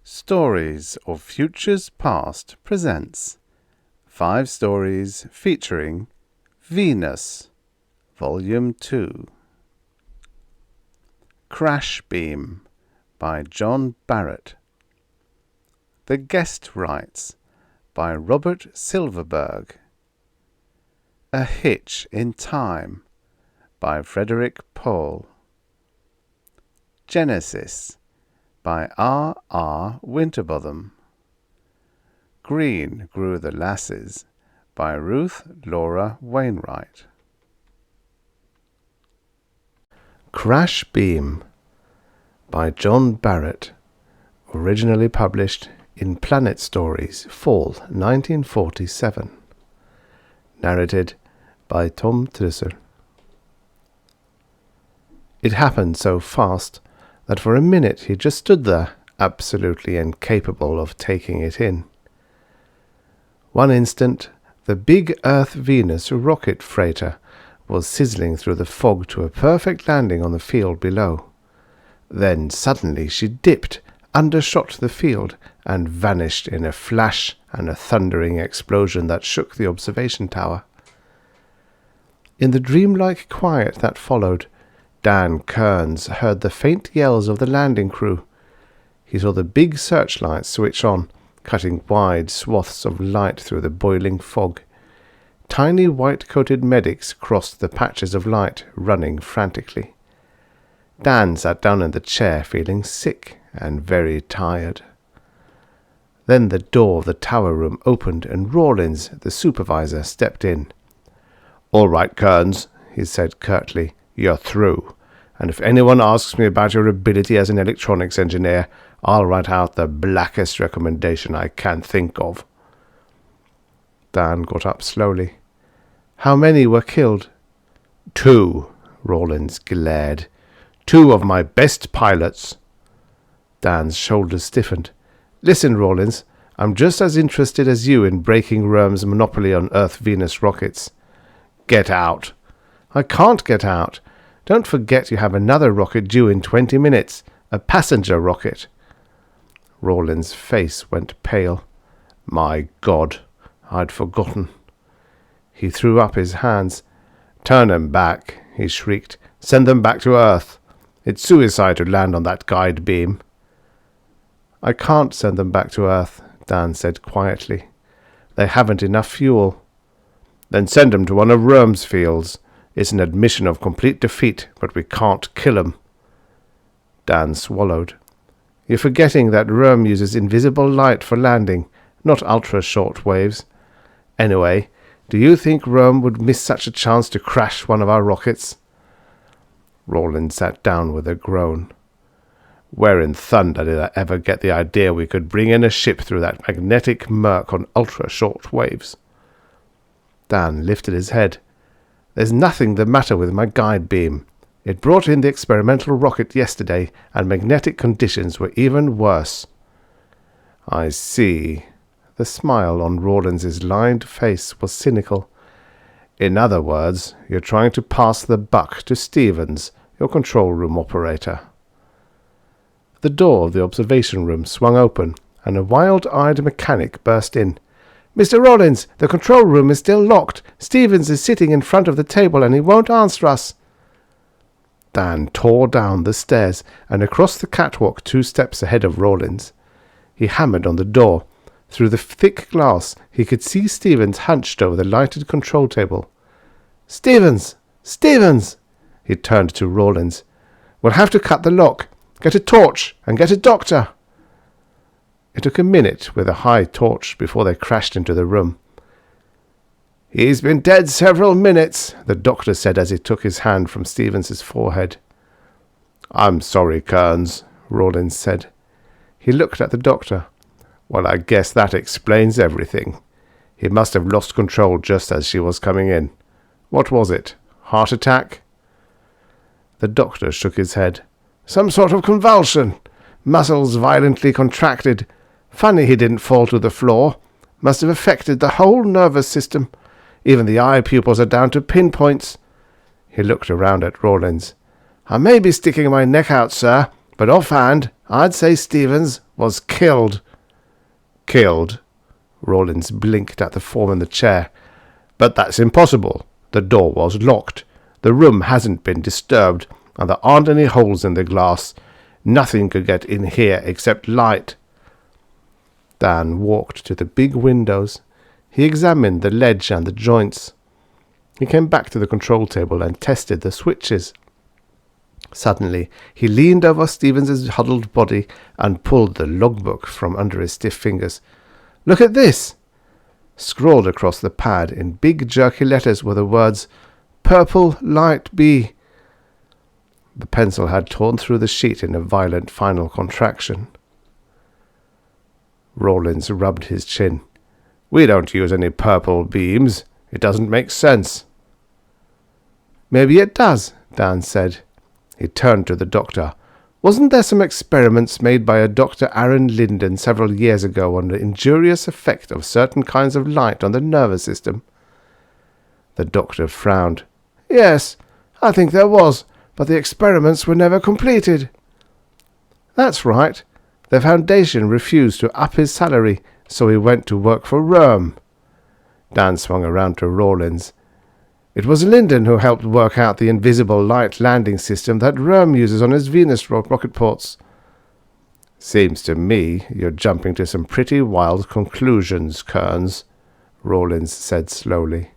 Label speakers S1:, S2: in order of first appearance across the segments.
S1: Stories of Futures Past presents 5 stories featuring Venus, Volume 2. Crash Beam by John Barrett. The Guest Rites by Robert Silverberg. A Hitch in Time by Frederik Pohl. Genesis by R. Winterbotham. Green Grew the Lasses by Ruth Wainwright. Crash Beam by John Barrett, originally published in Planet Stories, Fall 1947. Narrated by Trussel. It happened so fast that for a minute he just stood there, absolutely incapable of taking it in. One instant, the big Earth-Venus rocket freighter was sizzling through the fog to a perfect landing on the field below. Then suddenly she dipped, undershot the field, and vanished in a flash and a thundering explosion that shook the observation tower. In the dreamlike quiet that followed, Dan Kearns heard the faint yells of the landing crew. He saw the big searchlights switch on, cutting wide swaths of light through the boiling fog. Tiny white-coated medics crossed the patches of light, running frantically. Dan sat down in the chair, feeling sick and very tired. Then the door of the tower room opened and Rawlins, the supervisor, stepped in. "All right, Kearns," he said curtly. "You're through. And if anyone asks me about your ability as an electronics engineer, I'll write out the blackest recommendation I can think of." Dan got up slowly. "How many were killed?" "2, Rawlins glared. 2 of my best pilots." Dan's shoulders stiffened. "Listen, Rawlins, I'm just as interested as you in breaking Röhm's monopoly on Earth-Venus rockets." "Get out." "I can't get out. Don't forget you have another rocket due in 20 minutes, a passenger rocket." Rawlins' face went pale. "My God, I'd forgotten." He threw up his hands. "Turn them back," he shrieked. "Send them back to Earth. It's suicide to land on that guide beam." "I can't send them back to Earth," Dan said quietly. "They haven't enough fuel." "Then send them to one of Röhm's fields. It's an admission of complete defeat, but we can't kill 'em." Dan swallowed. "You're forgetting that Röhm uses invisible light for landing, not ultra-short waves. Anyway, do you think Röhm would miss such a chance to crash one of our rockets?" Rawlins sat down with a groan. "Where in thunder did I ever get the idea we could bring in a ship through that magnetic murk on ultra-short waves?" Dan lifted his head. "There's nothing the matter with my guide beam. It brought in the experimental rocket yesterday, and magnetic conditions were even worse." "I see." The smile on Rawlins's lined face was cynical. "In other words, you're trying to pass the buck to Stevens, your control room operator." The door of the observation room swung open, and a wild-eyed mechanic burst in. "Mr. Rawlins, the control room is still locked. Stevens is sitting in front of the table and he won't answer us." Dan tore down the stairs and across the catwalk 2 steps ahead of Rawlins. He hammered on the door. Through the thick glass he could see Stevens hunched over the lighted control table. "Stevens! Stevens!" He turned to Rawlins. "We'll have to cut the lock. Get a torch and get a doctor." It took a minute with a high torch before they crashed into the room. "He's been dead several minutes," the doctor said as he took his hand from Stevens's forehead. "I'm sorry, Kearns," Rawlins said. He looked at the doctor. "Well, I guess that explains everything. He must have lost control just as she was coming in. What was it? Heart attack?" The doctor shook his head. "Some sort of convulsion. Muscles violently contracted. Funny he didn't fall to the floor. Must have affected the whole nervous system. Even the eye pupils are down to pinpoints." He looked around at Rawlins. "I may be sticking my neck out, sir, but offhand, I'd say Stevens was killed." "Killed?" Rawlins blinked at the form in the chair. "But that's impossible. The door was locked. The room hasn't been disturbed, and there aren't any holes in the glass. Nothing could get in here except light." Dan walked to the big windows. He examined the ledge and the joints. He came back to the control table and tested the switches. Suddenly, he leaned over Stevens's huddled body and pulled the logbook from under his stiff fingers. "Look at this!" Scrawled across the pad in big jerky letters were the words, "Purple Light B." The pencil had torn through the sheet in a violent final contraction. Rawlins rubbed his chin. "We don't use any purple beams. It doesn't make sense." "Maybe it does," Dan said. He turned to the doctor. "Wasn't there some experiments made by a Dr. Aaron Linden several years ago on the injurious effect of certain kinds of light on the nervous system?" The doctor frowned. "Yes, I think there was, but the experiments were never completed." "That's right. The Foundation refused to up his salary, so he went to work for Röhm." Dan swung around to Rawlins. "It was Linden who helped work out the invisible light landing system that Röhm uses on his Venus rocket ports." "Seems to me you're jumping to some pretty wild conclusions, Kearns," Rawlins said slowly.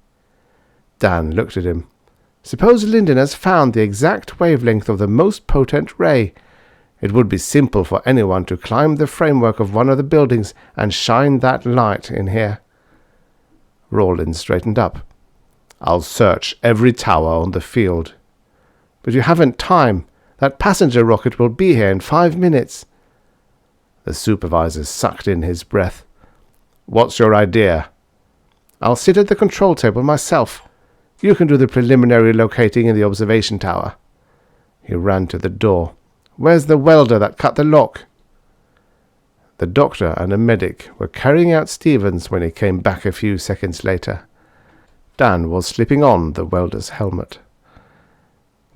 S1: Dan looked at him. "Suppose Linden has found the exact wavelength of the most potent ray. It would be simple for anyone to climb the framework of one of the buildings and shine that light in here." Rawlins straightened up. "I'll search every tower on the field." "But you haven't time. That passenger rocket will be here in 5 minutes. The supervisor sucked in his breath. "What's your idea?" "I'll sit at the control table myself. You can do the preliminary locating in the observation tower." He ran to the door. "Where's the welder that cut the lock?" The doctor and a medic were carrying out Stevens when he came back a few seconds later. Dan was slipping on the welder's helmet.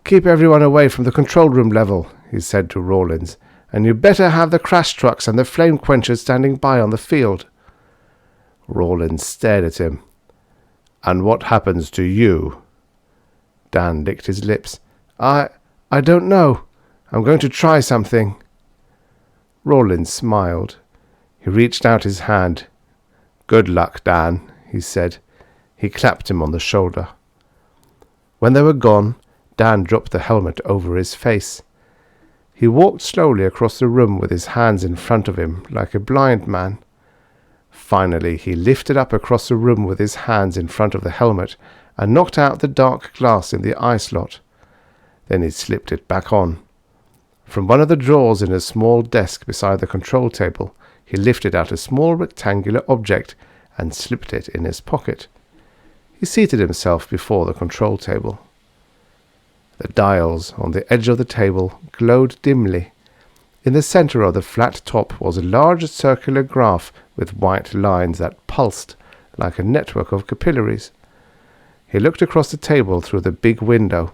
S1: "Keep everyone away from the control room level," he said to Rawlins, "and you better have the crash trucks and the flame quenchers standing by on the field." Rawlins stared at him. "And what happens to you?" Dan licked his lips. I don't know. I'm going to try something." Rawlins smiled. He reached out his hand. "Good luck, Dan," he said. He clapped him on the shoulder. When they were gone, Dan dropped the helmet over his face. He walked slowly across the room with his hands in front of him, like a blind man. Finally, he lifted up across the room with his hands in front of the helmet and knocked out the dark glass in the eye slot. Then he slipped it back on. From one of the drawers in a small desk beside the control table, he lifted out a small rectangular object and slipped it in his pocket. He seated himself before the control table. The dials on the edge of the table glowed dimly. In the center of the flat top was a large circular graph with white lines that pulsed like a network of capillaries. He looked across the table through the big window.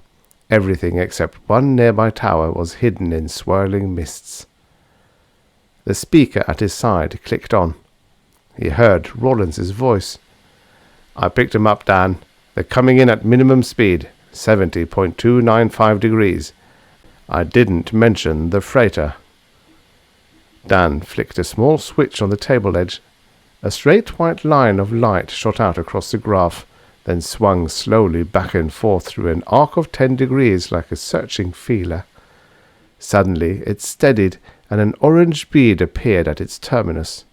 S1: Everything except one nearby tower was hidden in swirling mists. The speaker at his side clicked on. He heard Rawlins's voice. "I picked 'em up, Dan. They're coming in at minimum speed, 70.295 degrees. I didn't mention the freighter." Dan flicked a small switch on the table edge. A straight white line of light shot out across the graph, then swung slowly back and forth through an arc of 10 degrees like a searching feeler. Suddenly it steadied, and an orange bead appeared at its terminus.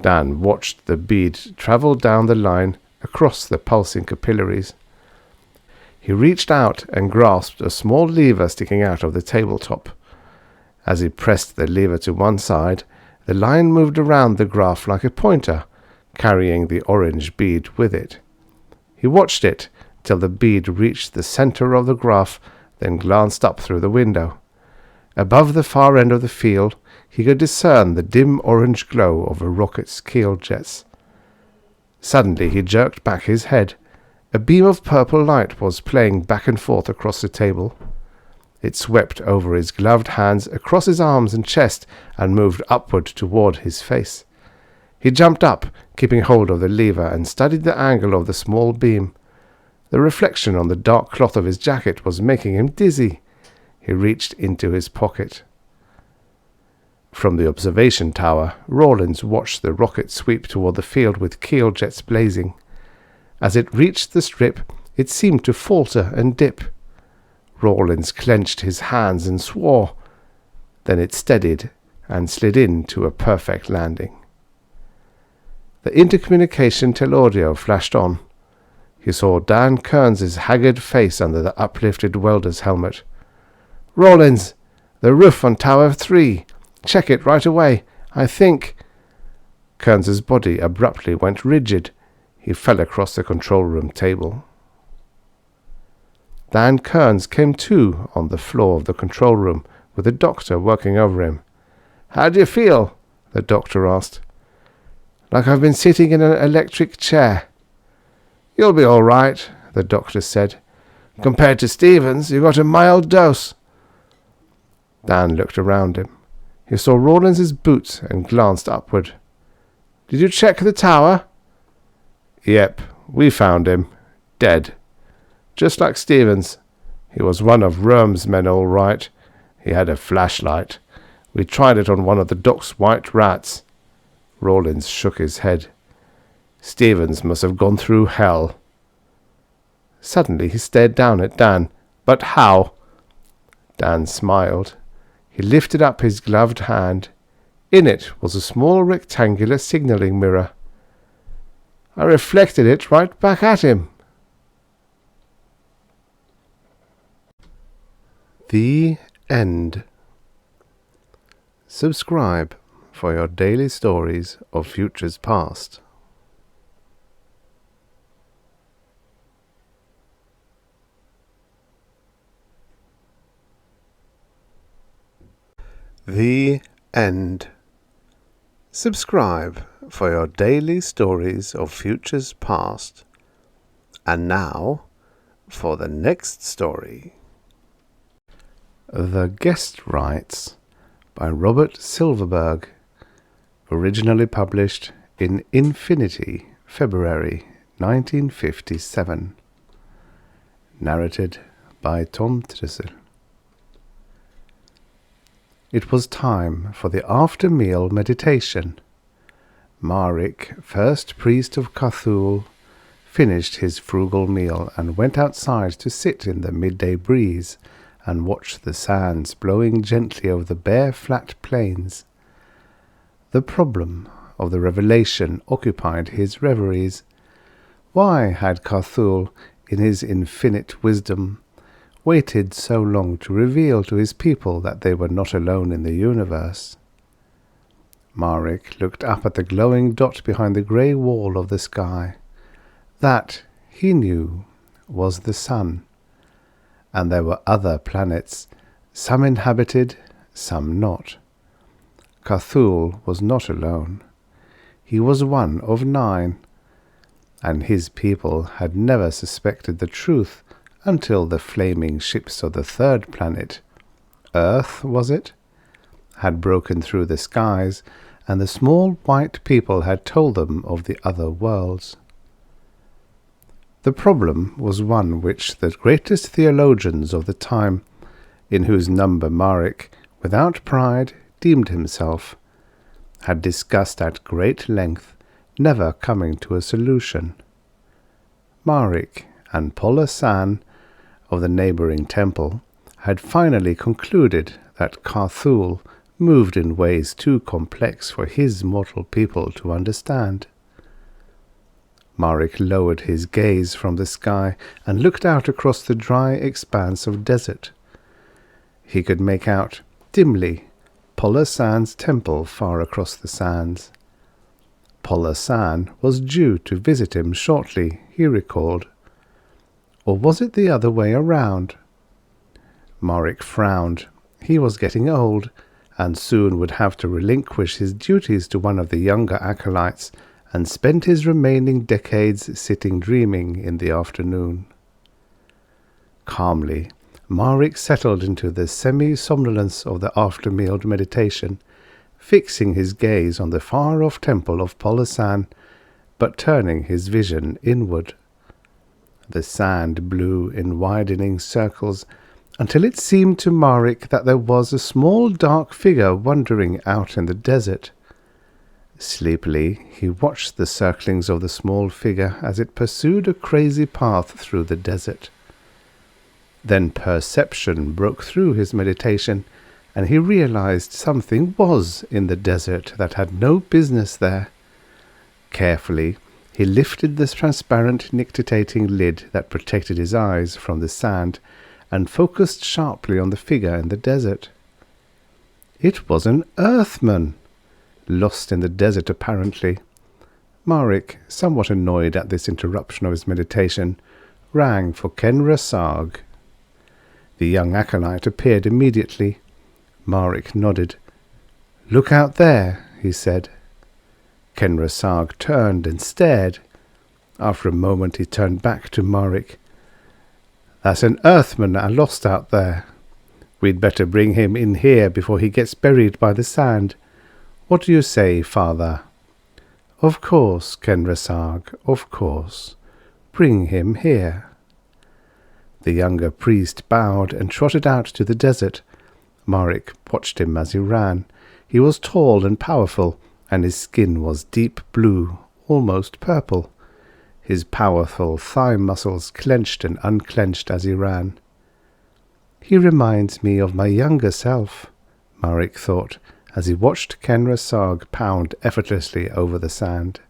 S1: Dan watched the bead travel down the line across the pulsing capillaries. He reached out and grasped a small lever sticking out of the tabletop. As he pressed the lever to one side, the line moved around the graph like a pointer, carrying the orange bead with it. He watched it till the bead reached the center of the graph, then glanced up through the window. Above the far end of the field, he could discern the dim orange glow of a rocket's keel jets. Suddenly he jerked back his head. A beam of purple light was playing back and forth across the table. It swept over his gloved hands, across his arms and chest, and moved upward toward his face. He jumped up, keeping hold of the lever, and studied the angle of the small beam. The reflection on the dark cloth of his jacket was making him dizzy. He reached into his pocket. From the observation tower, Rawlins watched the rocket sweep toward the field with keel jets blazing. As it reached the strip, it seemed to falter and dip. Rawlins clenched his hands and swore. Then it steadied and slid in to a perfect landing. The intercommunication telaudio flashed on. He saw Dan Kearns's haggard face under the uplifted welder's helmet. "Rawlins, the roof on Tower 3. Check it right away. I think—" Kearns's body abruptly went rigid. He fell across the control room table. Dan Kearns came to on the floor of the control room, with the doctor working over him. "How do you feel?" the doctor asked. "Like I've been sitting in an electric chair." "You'll be all right," the doctor said. "Compared to Stevens, you got a mild dose." Dan looked around him. He saw Rawlins's boots and glanced upward. "Did you check the tower?" "Yep, we found him. Dead. Just like Stevens. He was one of Röhm's men, all right. He had a flashlight. We tried it on one of the Doc's white rats." Rawlins shook his head. "Stevens must have gone through hell." Suddenly he stared down at Dan. "But how?" Dan smiled. He lifted up his gloved hand. In it was a small rectangular signalling mirror. "I reflected it right back at him." The end. Subscribe for your daily stories of futures past. The end. Subscribe for your daily stories of futures past. And now, for the next story. The Guest Rites by Robert Silverberg. Originally published in Infinity, February 1957. Narrated by Tom Trussel. It was time for the after-meal meditation. Marik, first priest of Cthulhu, finished his frugal meal and went outside to sit in the midday breeze and watch the sands blowing gently over the bare flat plains. The problem of the revelation occupied his reveries. Why had Cthulhu, in his infinite wisdom, waited so long to reveal to his people that they were not alone in the universe? Marik looked up at the glowing dot behind the grey wall of the sky. That, he knew, was the sun. And there were other planets, some inhabited, some not. Cthulhu was not alone. He was one of 9, and his people had never suspected the truth until the flaming ships of the third planet, Earth was it, had broken through the skies, and the small white people had told them of the other worlds. The problem was one which the greatest theologians of the time, in whose number Marik, without pride, deemed himself, had discussed at great length, never coming to a solution. Marik and Pohl of the neighbouring temple had finally concluded that Cthulhu moved in ways too complex for his mortal people to understand. Marik lowered his gaze from the sky and looked out across the dry expanse of desert. He could make out, dimly, Pohl temple far across the sands. Pohl was due to visit him shortly, he recalled. Or was it the other way around? Marik frowned. He was getting old, and soon would have to relinquish his duties to one of the younger acolytes, and spent his remaining decades sitting dreaming in the afternoon. Calmly, Marek settled into the semi-somnolence of the after-meal meditation, fixing his gaze on the far-off temple of Polosan, but turning his vision inward. The sand blew in widening circles, until it seemed to Marek that there was a small dark figure wandering out in the desert. Sleepily, he watched the circlings of the small figure as it pursued a crazy path through the desert. Then perception broke through his meditation, and he realized something was in the desert that had no business there. Carefully, he lifted the transparent nictitating lid that protected his eyes from the sand and focused sharply on the figure in the desert. It was an Earthman, lost in the desert apparently. Marek, somewhat annoyed at this interruption of his meditation, rang for Kenra Sarg. The young acolyte appeared immediately. Marek nodded. "Look out there," he said. Kenra Sarg turned and stared. After a moment he turned back to Marek. "That's an Earthman I lost out there. We'd better bring him in here before he gets buried by the sand. What do you say, Father?" "Of course, Kenra Sarg, of course. Bring him here." The younger priest bowed and trotted out to the desert. Marek watched him as he ran. He was tall and powerful, and his skin was deep blue, almost purple. His powerful thigh muscles clenched and unclenched as he ran. "He reminds me of my younger self," Marek thought, as he watched Kenra Sarg pound effortlessly over the sand.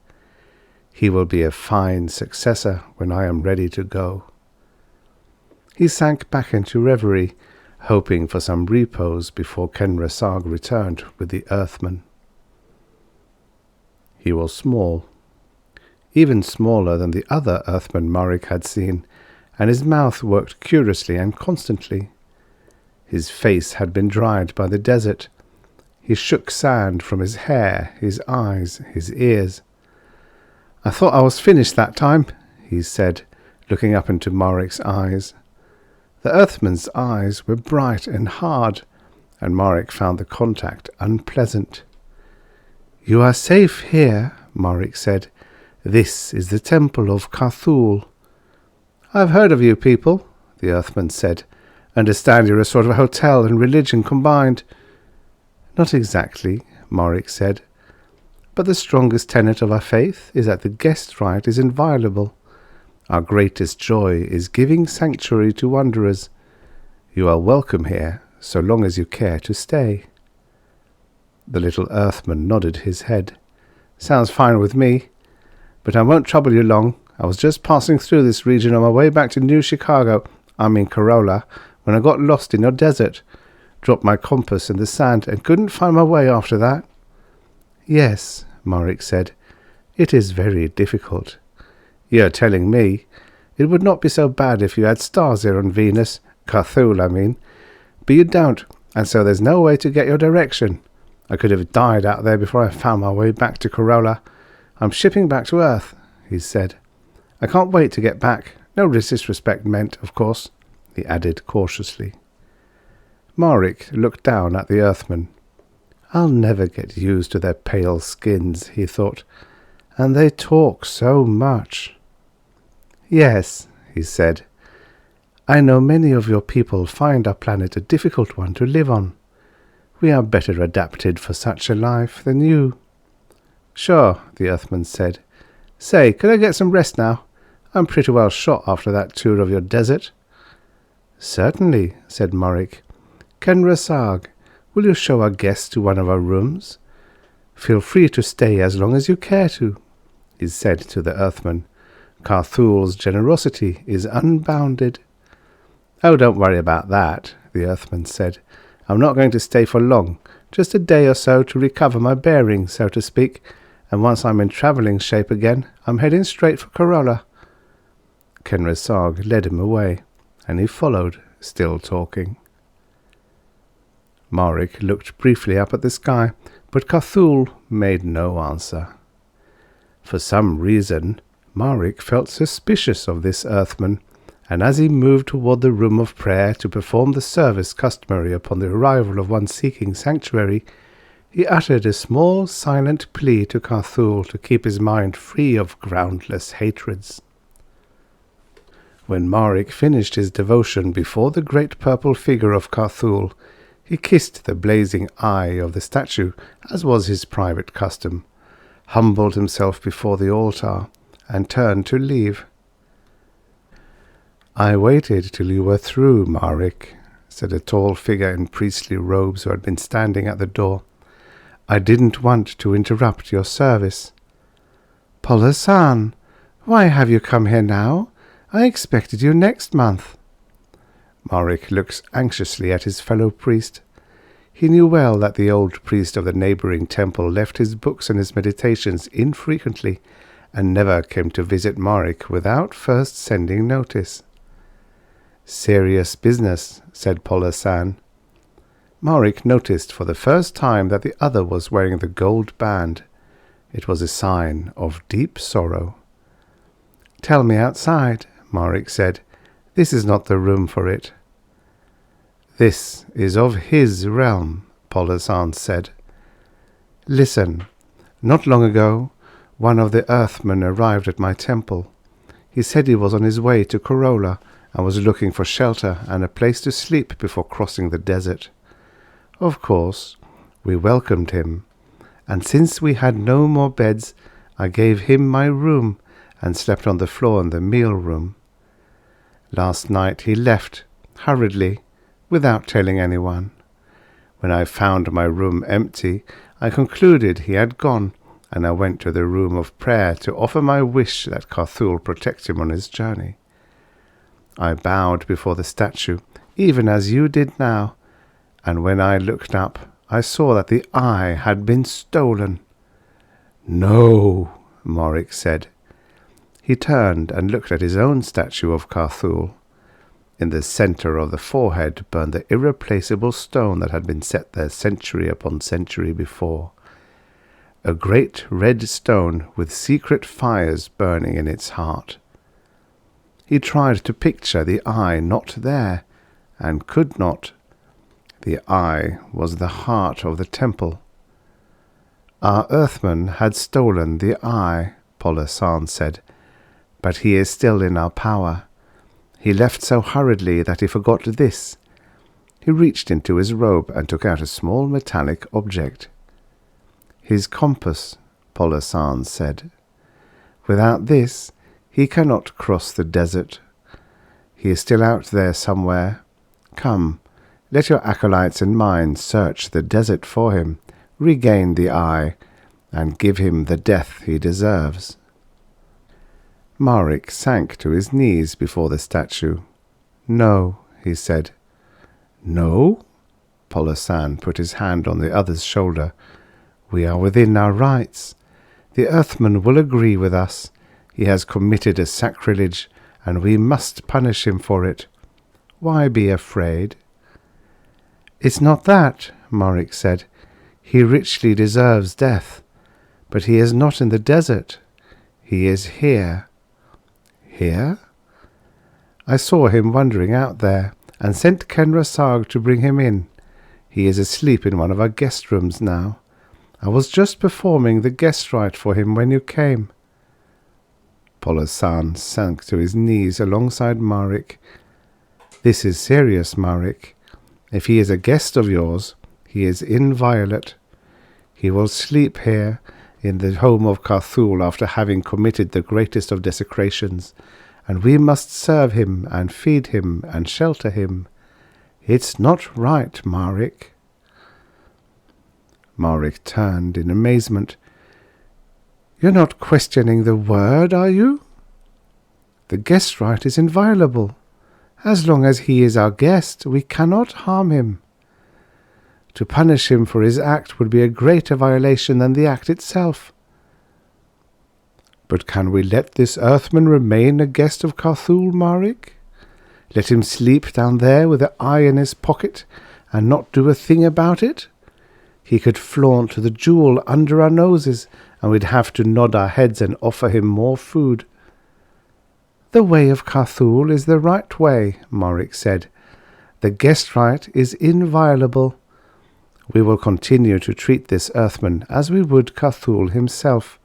S1: "He will be a fine successor when I am ready to go." He sank back into reverie, hoping for some repose before Kenra Sarg returned with the Earthman. He was small, even smaller than the other Earthman Marek had seen, and his mouth worked curiously and constantly. His face had been dried by the desert. He shook sand from his hair, his eyes, his ears. "I thought I was finished that time," he said, looking up into Marek's eyes. The Earthman's eyes were bright and hard, and Marek found the contact unpleasant. "You are safe here," Marek said. "This is the temple of Cthulhu." "I've heard of you people," the Earthman said. "Understand you're a sort of hotel and religion combined." "Not exactly," Marek said. "But the strongest tenet of our faith is that the guest right is inviolable. Our greatest joy is giving sanctuary to wanderers. You are welcome here, so long as you care to stay." The little Earthman nodded his head. "Sounds fine with me. But I won't trouble you long. I was just passing through this region on my way back to New Chicago, Corolla, when I got lost in your desert. Dropped my compass in the sand and couldn't find my way after that." "Yes," Marek said. "It is very difficult." "You're telling me. It would not be so bad if you had stars here on Venus, Cthulhu, I mean. But you don't, and so there's no way to get your direction. I could have died out there before I found my way back to Corolla. I'm shipping back to Earth," he said. "I can't wait to get back. No disrespect meant, of course," he added cautiously. Marek looked down at the Earthman. "I'll never get used to their pale skins," he thought. "And they talk so much." "Yes," he said. "I know many of your people find our planet a difficult one to live on. We are better adapted for such a life than you." "Sure," the Earthman said. "Say, could I get some rest now? I'm pretty well shot after that tour of your desert." "Certainly," said Marek. "Kenra Sarg, will you show our guests to one of our rooms? Feel free to stay as long as you care to," he said to the Earthman. "Cthulhu's generosity is unbounded." "Oh, don't worry about that," the Earthman said. "I'm not going to stay for long, just a day or so to recover my bearings, so to speak, and once I'm in travelling shape again, I'm heading straight for Corolla." Kenra Sarg led him away, and he followed, still talking. Marek looked briefly up at the sky, but Cthulhu made no answer. For some reason, Marek felt suspicious of this Earthman, and as he moved toward the room of prayer to perform the service customary upon the arrival of one seeking sanctuary, he uttered a small, silent plea to Carthul to keep his mind free of groundless hatreds. When Maric finished his devotion before the great purple figure of Carthul, he kissed the blazing eye of the statue, as was his private custom, humbled himself before the altar, and turned to leave. "I waited till you were through, Maric," said a tall figure in priestly robes who had been standing at the door. "I didn't want to interrupt your service." "Pohl-san, why have you come here now? I expected you next month." Maric looked anxiously at his fellow priest. He knew well that the old priest of the neighbouring temple left his books and his meditations infrequently, and never came to visit Maric without first sending notice. "Serious business," said Pohl-san. Maric noticed for the first time that the other was wearing the gold band. It was a sign of deep sorrow. "Tell me outside," Maric said. "This is not the room for it." "This is of his realm," Pohl-san said. "Listen. Not long ago, one of the earthmen arrived at my temple. He said he was on his way to Corolla and was looking for shelter and a place to sleep before crossing the desert. Of course, we welcomed him, and since we had no more beds, I gave him my room and slept on the floor in the meal room. Last night he left, hurriedly, without telling anyone. When I found my room empty, I concluded he had gone, and I went to the room of prayer to offer my wish that Carthul protect him on his journey. I bowed before the statue, even as you did now, and when I looked up, I saw that the eye had been stolen." "No," Maric said. He turned and looked at his own statue of Carthul. In the centre of the forehead burned the irreplaceable stone that had been set there century upon century before. A great red stone with secret fires burning in its heart. He tried to picture the eye not there, and could not. The eye was the heart of the temple. "Our earthman had stolen the eye," Pohl-san said, "but he is still in our power. He left so hurriedly that he forgot this." He reached into his robe and took out a small metallic object. "His compass," Pohl-san said. "Without this, he cannot cross the desert. He is still out there somewhere. Come, let your acolytes and mine search the desert for him, regain the eye, and give him the death he deserves." Maric sank to his knees before the statue. "No," he said. "No?" Pohl-san put his hand on the other's shoulder. "We are within our rights. The earthman will agree with us. He has committed a sacrilege, and we must punish him for it. Why be afraid?" "It's not that," Maric said. "He richly deserves death. But he is not in the desert. He is here." "Here?" "I saw him wandering out there, and sent Kenra-Sag to bring him in. He is asleep in one of our guest rooms now. I was just performing the guest rite for him when you came." Pohl-san sank to his knees alongside Maric. "This is serious, Maric. If he is a guest of yours, he is inviolate. He will sleep here in the home of Carthul after having committed the greatest of desecrations, and we must serve him and feed him and shelter him. It's not right, Maric." Maric turned in amazement. "You're not questioning the word, are you? The guest right is inviolable. As long as he is our guest, we cannot harm him. To punish him for his act would be a greater violation than the act itself." "But can we let this earthman remain a guest of Carthul, Maric? Let him sleep down there with the eye in his pocket and not do a thing about it? He could flaunt the jewel under our noses, and we'd have to nod our heads and offer him more food." "The way of Carthul is the right way," Morrick said. "The guest right is inviolable. We will continue to treat this earthman as we would Carthul himself."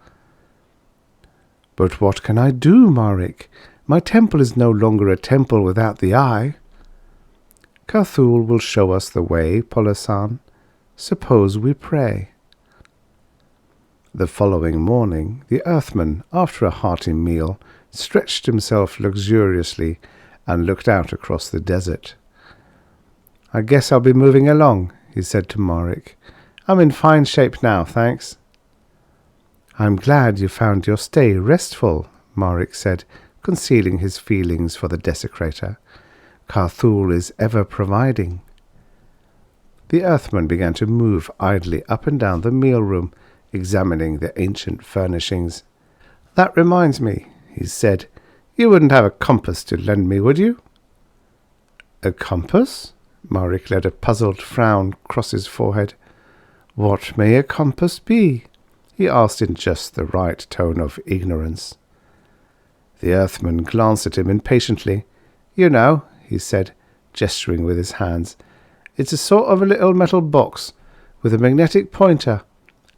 S1: "But what can I do, Morrick? My temple is no longer a temple without the eye." "Carthul will show us the way, Pohl. Suppose we pray." The following morning, the earthman, after a hearty meal, stretched himself luxuriously and looked out across the desert. "I guess I'll be moving along," he said to Morrick. "I'm in fine shape now, thanks." "I'm glad you found your stay restful," Morrick said, concealing his feelings for the desecrator. "Carthul is ever providing." The earthman began to move idly up and down the meal-room, examining the ancient furnishings. "That reminds me," he said, "you wouldn't have a compass to lend me, would you?" "A compass?" Morrick let a puzzled frown cross his forehead. "What may a compass be?" he asked in just the right tone of ignorance. The earthman glanced at him impatiently. "You know," he said, gesturing with his hands, "it's a sort of a little metal box with a magnetic pointer.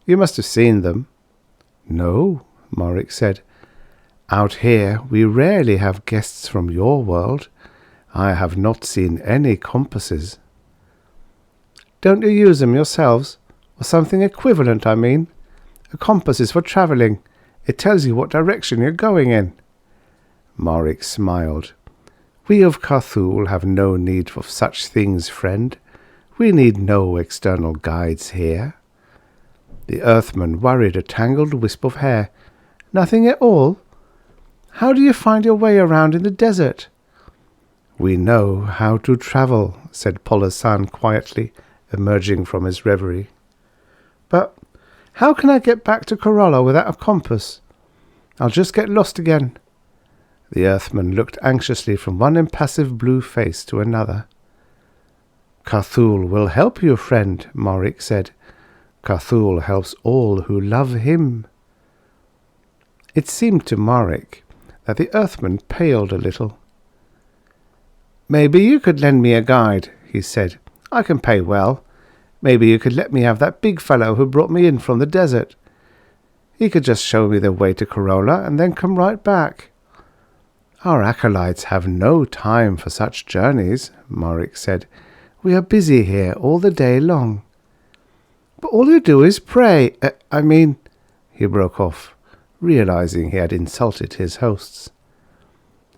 S1: You must have seen them." "No," Morrick said. "Out here we rarely have guests from your world. I have not seen any compasses." "Don't you use them yourselves? Or something equivalent, I mean? A compass is for travelling. It tells you what direction you're going in." Morrick smiled. "We of Carthul have no need of such things, friend. We need no external guides here." The earthman worried a tangled wisp of hair. "Nothing at all? How do you find your way around in the desert?" "We know how to travel," said Pohl quietly, emerging from his reverie. "But how can I get back to Corolla without a compass? I'll just get lost again." The earthman looked anxiously from one impassive blue face to another. "Carthul will help you, friend," Morrick said. "Carthul helps all who love him." It seemed to Morrick that the earthman paled a little. "Maybe you could lend me a guide," he said. "I can pay well. Maybe you could let me have that big fellow who brought me in from the desert. He could just show me the way to Corolla and then come right back." "Our acolytes have no time for such journeys," Morrick said. "We are busy here all the day long." "But all you do is pray. He broke off, realizing he had insulted his hosts.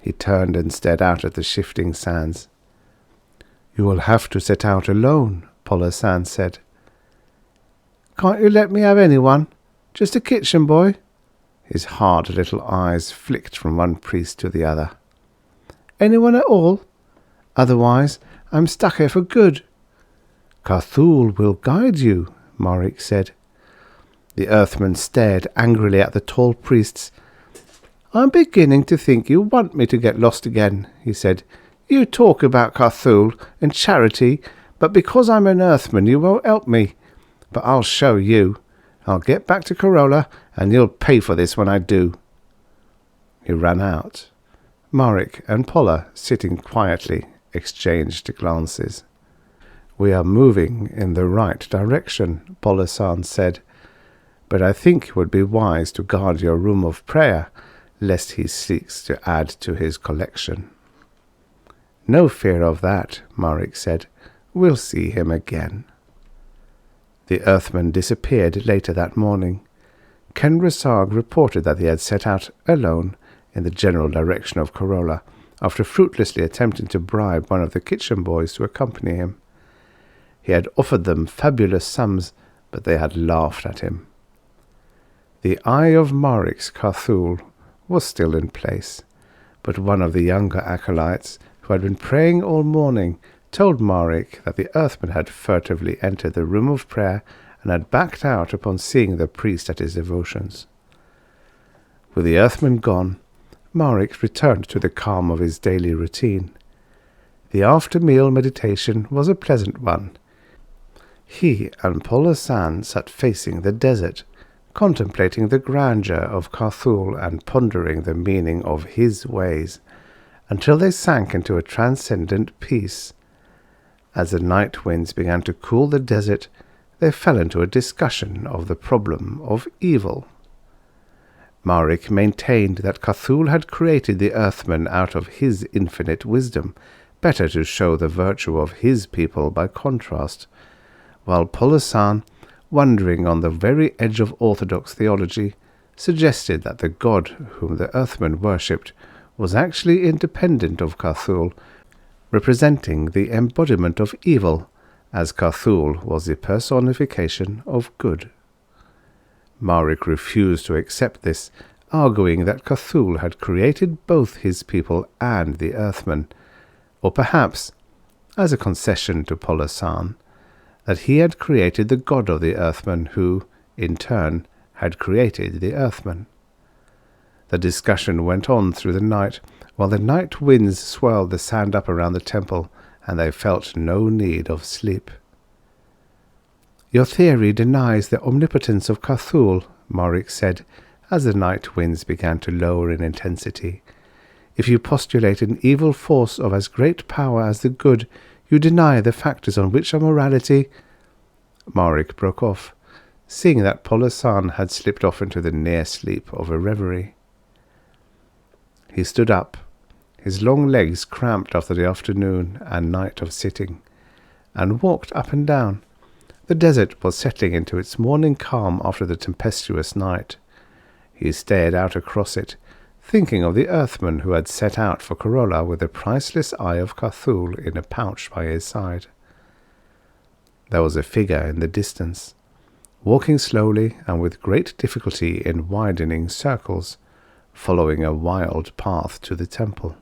S1: He turned and stared out at the shifting sands. "You will have to set out alone," Pohl said. "Can't you let me have anyone? Just a kitchen boy?" His hard little eyes flicked from one priest to the other. "Anyone at all? Otherwise, I'm stuck here for good." "Carthul will guide you," Morrick said. The earthman stared angrily at the tall priests. "I'm beginning to think you want me to get lost again," he said. "You talk about Carthul and charity, but because I'm an earthman you won't help me. But I'll show you. I'll get back to Corolla, and you'll pay for this when I do." He ran out. Morrick and Pohl, sitting quietly, exchanged glances. "We are moving in the right direction," Pohl said, "but I think it would be wise to guard your room of prayer, lest he seeks to add to his collection." "No fear of that," Morrick said. "We'll see him again." The earthman disappeared later that morning. Ken Resarg reported that he had set out alone in the general direction of Corolla, after fruitlessly attempting to bribe one of the kitchen boys to accompany him. He had offered them fabulous sums, but they had laughed at him. The eye of Morrick's Carthul was still in place, but one of the younger acolytes, who had been praying all morning, told Morrick that the earthman had furtively entered the room of prayer and had backed out upon seeing the priest at his devotions. With the earthman gone, Morrick returned to the calm of his daily routine. The after-meal meditation was a pleasant one. He and Pohl sat facing the desert, contemplating the grandeur of Carthul and pondering the meaning of his ways, until they sank into a transcendent peace. As the night winds began to cool the desert, they fell into a discussion of the problem of evil. Maric maintained that Carthul had created the Earthmen out of his infinite wisdom, better to show the virtue of his people by contrast, while Polosan, wandering on the very edge of orthodox theology, suggested that the god whom the Earthmen worshipped was actually independent of Carthul, representing the embodiment of evil, as Carthul was the personification of good. Maric refused to accept this, arguing that Carthul had created both his people and the Earthmen, or perhaps, as a concession to Polosan, that he had created the god of the Earthmen who, in turn, had created the Earthmen. The discussion went on through the night, while the night winds swirled the sand up around the temple, and they felt no need of sleep. "Your theory denies the omnipotence of Carthul," Maric said, as the night winds began to lower in intensity. "If you postulate an evil force of as great power as the good, you deny the factors on which our morality—" Maric broke off, seeing that Polosan had slipped off into the near sleep of a reverie. He stood up, his long legs cramped after the afternoon and night of sitting, and walked up and down. The desert was settling into its morning calm after the tempestuous night. He stared out across it, thinking of the Earthman who had set out for Corolla with the priceless eye of Carthul in a pouch by his side. There was a figure in the distance, walking slowly and with great difficulty in widening circles, following a wild path to the temple.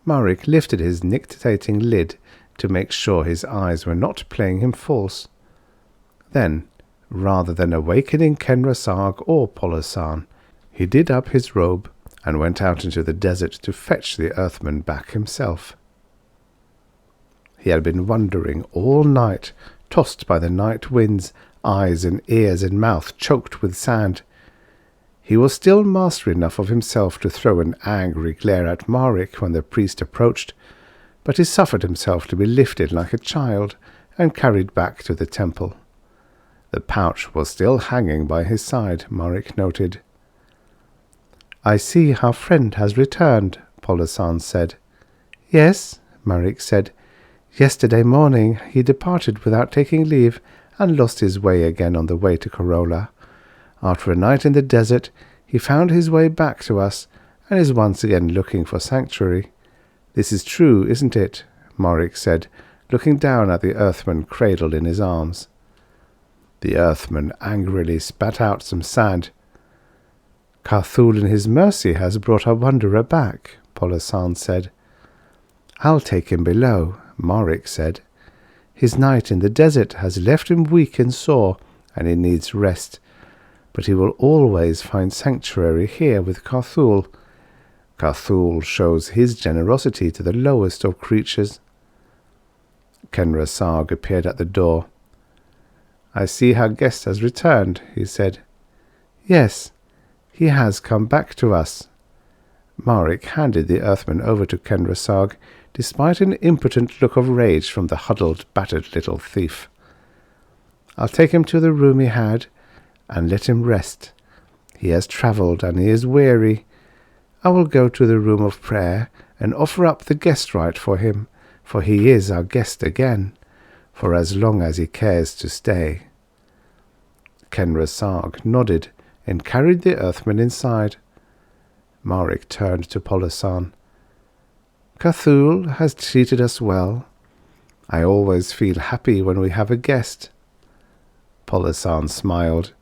S1: Maric lifted his nictitating lid to make sure his eyes were not playing him false. Then, rather than awakening Kenrasag or Polosan, he did up his robe and went out into the desert to fetch the Earthman back himself. He had been wandering all night, tossed by the night winds, eyes and ears and mouth choked with sand. He was still master enough of himself to throw an angry glare at Maric when the priest approached, but he suffered himself to be lifted like a child and carried back to the temple. The pouch was still hanging by his side, Maric noted. "I see our friend has returned," Polosan said. "Yes," Maric said. "Yesterday morning he departed without taking leave and lost his way again on the way to Corolla. After a night in the desert, he found his way back to us and is once again looking for sanctuary. This is true, isn't it?" Maric said, looking down at the Earthman cradled in his arms. The Earthman angrily spat out some sand. "Carthul in his mercy has brought our wanderer back," Polosan said. "I'll take him below," Maric said. "His night in the desert has left him weak and sore, and he needs rest. But he will always find sanctuary here with Carthul. Carthul shows his generosity to the lowest of creatures." Kenrasag appeared at the door. "I see our guest has returned," he said. "Yes, he has come back to us." Maric handed the Earthman over to Kenrasag, despite an impotent look of rage from the huddled, battered little thief. "I'll take him to the room he had, and let him rest. He has travelled, and he is weary. I will go to the room of prayer and offer up the guest rite for him, for he is our guest again, for as long as he cares to stay." Kenrasag nodded and carried the Earthman inside. Maric turned to Polosan. "Carthul has treated us well. I always feel happy when we have a guest." Polosan smiled.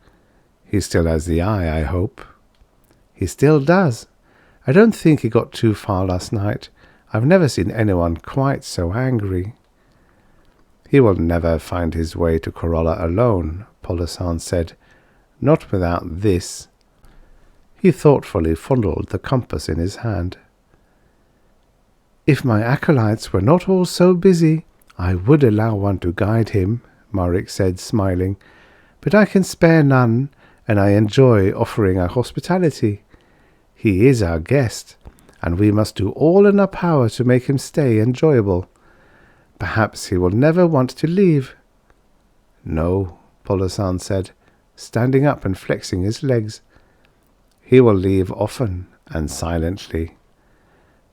S1: "He still has the eye, I hope." "He still does. I don't think he got too far last night. I've never seen anyone quite so angry." "He will never find his way to Corolla alone," Polosan said. "Not without this." He thoughtfully fondled the compass in his hand. "If my acolytes were not all so busy, I would allow one to guide him," Maric said, smiling. but I can spare none, and I enjoy offering our hospitality. He is our guest, and we must do all in our power to make him stay enjoyable. Perhaps he will never want to leave." "No," Pohl said, standing up and flexing his legs. "He will leave often and silently.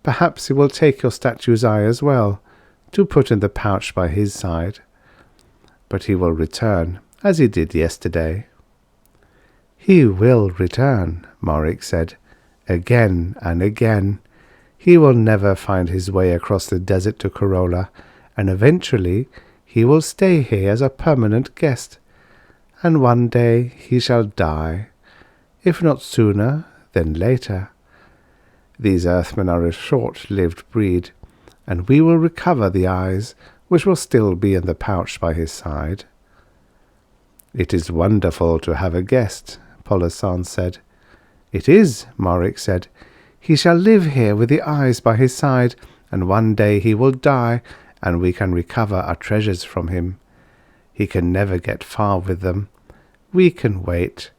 S1: Perhaps he will take your statue's eye as well, to put in the pouch by his side. But he will return, as he did yesterday." "He will return," Morrick said, "again and again. He will never find his way across the desert to Corolla, and eventually he will stay here as a permanent guest. And one day he shall die, if not sooner, then later. These Earthmen are a short-lived breed, and we will recover the eyes, which will still be in the pouch by his side." "It is wonderful to have a guest," Pohl said. "It is," Morrick said. "He shall live here with the eyes by his side, and one day he will die, and we can recover our treasures from him. He can never get far with them. We can wait.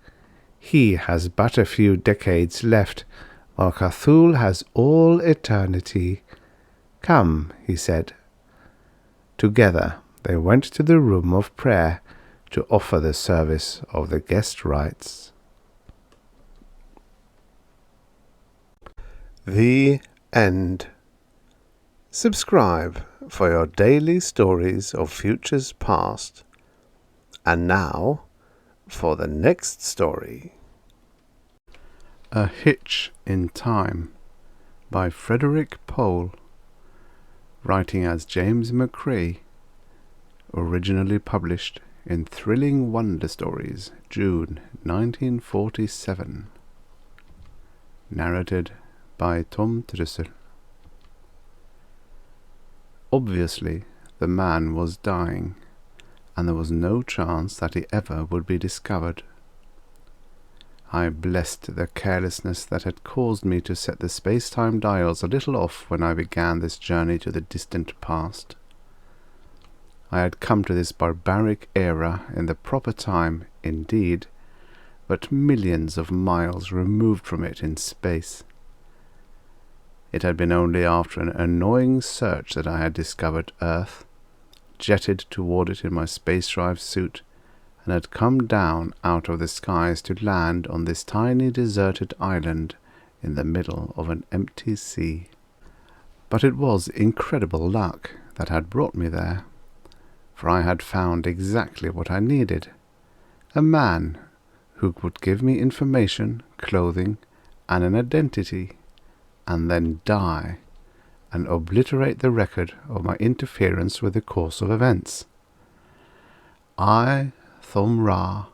S1: He has but a few decades left, while Cthulhu has all eternity. Come," he said. Together they went to the room of prayer to offer the service of the guest rites. The End. Subscribe for your daily stories of futures past. And now for the next story. A Hitch in Time by Frederik Pohl, writing as James McCrae, originally published in Thrilling Wonder Stories, June 1947. Narrated by Tom Trussel. Obviously, the man was dying, and there was no chance that he ever would be discovered. I blessed the carelessness that had caused me to set the space-time dials a little off when I began this journey to the distant past. I had come to this barbaric era in the proper time, indeed, but millions of miles removed from it in space. It had been only after an annoying search that I had discovered Earth, jetted toward it in my space drive suit, and had come down out of the skies to land on this tiny deserted island in the middle of an empty sea. But it was incredible luck that had brought me there, for I had found exactly what I needed: a man who would give me information, clothing, and an identity, and then die, and obliterate the record of my interference with the course of events. I, Thom Ra,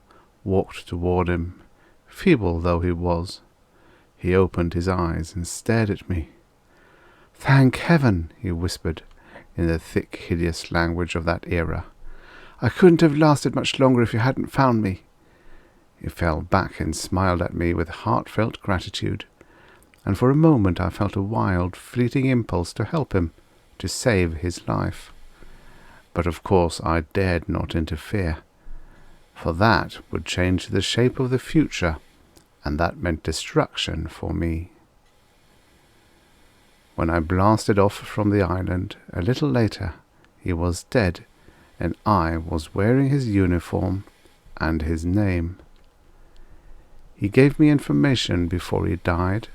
S1: walked toward him, feeble though he was. He opened his eyes and stared at me. "Thank heaven," he whispered, in the thick, hideous language of that era. "I couldn't have lasted much longer if you hadn't found me." He fell back and smiled at me with heartfelt gratitude, and for a moment I felt a wild, fleeting impulse to help him, to save his life. But of course I dared not interfere, for that would change the shape of the future, and that meant destruction for me. When I blasted off from the island, a little later, he was dead, and I was wearing his uniform and his name. He gave me information before he died,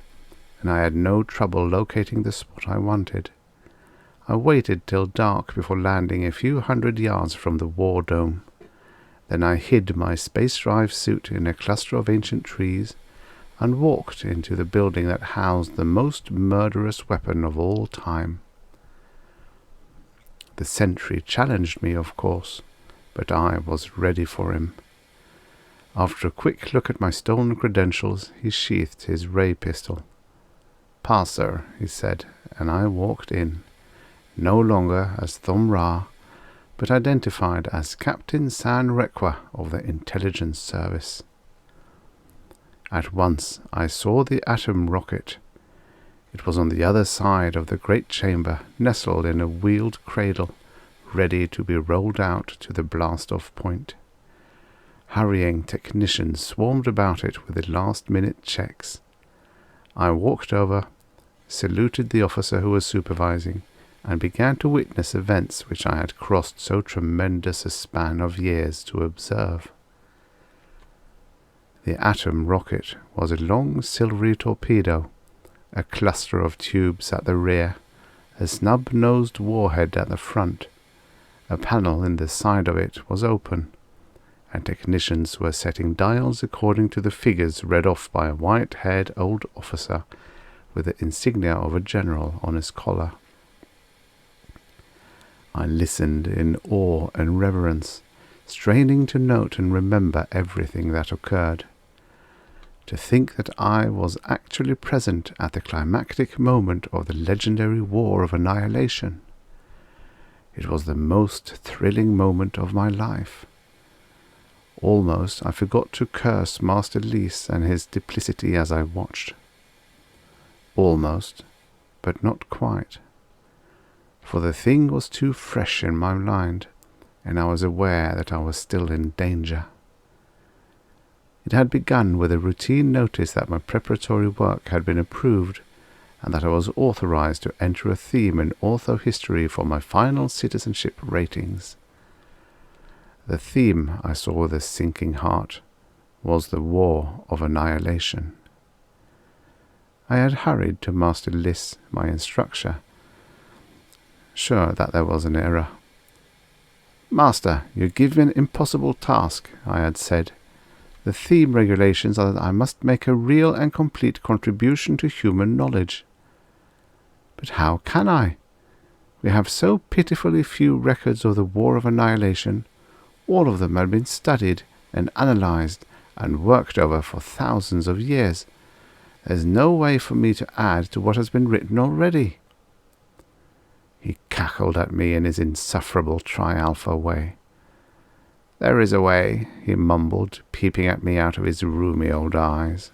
S1: and I had no trouble locating the spot I wanted. I waited till dark before landing a few hundred yards from the war dome. Then I hid my space drive suit in a cluster of ancient trees and walked into the building that housed the most murderous weapon of all time. The sentry challenged me, of course, but I was ready for him. After a quick look at my stolen credentials, he sheathed his ray pistol. "Pass, sir," he said, and I walked in, no longer as Thom Ra, but identified as Captain San Requa of the Intelligence Service. At once I saw the atom rocket. It was on the other side of the great chamber, nestled in a wheeled cradle, ready to be rolled out to the blast-off point. Hurrying technicians swarmed about it with the last-minute checks. I walked over, saluted the officer who was supervising, and began to witness events which I had crossed so tremendous a span of years to observe. The atom rocket was a long silvery torpedo, a cluster of tubes at the rear, a snub-nosed warhead at the front. A panel in the side of it was open, and technicians were setting dials according to the figures read off by a white-haired old officer with the insignia of a general on his collar. I listened in awe and reverence, straining to note and remember everything that occurred. To think that I was actually present at the climactic moment of the legendary War of Annihilation. It was the most thrilling moment of my life. Almost I forgot to curse Master Lys and his duplicity as I watched. Almost, but not quite. For the thing was too fresh in my mind, and I was aware that I was still in danger. It had begun with a routine notice that my preparatory work had been approved, and that I was authorized to enter a theme in ortho history for my final citizenship ratings. The theme, I saw with a sinking heart, was the War of Annihilation. I had hurried to Master Lys, my instructor, sure that there was an error. "Master, you give me an impossible task," I had said. "The theme regulations are that I must make a real and complete contribution to human knowledge." "But how can I? We have so pitifully few records of the War of Annihilation. All of them have been studied and analyzed and worked over for thousands of years. There's no way for me to add to what has been written already." He cackled at me in his insufferable Tri-Alpha way. "There is a way," he mumbled, peeping at me out of his rheumy old eyes.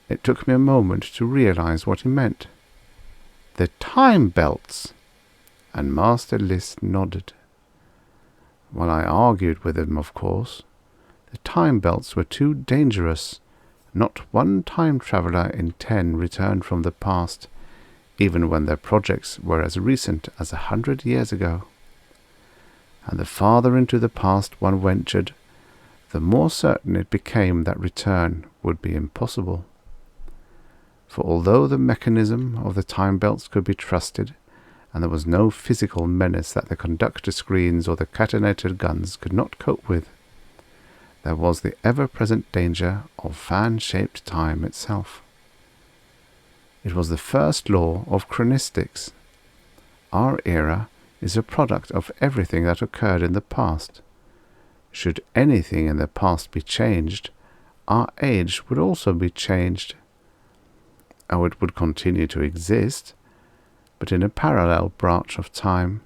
S1: It took me a moment to realize what he meant. "The time belts!" And Master Lys nodded. Well, I argued with him, of course. The time belts were too dangerous. Not one time traveller in 10 returned from the past, even when their projects were as recent as 100 years ago. And the farther into the past one ventured, the more certain it became that return would be impossible. For although the mechanism of the time belts could be trusted, and there was no physical menace that the conductor screens or the catenated guns could not cope with, there was the ever-present danger of fan-shaped time itself. It was the first law of chronistics. Our era is a product of everything that occurred in the past. Should anything in the past be changed, our age would also be changed. Oh, it would continue to exist, but in a parallel branch of time,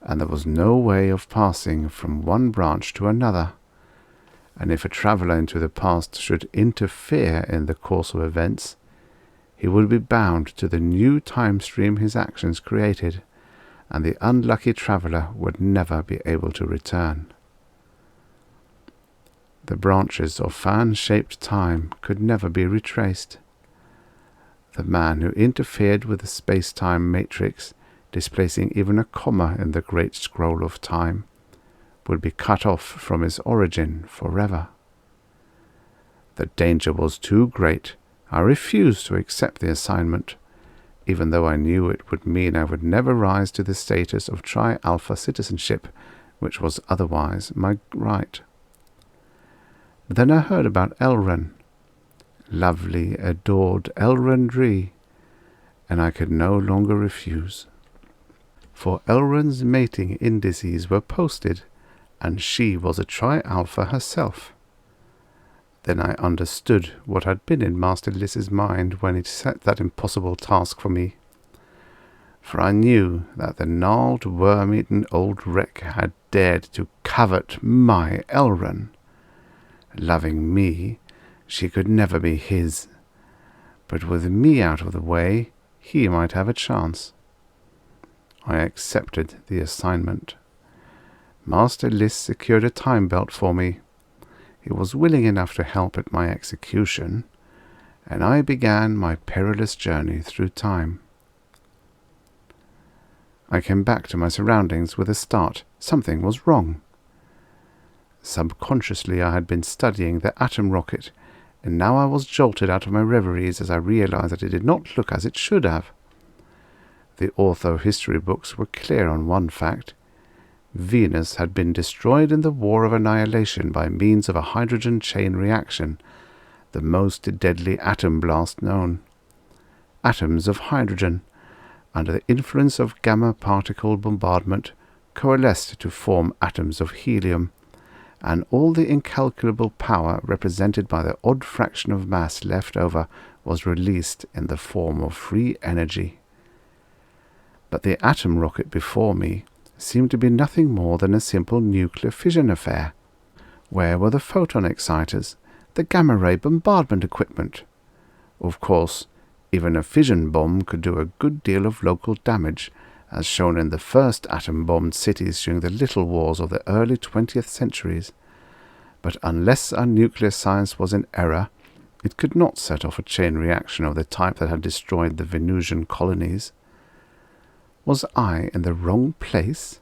S1: and there was no way of passing from one branch to another, and if a traveller into the past should interfere in the course of events, he would be bound to the new time stream his actions created, and the unlucky traveller would never be able to return. The branches of fan-shaped time could never be retraced. The man who interfered with the space-time matrix, displacing even a comma in the great scroll of time, would be cut off from his origin forever. The danger was too great. I refused to accept the assignment, even though I knew it would mean I would never rise to the status of Tri-Alpha citizenship, which was otherwise my right. But then I heard about Elren. Lovely, adored Elren Dree, and I could no longer refuse. For Elren's mating indices were posted, and she was a Tri-Alpha herself. Then I understood what had been in Master Lys's mind when he set that impossible task for me. For I knew that the gnarled, worm-eaten old wreck had dared to covet my Elren. Loving me, she could never be his, but with me out of the way, he might have a chance. I accepted the assignment.
S2: Master Liss secured a time belt for me. He was willing enough to help at my execution, and I began my perilous journey through time. I came back to my surroundings with a start. Something was wrong. Subconsciously I had been studying the atom rocket, and now I was jolted out of my reveries as I realized that it did not look as it should have. The ortho history books were clear on one fact. Venus had been destroyed in the War of Annihilation by means of a hydrogen chain reaction, the most deadly atom blast known. Atoms of hydrogen, under the influence of gamma particle bombardment, coalesced to form atoms of helium, and all the incalculable power represented by the odd fraction of mass left over was released in the form of free energy. But the atom rocket before me seemed to be nothing more than a simple nuclear fission affair. Where were the photon exciters, the gamma-ray bombardment equipment? Of course, even a fission bomb could do a good deal of local damage, as shown in the first atom-bombed cities during the little wars of the early 20th centuries. But unless our nuclear science was in error, it could not set off a chain reaction of the type that had destroyed the Venusian colonies. Was I in the wrong place?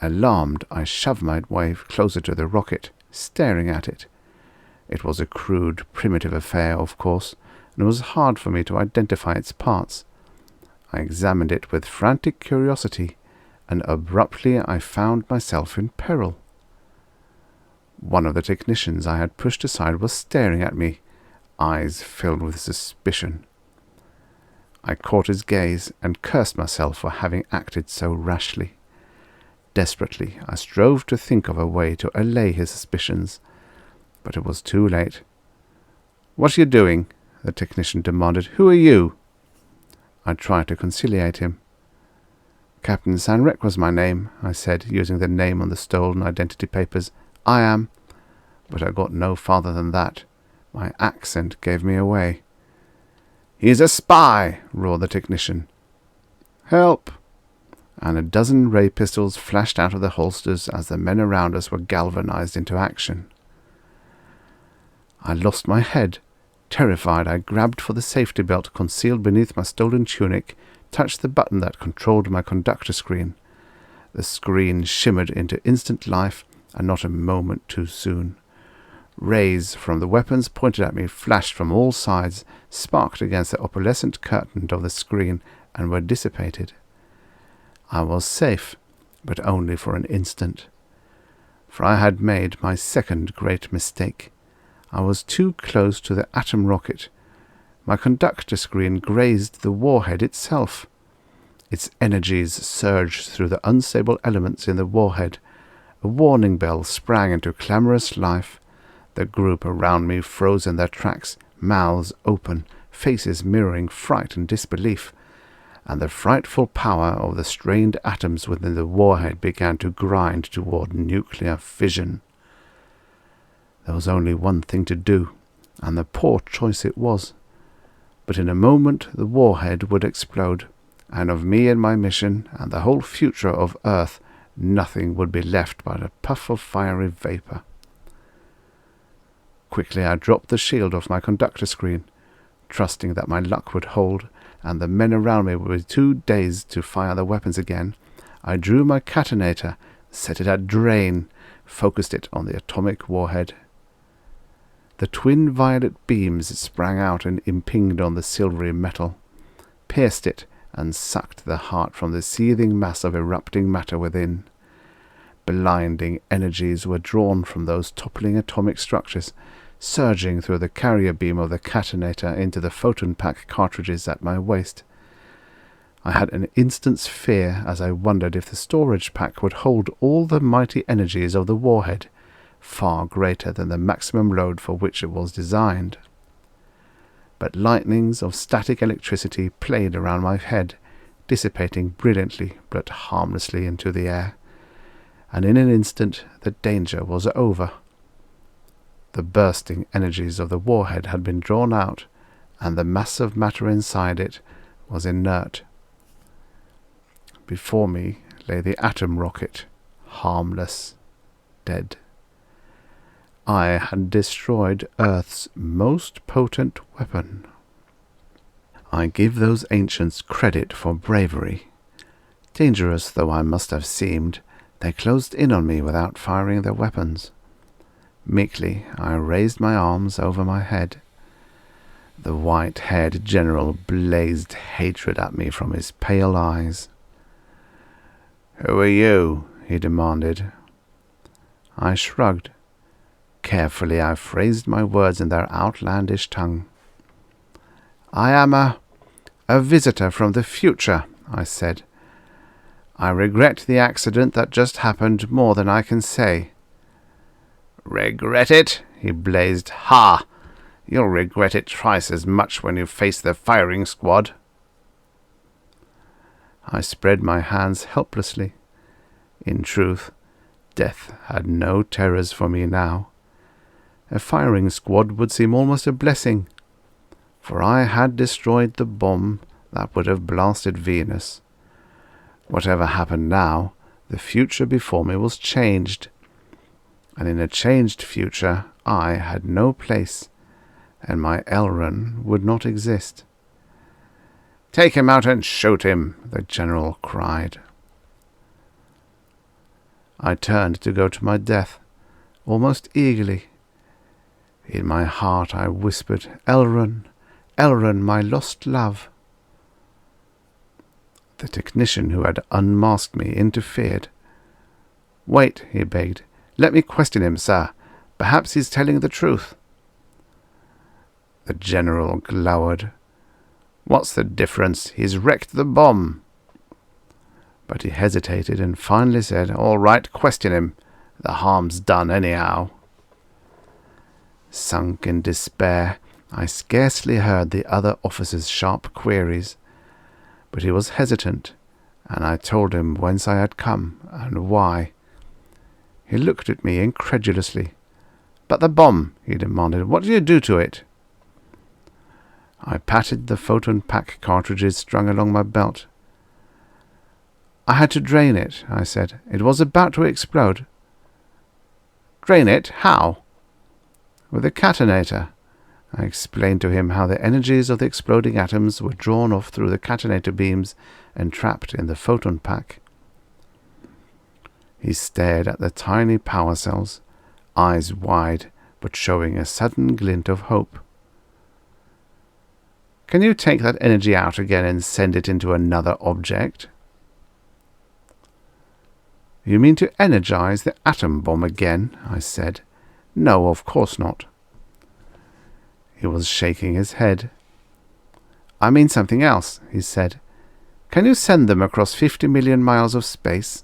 S2: Alarmed, I shoved my way closer to the rocket, staring at it. It was a crude, primitive affair, of course, and it was hard for me to identify its parts. I examined it with frantic curiosity, and abruptly I found myself in peril. One of the technicians I had pushed aside was staring at me, eyes filled with suspicion. I caught his gaze and cursed myself for having acted so rashly. Desperately, I strove to think of a way to allay his suspicions, but it was too late. "What are you doing?" the technician demanded. "Who are you?" I tried to conciliate him. "Captain Sanrek was my name," I said, using the name on the stolen identity papers. "I am—" But I got no farther than that. My accent gave me away. "He's a spy!" roared the technician. "Help!" And a dozen ray pistols flashed out of the holsters as the men around us were galvanized into action. I lost my head. Terrified, I grabbed for the safety belt concealed beneath my stolen tunic, touched the button that controlled my conductor screen. The screen shimmered into instant life, and not a moment too soon. Rays from the weapons pointed at me flashed from all sides, sparked against the opalescent curtain of the screen, and were dissipated. I was safe, but only for an instant. For I had made my second great mistake. I was too close to the atom rocket. My conductor screen grazed the warhead itself. Its energies surged through the unstable elements in the warhead. A warning bell sprang into clamorous life. The group around me froze in their tracks, mouths open, faces mirroring fright and disbelief, and the frightful power of the strained atoms within the warhead began to grind toward nuclear fission. There was only one thing to do, and the poor choice it was. But in a moment the warhead would explode, and of me and my mission, and the whole future of Earth, nothing would be left but a puff of fiery vapor. Quickly I dropped the shield off my conductor screen, trusting that my luck would hold, and the men around me would be too dazed to fire their weapons again. I drew my catonator, set it at drain, focused it on the atomic warhead. The twin violet beams sprang out and impinged on the silvery metal, pierced it, and sucked the heart from the seething mass of erupting matter within. Blinding energies were drawn from those toppling atomic structures, surging through the carrier beam of the catonator into the photon pack cartridges at my waist. I had an instant's fear as I wondered if the storage pack would hold all the mighty energies of the warhead, far greater than the maximum load for which it was designed. But lightnings of static electricity played around my head, dissipating brilliantly but harmlessly into the air, and in an instant the danger was over. The bursting energies of the warhead had been drawn out, and the mass of matter inside it was inert. Before me lay the atom rocket, harmless, dead. I had destroyed Earth's most potent weapon. I give those ancients credit for bravery. Dangerous though I must have seemed, they closed in on me without firing their weapons. Meekly I raised my arms over my head. The white-haired general blazed hatred at me from his pale eyes. "Who are you?" he demanded. I shrugged. Carefully I phrased my words in their outlandish tongue. "I am a visitor from the future," I said. "I regret the accident that just happened more than I can say." "Regret it?" he blazed. "Ha! You'll regret it twice as much when you face the firing squad." I spread my hands helplessly. In truth, death had no terrors for me now. A firing squad would seem almost a blessing, for I had destroyed the bomb that would have blasted Venus. Whatever happened now, the future before me was changed, and in a changed future I had no place, and my Elrond would not exist. "Take him out and shoot him," the general cried. I turned to go to my death, almost eagerly. In my heart I whispered, "Elrond, Elrond, my lost love." The technician who had unmasked me interfered. "Wait," he begged. "Let me question him, sir. Perhaps he's telling the truth." The general glowered. "What's the difference? He's wrecked the bomb." But he hesitated and finally said, "All right, question him. The harm's done anyhow." Sunk in despair, I scarcely heard the other officer's sharp queries, but he was hesitant, and I told him whence I had come and why. He looked at me incredulously. "But the bomb," he demanded, "what did you do to it?" I patted the photon pack cartridges strung along my belt. "I had to drain it," I said. "It was about to explode." "Drain it? How?" "With a catonator." I explained to him how the energies of the exploding atoms were drawn off through the catonator beams and trapped in the photon pack. He stared at the tiny power cells, eyes wide but showing a sudden glint of hope. "Can you take that energy out again and send it into another object?" "You mean to energize the atom bomb again?" I said. "No, of course not." He was shaking his head. "I mean something else," he said. "Can you send them across 50 million miles of space?"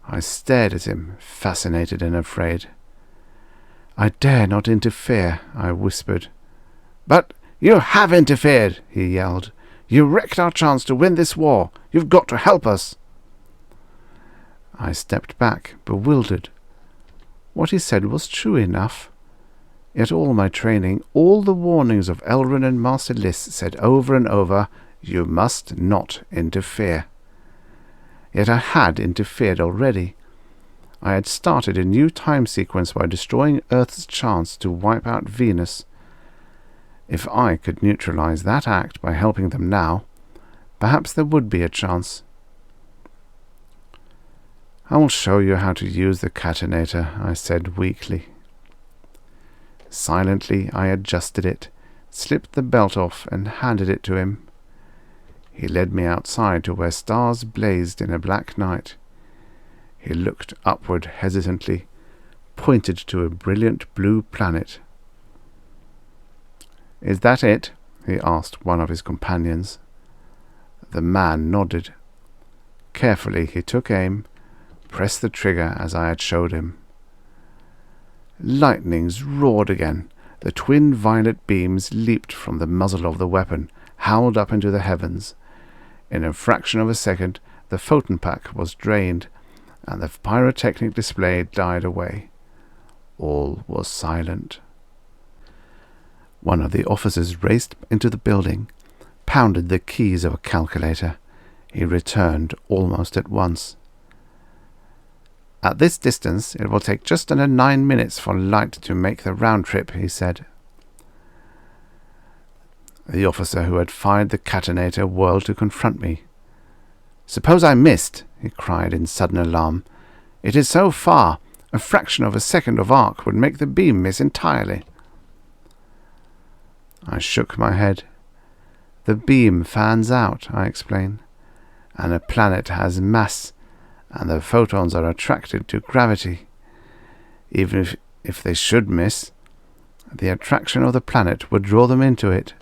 S2: I stared at him, fascinated and afraid. "I dare not interfere," I whispered. "But you have interfered," he yelled. "You wrecked our chance to win this war. You've got to help us." I stepped back, bewildered. What he said was true enough. Yet all my training, all the warnings of Elrond and Master Liss said over and over, "You must not interfere." Yet I had interfered already. I had started a new time sequence by destroying Earth's chance to wipe out Venus. If I could neutralize that act by helping them now, perhaps there would be a chance. "I will show you how to use the catonator," I said weakly. Silently I adjusted it, slipped the belt off and handed it to him. He led me outside to where stars blazed in a black night. He looked upward hesitantly, pointed to a brilliant blue planet. "Is that it?" he asked one of his companions. The man nodded. Carefully he took aim, pressed the trigger as I had showed him. Lightnings roared again. The twin violet beams leaped from the muzzle of the weapon, howled up into the heavens. In a fraction of a second, the photon pack was drained, and the pyrotechnic display died away. All was silent. One of the officers raced into the building, pounded the keys of a calculator. He returned almost at once. "At this distance, it will take just under 9 minutes for light to make the round trip," he said. The officer who had fired the catonator whirled to confront me. "Suppose I missed," he cried in sudden alarm. "It is so far. A fraction of a second of arc would make the beam miss entirely." I shook my head. "The beam fans out," I explained, "and a planet has mass, and the photons are attracted to gravity. Even if they should miss, the attraction of the planet would draw them into it."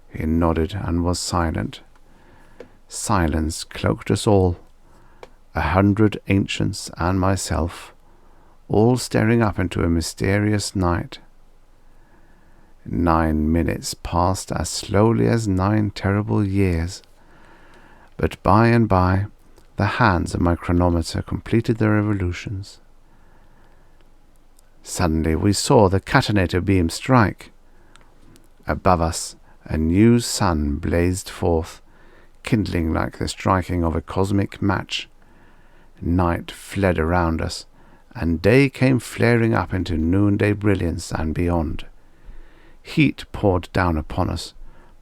S2: He nodded and was silent. Silence cloaked us all, 100 ancients and myself, all staring up into a mysterious night. 9 minutes passed as slowly as 9 terrible years, but by and by the hands of my chronometer completed their revolutions. Suddenly we saw the catonator beam strike. Above us a new sun blazed forth, kindling like the striking of a cosmic match. Night fled around us, and day came flaring up into noonday brilliance and beyond. Heat poured down upon us,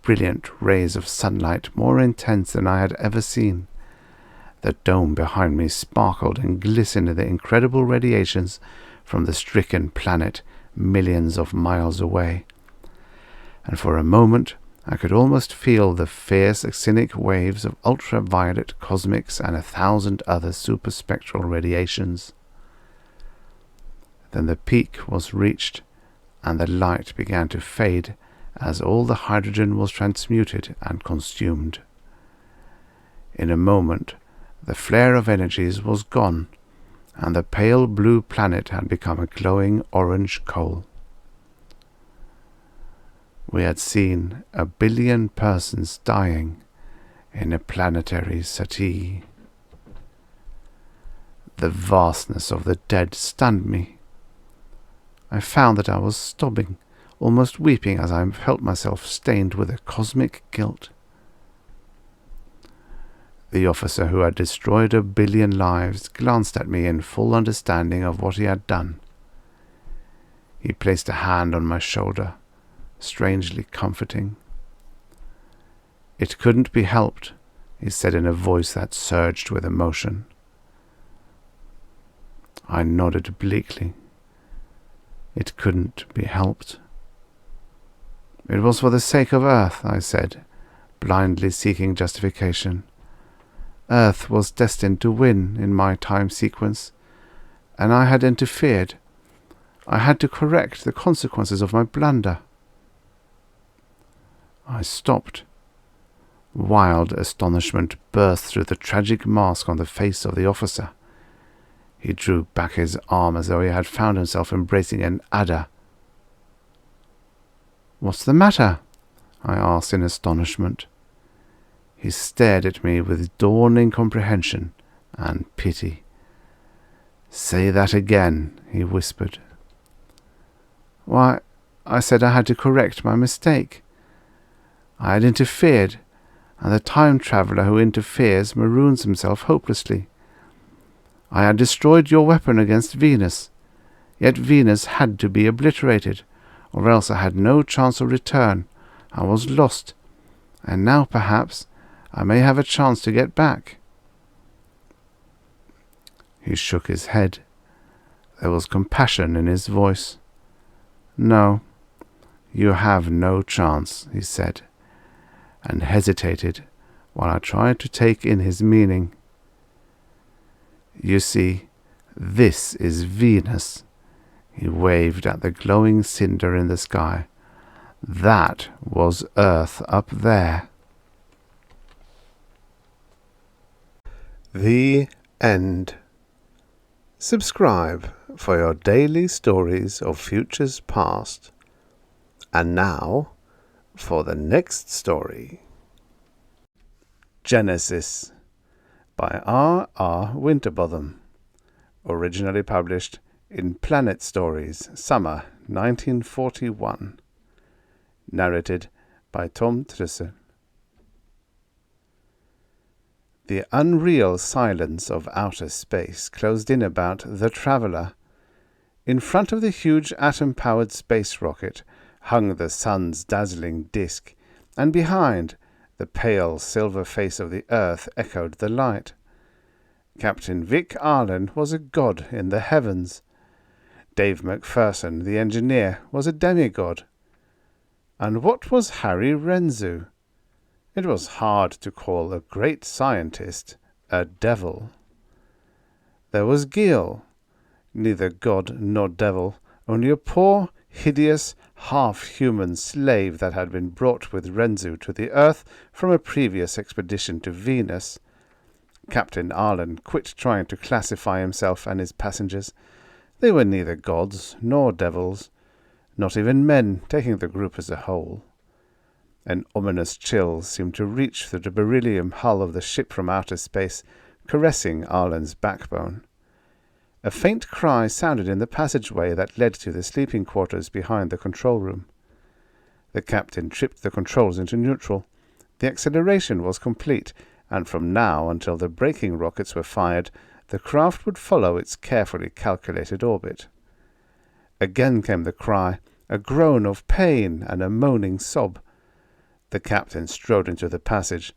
S2: brilliant rays of sunlight more intense than I had ever seen. The dome behind me sparkled and glistened in the incredible radiations from the stricken planet millions of miles away, and for a moment I could almost feel the fierce actinic waves of ultraviolet cosmics and 1,000 other superspectral radiations. Then the peak was reached, and the light began to fade as all the hydrogen was transmuted and consumed. In a moment the flare of energies was gone, and the pale blue planet had become a glowing orange coal. We had seen 1 billion persons dying in a planetary settee. The vastness of the dead stunned me. I found that I was sobbing, almost weeping, as I felt myself stained with a cosmic guilt. The officer who had destroyed 1 billion lives glanced at me in full understanding of what he had done. He placed a hand on my shoulder, strangely comforting. "It couldn't be helped," he said in a voice that surged with emotion. I nodded bleakly. It couldn't be helped. "It was for the sake of Earth," I said, blindly seeking justification. "Earth was destined to win in my time sequence, and I had interfered. I had to correct the consequences of my blunder." I stopped. Wild astonishment burst through the tragic mask on the face of the officer. He drew back his arm as though he had found himself embracing an adder. "What's the matter?" I asked in astonishment. He stared at me with dawning comprehension and pity. "Say that again," he whispered. "Why, I said I had to correct my mistake. I had interfered, and the time-traveller who interferes maroons himself hopelessly. I had destroyed your weapon against Venus, yet Venus had to be obliterated, or else I had no chance of return. I was lost, and now perhaps I may have a chance to get back." He shook his head. There was compassion in his voice. "No, you have no chance," he said, and hesitated while I tried to take in his meaning. "You see, this is Venus." He waved at the glowing cinder in the sky. "That was Earth up there."
S1: The end. Subscribe for your daily stories of futures past. And now, for the next story. Genesis by R. Winterbotham. Originally published in Planet Stories, summer 1941. Narrated by Tom Trussel.
S2: The unreal silence of outer space closed in about the traveller. In front of the huge atom-powered space rocket hung the sun's dazzling disk, and behind, the pale silver face of the earth echoed the light. Captain Vic Arlen was a god in the heavens. Dave Macpherson, the engineer, was a demigod. And what was Harry Renzu? It was hard to call a great scientist a devil. There was Gil, neither god nor devil, only a poor, hideous, half-human slave that had been brought with Renzu to the earth from a previous expedition to Venus. Captain Arlen quit trying to classify himself and his passengers. They were neither gods nor devils, not even men, taking the group as a whole. An ominous chill seemed to reach through the beryllium hull of the ship from outer space, caressing Arlen's backbone. A faint cry sounded in the passageway that led to the sleeping quarters behind the control room. The captain tripped the controls into neutral. The acceleration was complete, and from now until the braking rockets were fired, the craft would follow its carefully calculated orbit. Again came the cry, a groan of pain and a moaning sob. The captain strode into the passage.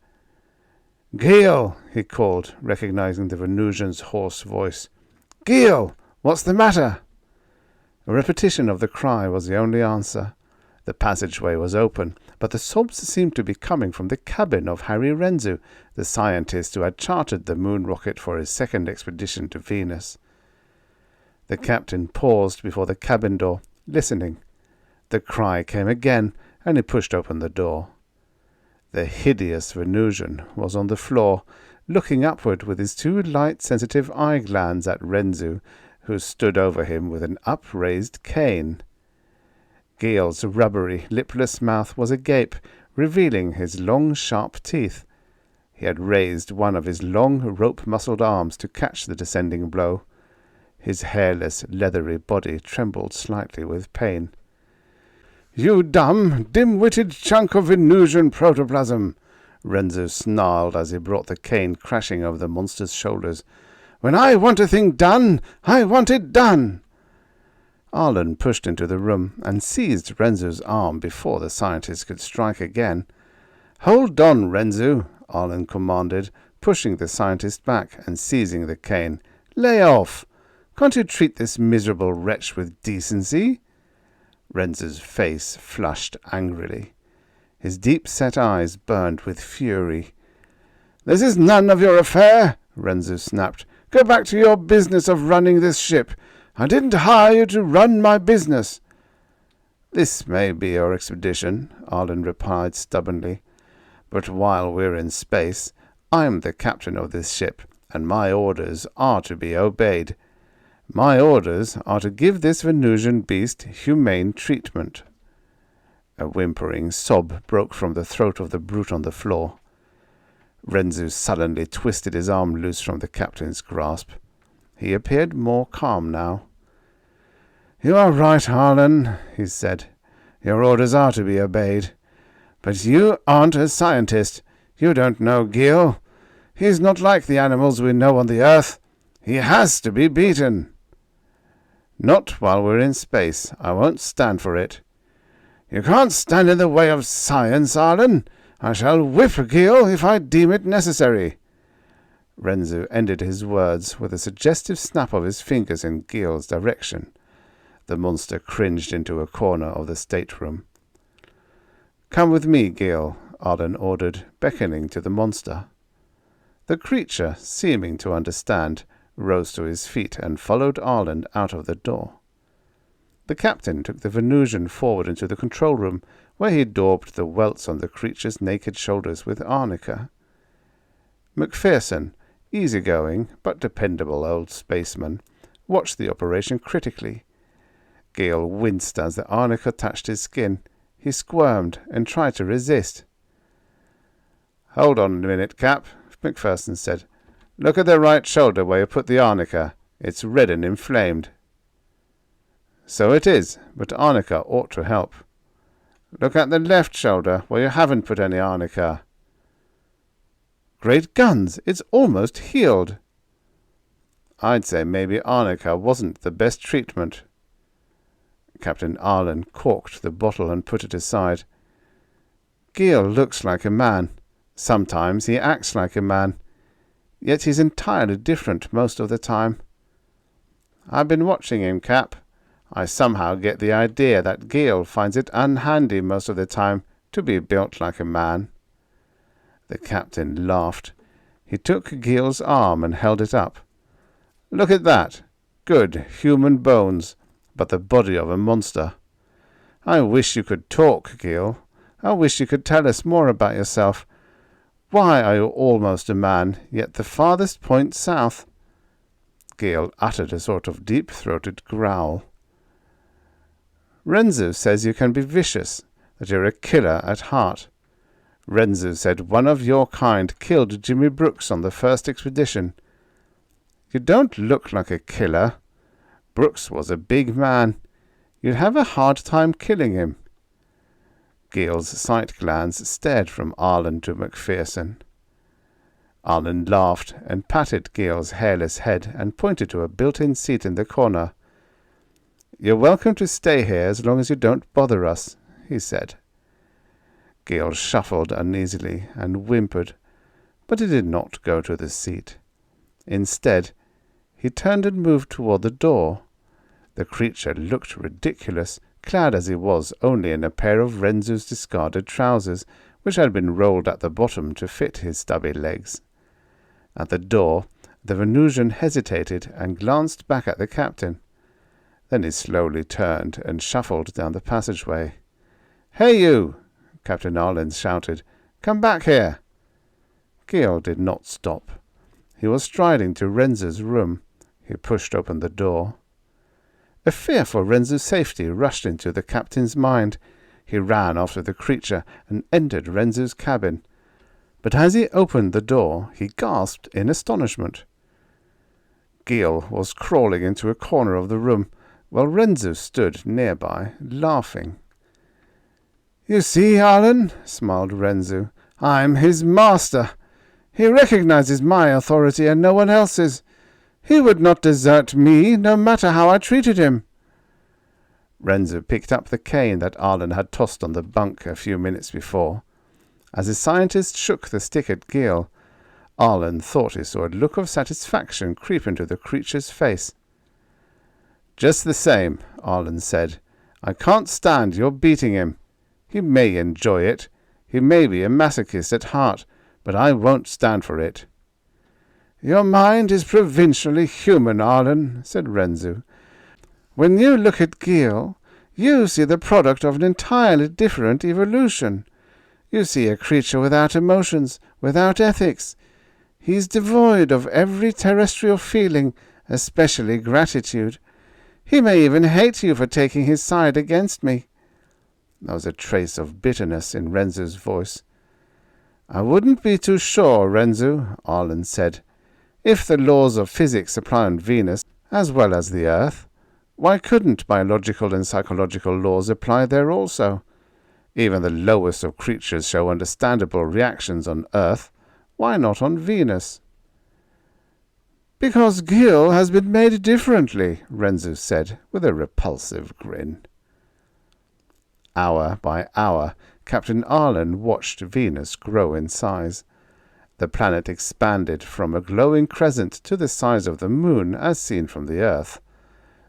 S2: "Gil!" he called, recognizing the Venusian's hoarse voice. "Gil! What's the matter?" A repetition of the cry was the only answer. The passageway was open, but the sobs seemed to be coming from the cabin of Harry Renzu, the scientist who had chartered the moon rocket for his second expedition to Venus. The captain paused before the cabin door, listening. The cry came again, and he pushed open the door. The hideous Venusian was on the floor, looking upward with his two light-sensitive eye glands at Renzu, who stood over him with an upraised cane. Gil's rubbery, lipless mouth was agape, revealing his long, sharp teeth. He had raised one of his long, rope-muscled arms to catch the descending blow. His hairless, leathery body trembled slightly with pain. "You dumb, dim-witted chunk of Venusian protoplasm!" Renzu snarled as he brought the cane crashing over the monster's shoulders. "When I want a thing done, I want it done!" Arlen pushed into the room and seized Renzu's arm before the scientist could strike again. "Hold on, Renzu," Arlen commanded, pushing the scientist back and seizing the cane. "Lay off! Can't you treat this miserable wretch with decency?" Renzu's face flushed angrily. His deep-set eyes burned with fury. "This is none of your affair," Renzu snapped. "Go back to your business of running this ship. I didn't hire you to run my business." "This may be your expedition," Arlen replied stubbornly. "But while we're in space, I'm the captain of this ship, and my orders are to be obeyed. My orders are to give this Venusian beast humane treatment." A whimpering sob broke from the throat of the brute on the floor. Renzu suddenly twisted his arm loose from the captain's grasp. He appeared more calm now. "You are right, Arlen," he said. "Your orders are to be obeyed. But you aren't a scientist. You don't know Gil. He's not like the animals we know on the Earth. He has to be beaten." "Not while we're in space. I won't stand for it." "You can't stand in the way of science, Arlen. I shall whip Gil if I deem it necessary." Renzu ended his words with a suggestive snap of his fingers in Gil's direction. The monster cringed into a corner of the stateroom. "Come with me, Gil," Arlen ordered, beckoning to the monster. The creature, seeming to understand, rose to his feet and followed Arlen out of the door. The captain took the Venusian forward into the control room, where he daubed the welts on the creature's naked shoulders with arnica. Macpherson, easygoing but dependable old spaceman, watched the operation critically. Gil winced as the arnica touched his skin. He squirmed and tried to resist. "Hold on a minute, Cap," Macpherson said. "Look at the right shoulder where you put the arnica. It's red and inflamed." "So it is, but arnica ought to help." "Look at the left shoulder where you haven't put any arnica." Great guns, it's almost healed. I'd say maybe arnica wasn't the best treatment. Captain Arlen corked the bottle and put it aside. Gil looks like a man. Sometimes he acts like a man. Yet he's entirely different most of the time. I've been watching him, Cap. I somehow get the idea that Gil finds it unhandy most of the time to be built like a man. The captain laughed. He took Gil's arm and held it up. Look at that. Good human bones, but the body of a monster. I wish you could talk, Gil. I wish you could tell us more about yourself. Why are you almost a man, yet the farthest point south? Gil uttered a sort of deep-throated growl. Renzu says you can be vicious, that you're a killer at heart. Renzu said one of your kind killed Jimmy Brooks on the first expedition. You don't look like a killer. Brooks was a big man. You'd have a hard time killing him. Gil's sight glands stared from Arlen to Macpherson. Arlen laughed and patted Gil's hairless head and pointed to a built-in seat in the corner. You're welcome to stay here as long as you don't bother us, he said. Gil shuffled uneasily and whimpered, but he did not go to the seat. Instead, he turned and moved toward the door. The creature looked ridiculous, clad as he was only in a pair of Renzu's discarded trousers, which had been rolled at the bottom to fit his stubby legs. At the door, the Venusian hesitated and glanced back at the captain. Then he slowly turned and shuffled down the passageway. "Hey, you!" Captain Arlen shouted. "Come back here!" Gil did not stop. He was striding to Renzu's room. He pushed open the door. A fear for Renzu's safety rushed into the captain's mind. He ran after the creature and entered Renzu's cabin. But as he opened the door, he gasped in astonishment. Gil was crawling into a corner of the room, while Renzu stood nearby, laughing. "You see, Arlen," smiled Renzu, "I'm his master. He recognizes my authority and no one else's. He would not desert me, no matter how I treated him." Renzu picked up the cane that Arlen had tossed on the bunk a few minutes before. As the scientist shook the stick at Gil, Arlen thought he saw a look of satisfaction creep into the creature's face. "Just the same," Arlen said, "I can't stand your beating him. He may enjoy it. He may be a masochist at heart, but I won't stand for it." "Your mind is provincially human, Arlen," said Renzu. "When you look at Gil, you see the product of an entirely different evolution. You see a creature without emotions, without ethics. He's devoid of every terrestrial feeling, especially gratitude. He may even hate you for taking his side against me." There was a trace of bitterness in Renzu's voice. "I wouldn't be too sure, Renzu," Arlen said. "If the laws of physics apply on Venus as well as the Earth, why couldn't biological and psychological laws apply there also? Even the lowest of creatures show understandable reactions on Earth. Why not on Venus?" "Because Gil has been made differently," Renzu said, with a repulsive grin. Hour by hour, Captain Arlen watched Venus grow in size. The planet expanded from a glowing crescent to the size of the moon as seen from the Earth.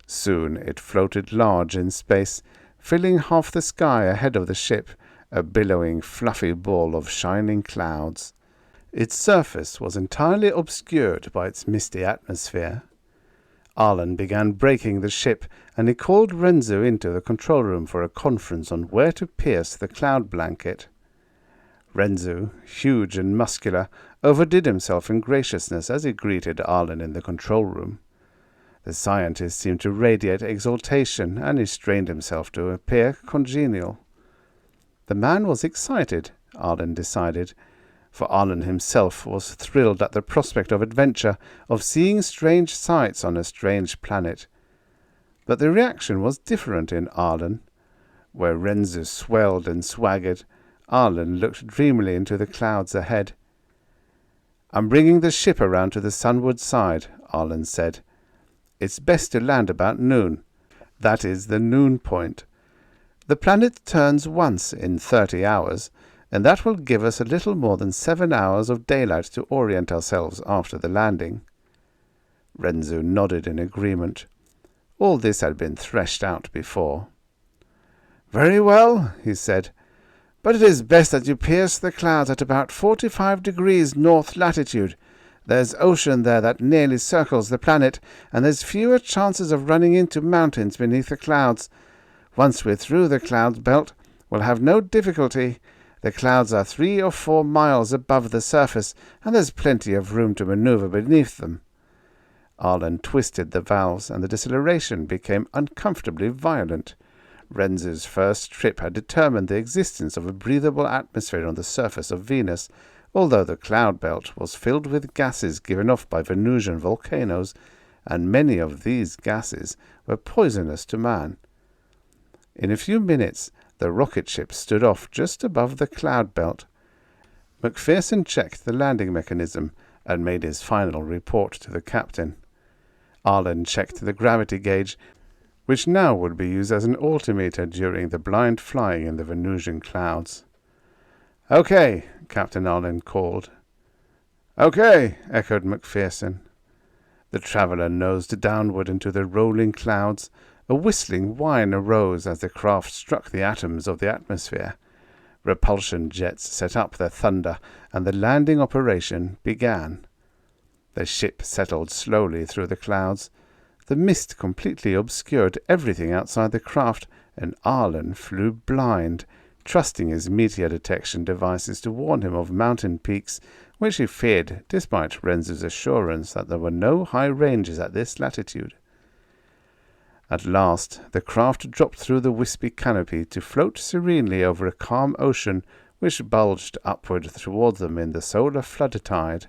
S2: Soon it floated large in space, filling half the sky ahead of the ship, a billowing, fluffy ball of shining clouds. Its surface was entirely obscured by its misty atmosphere. Arlen began braking the ship, and he called Renzu into the control room for a conference on where to pierce the cloud blanket. Renzu, huge and muscular, overdid himself in graciousness as he greeted Arlen in the control room. The scientist seemed to radiate exultation, and he strained himself to appear congenial. The man was excited, Arlen decided, for Arlen himself was thrilled at the prospect of adventure, of seeing strange sights on a strange planet. But the reaction was different in Arlen. Where Renzu swelled and swaggered, Arlen looked dreamily into the clouds ahead. "I'm bringing the ship around to the sunward side," Arlen said. "It's best to land about noon. That is the noon point. The planet turns once in 30 hours, and that will give us a little more than 7 hours of daylight to orient ourselves after the landing." Renzu nodded in agreement. All this had been threshed out before. "Very well," he said, "but it is best that you pierce the clouds at about 45 degrees north latitude. There's ocean there that nearly circles the planet, and there's fewer chances of running into mountains beneath the clouds. Once we're through the cloud belt, we'll have no difficulty. The clouds are 3 or 4 miles above the surface, and there's plenty of room to maneuver beneath them." Arlen twisted the valves, and the deceleration became uncomfortably violent. Renzu's first trip had determined the existence of a breathable atmosphere on the surface of Venus, although the cloud belt was filled with gases given off by Venusian volcanoes, and many of these gases were poisonous to man. In a few minutes, the rocket ship stood off just above the cloud belt. Macpherson checked the landing mechanism and made his final report to the captain. Arlen checked the gravity gauge, which now would be used as an altimeter during the blind flying in the Venusian clouds. "Okay," Captain Arlen called. "Okay," echoed Macpherson. The traveller nosed downward into the rolling clouds. A whistling whine arose as the craft struck the atoms of the atmosphere. Repulsion jets set up their thunder, and the landing operation began. The ship settled slowly through the clouds. The mist completely obscured everything outside the craft, and Arlen flew blind, trusting his meteor detection devices to warn him of mountain peaks, which he feared despite Renzu's assurance that there were no high ranges at this latitude. At last the craft dropped through the wispy canopy to float serenely over a calm ocean which bulged upward toward them in the solar flood tide.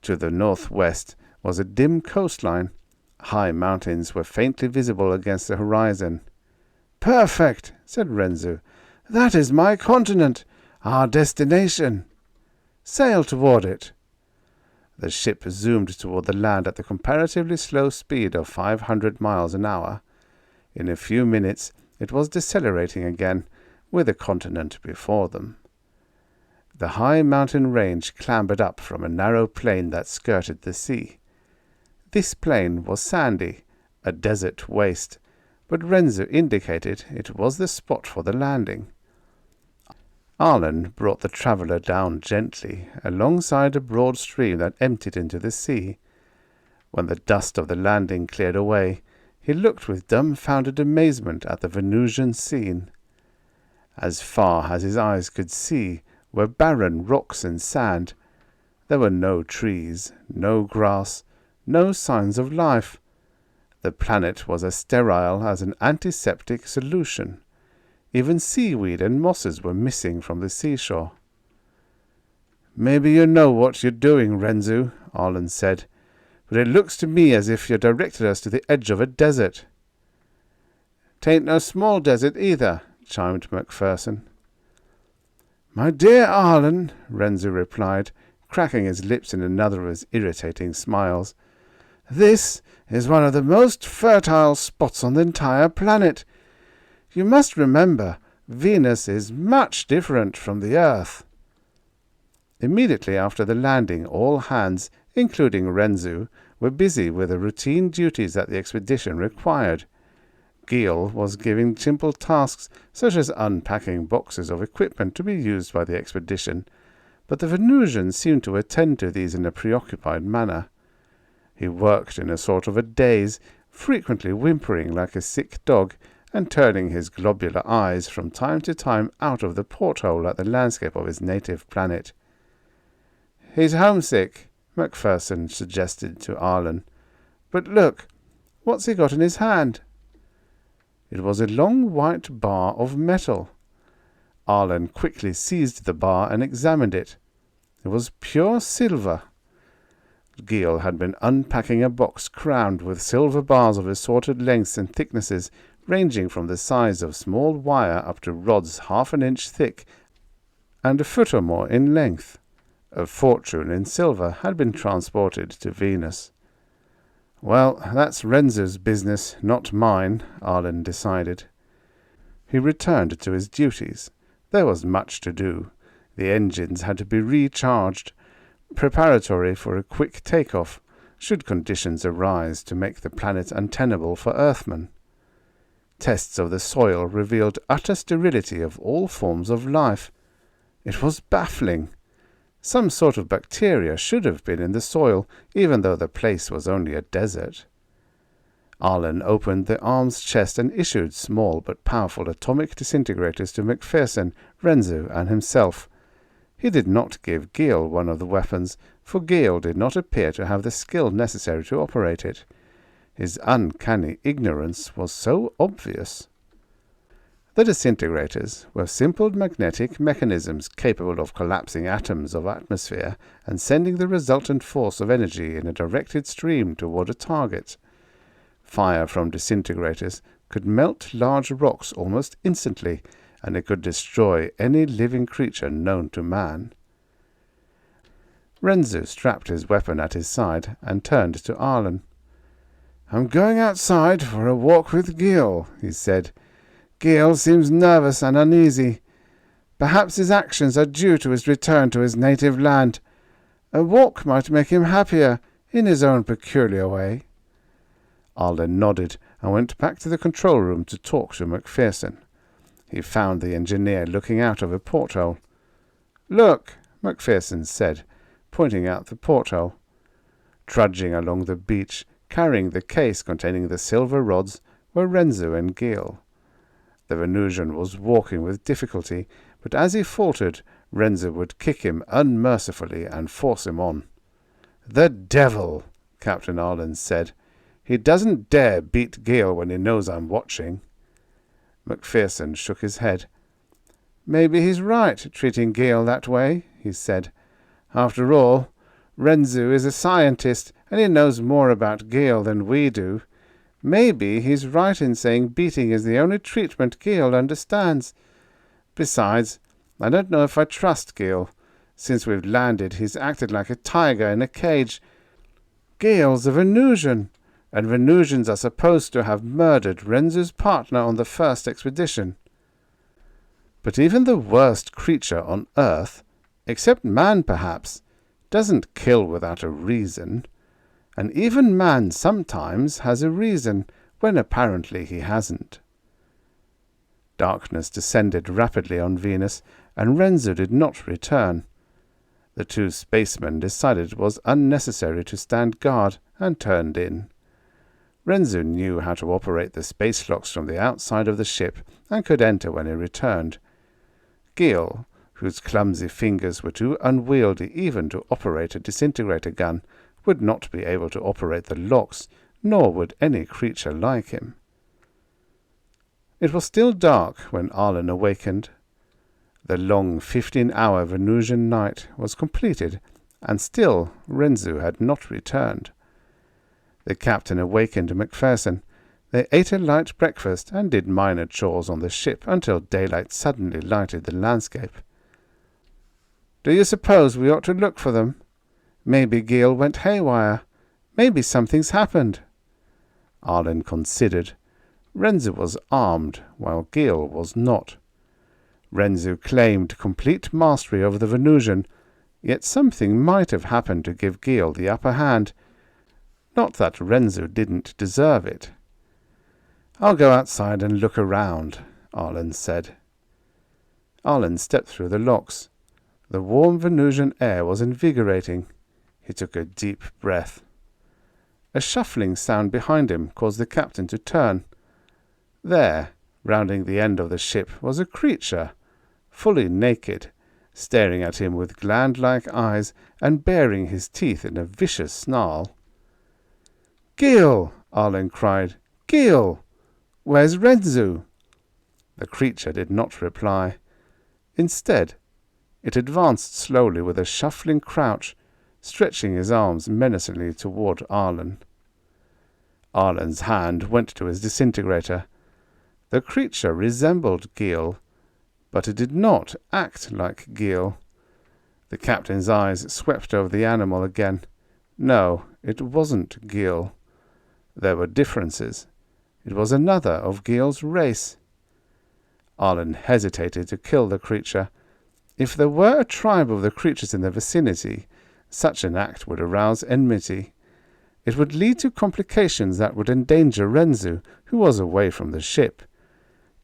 S2: To the northwest was a dim coastline. High mountains were faintly visible against the horizon. "Perfect," said Renzu. "That is my continent, our destination. Sail toward it." The ship zoomed toward the land at the comparatively slow speed of 500 miles an hour. In a few minutes it was decelerating again, with the continent before them. The high mountain range clambered up from a narrow plain that skirted the sea. This plain was sandy, a desert waste, but Renzu indicated it was the spot for the landing. Arlen brought the traveller down gently, alongside a broad stream that emptied into the sea. When the dust of the landing cleared away, he looked with dumbfounded amazement at the Venusian scene. As far as his eyes could see were barren rocks and sand. There were no trees, no grass, no signs of life. The planet was as sterile as an antiseptic solution. Even seaweed and mosses were missing from the seashore. "Maybe you know what you're doing, Renzu," Arlen said, "but it looks to me as if you directed us to the edge of a desert." "'Tain't no small desert either," chimed Macpherson. "My dear Arlen," Renzu replied, cracking his lips in another of his irritating smiles, "this is one of the most fertile spots on the entire planet. You must remember, Venus is much different from the Earth." Immediately after the landing, all hands, including Renzu, were busy with the routine duties that the expedition required. Gil was giving simple tasks such as unpacking boxes of equipment to be used by the expedition, but the Venusians seemed to attend to these in a preoccupied manner. He worked in a sort of a daze, frequently whimpering like a sick dog, and turning his globular eyes from time to time out of the porthole at the landscape of his native planet. "He's homesick," Macpherson suggested to Arlen. "But look, what's he got in his hand?" It was a long white bar of metal. Arlen quickly seized the bar and examined it. It was pure silver. Gil had been unpacking a box crowned with silver bars of assorted lengths and thicknesses, ranging from the size of small wire up to rods half an inch thick and a foot or more in length. A fortune in silver had been transported to Venus. Well, that's Renzu's business, not mine, Arlen decided. He returned to his duties. There was much to do. The engines had to be recharged, preparatory for a quick takeoff, should conditions arise to make the planet untenable for Earthmen. Tests of the soil revealed utter sterility of all forms of life. It was baffling. Some sort of bacteria should have been in the soil, even though the place was only a desert. Arlen opened the arm's chest and issued small but powerful atomic disintegrators to Macpherson, Renzu, and himself. He did not give Gale one of the weapons, for Gale did not appear to have the skill necessary to operate it. His uncanny ignorance was so obvious. The disintegrators were simple magnetic mechanisms capable of collapsing atoms of atmosphere and sending the resultant force of energy in a directed stream toward a target. Fire from disintegrators could melt large rocks almost instantly, and it could destroy any living creature known to man. Renzu strapped his weapon at his side and turned to Arlen. "I'm going outside for a walk with Gale," he said. "Gale seems nervous and uneasy. Perhaps his actions are due to his return to his native land. A walk might make him happier, in his own peculiar way." Arlen nodded and went back to the control room to talk to Macpherson. He found the engineer looking out of a porthole. "Look," Macpherson said, pointing out the porthole. Trudging along the beach, carrying the case containing the silver rods, were Renzu and Gale. The Venusian was walking with difficulty, but as he faltered, Renzu would kick him unmercifully and force him on. "The devil!" Captain Arlen said. "He doesn't dare beat Gale when he knows I'm watching." Macpherson shook his head. "Maybe he's right, treating Gale that way," he said. "After all, Renzu is a scientist, and he knows more about Gale than we do. Maybe he's right in saying beating is the only treatment Gale understands. Besides, I don't know if I trust Gale. Since we've landed, he's acted like a tiger in a cage. Gale's a Venusian, and Venusians are supposed to have murdered Renzu's partner on the first expedition. But even the worst creature on Earth, except man perhaps, doesn't kill without a reason. And even man sometimes has a reason, when apparently he hasn't." Darkness descended rapidly on Venus, and Renzu did not return. The two spacemen decided it was unnecessary to stand guard, and turned in. Renzu knew how to operate the space locks from the outside of the ship, and could enter when he returned. Gale, whose clumsy fingers were too unwieldy even to operate a disintegrator gun, would not be able to operate the locks, nor would any creature like him. It was still dark when Arlen awakened. The long 15-hour Venusian night was completed, and still Renzu had not returned. The captain awakened Macpherson. They ate a light breakfast and did minor chores on the ship until daylight suddenly lighted the landscape. "Do you suppose we ought to look for them? Maybe Gale went haywire. Maybe something's happened." Arlen considered. Renzu was armed, while Gale was not. Renzu claimed complete mastery over the Venusian, yet something might have happened to give Gale the upper hand. Not that Renzu didn't deserve it. "I'll go outside and look around," Arlen said. Arlen stepped through the locks. The warm Venusian air was invigorating. He took a deep breath. A shuffling sound behind him caused the captain to turn. There, rounding the end of the ship, was a creature, fully naked, staring at him with gland-like eyes and baring his teeth in a vicious snarl. "Gale!" Arlen cried. "Gale! Where's Renzu?" The creature did not reply. Instead, it advanced slowly with a shuffling crouch, stretching his arms menacingly toward Arlen. Arlen's hand went to his disintegrator. The creature resembled Gale, but it did not act like Gale. The captain's eyes swept over the animal again. No, it wasn't Gil. There were differences. It was another of Gil's race. Arlen hesitated to kill the creature. If there were a tribe of the creatures in the vicinity, such an act would arouse enmity. It would lead to complications that would endanger Renzu, who was away from the ship.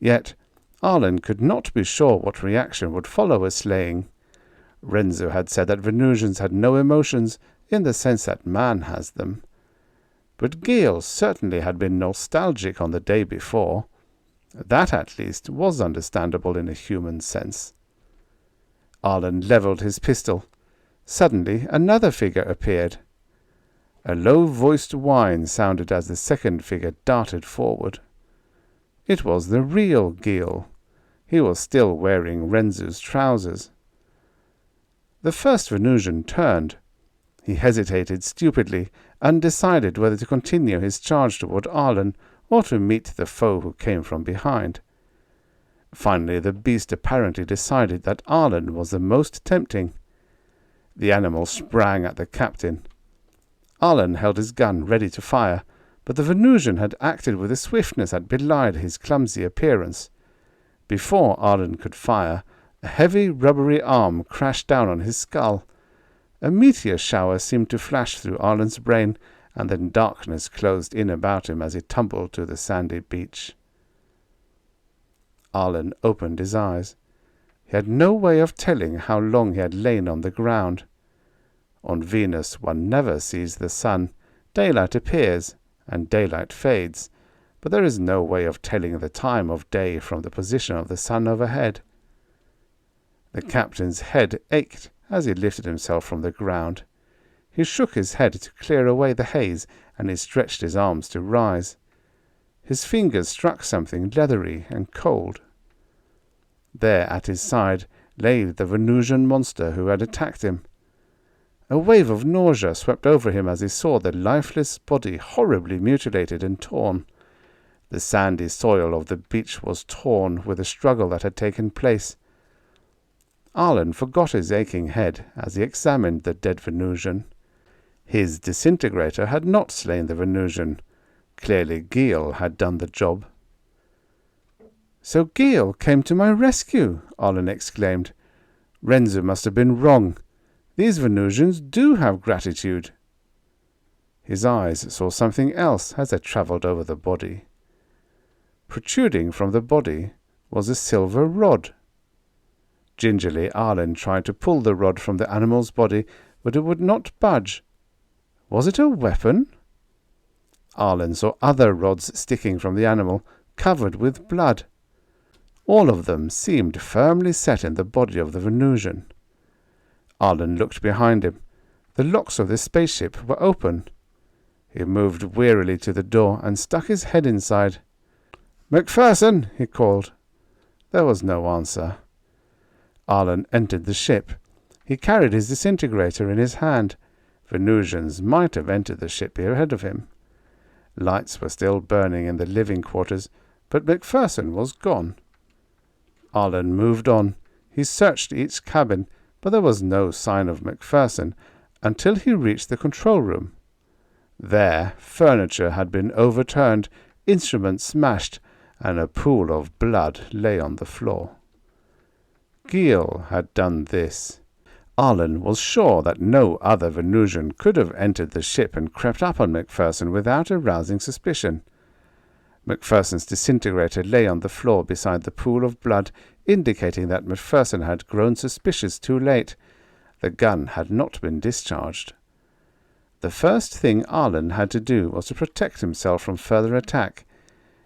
S2: Yet Arlen could not be sure what reaction would follow a slaying. Renzu had said that Venusians had no emotions in the sense that man has them. But Gil certainly had been nostalgic on the day before. That, at least, was understandable in a human sense. Arlen levelled his pistol. Suddenly another figure appeared. A low-voiced whine sounded as the second figure darted forward. It was the real Gil. He was still wearing Renzu's trousers. The first Venusian turned. He hesitated stupidly, undecided whether to continue his charge toward Arlen or to meet the foe who came from behind. Finally the beast apparently decided that Arlen was the most tempting. The animal sprang at the captain. Arlen held his gun ready to fire, but the Venusian had acted with a swiftness that belied his clumsy appearance. Before Arlen could fire, a heavy rubbery arm crashed down on his skull. A meteor shower seemed to flash through Arlen's brain, and then darkness closed in about him as he tumbled to the sandy beach. Arlen opened his eyes. He had no way of telling how long he had lain on the ground. On Venus one never sees the sun. Daylight appears, and daylight fades, but there is no way of telling the time of day from the position of the sun overhead. The captain's head ached as he lifted himself from the ground. He shook his head to clear away the haze, and he stretched his arms to rise. His fingers struck something leathery and cold. There at his side lay the Venusian monster who had attacked him. A wave of nausea swept over him as he saw the lifeless body horribly mutilated and torn. The sandy soil of the beach was torn with the struggle that had taken place. Arlen forgot his aching head as he examined the dead Venusian. His disintegrator had not slain the Venusian. Clearly Gil had done the job. "So Gil came to my rescue," Arlen exclaimed. "Renzu must have been wrong. These Venusians do have gratitude." His eyes saw something else as they travelled over the body. Protruding from the body was a silver rod. Gingerly Arlen tried to pull the rod from the animal's body, but it would not budge. Was it a weapon? Arlen saw other rods sticking from the animal, covered with blood. All of them seemed firmly set in the body of the Venusian. Arlen looked behind him. The locks of the spaceship were open. He moved wearily to the door and stuck his head inside. "MacPherson!" he called. There was no answer. Arlen entered the ship. He carried his disintegrator in his hand. Venusians might have entered the ship ahead of him. Lights were still burning in the living quarters, but MacPherson was gone. Arlen moved on. He searched each cabin, but there was no sign of MacPherson until he reached the control room. There, furniture had been overturned, instruments smashed, and a pool of blood lay on the floor. Gil had done this. Arlen was sure that no other Venusian could have entered the ship and crept up on MacPherson without arousing suspicion. MacPherson's disintegrator lay on the floor beside the pool of blood, indicating that MacPherson had grown suspicious too late. The gun had not been discharged. The first thing Arlen had to do was to protect himself from further attack.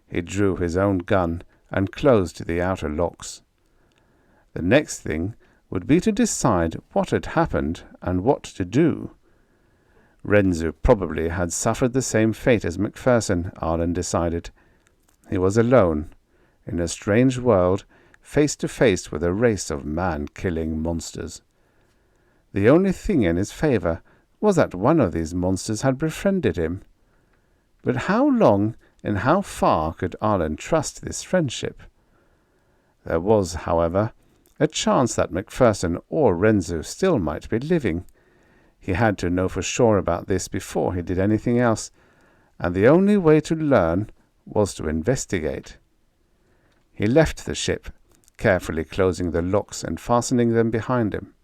S2: He drew his own gun and closed the outer locks. The next thing would be to decide what had happened and what to do. Renzu probably had suffered the same fate as MacPherson, Arlen decided. He was alone, in a strange world, face to face with a race of man-killing monsters. The only thing in his favour was that one of these monsters had befriended him. But how long and how far could Arlen trust this friendship? There was, however, A chance that Macpherson or Renzu still might be living. He had to know for sure about this before he did anything else, and the only way to learn was to investigate. He left the ship, carefully closing the locks and fastening them behind him.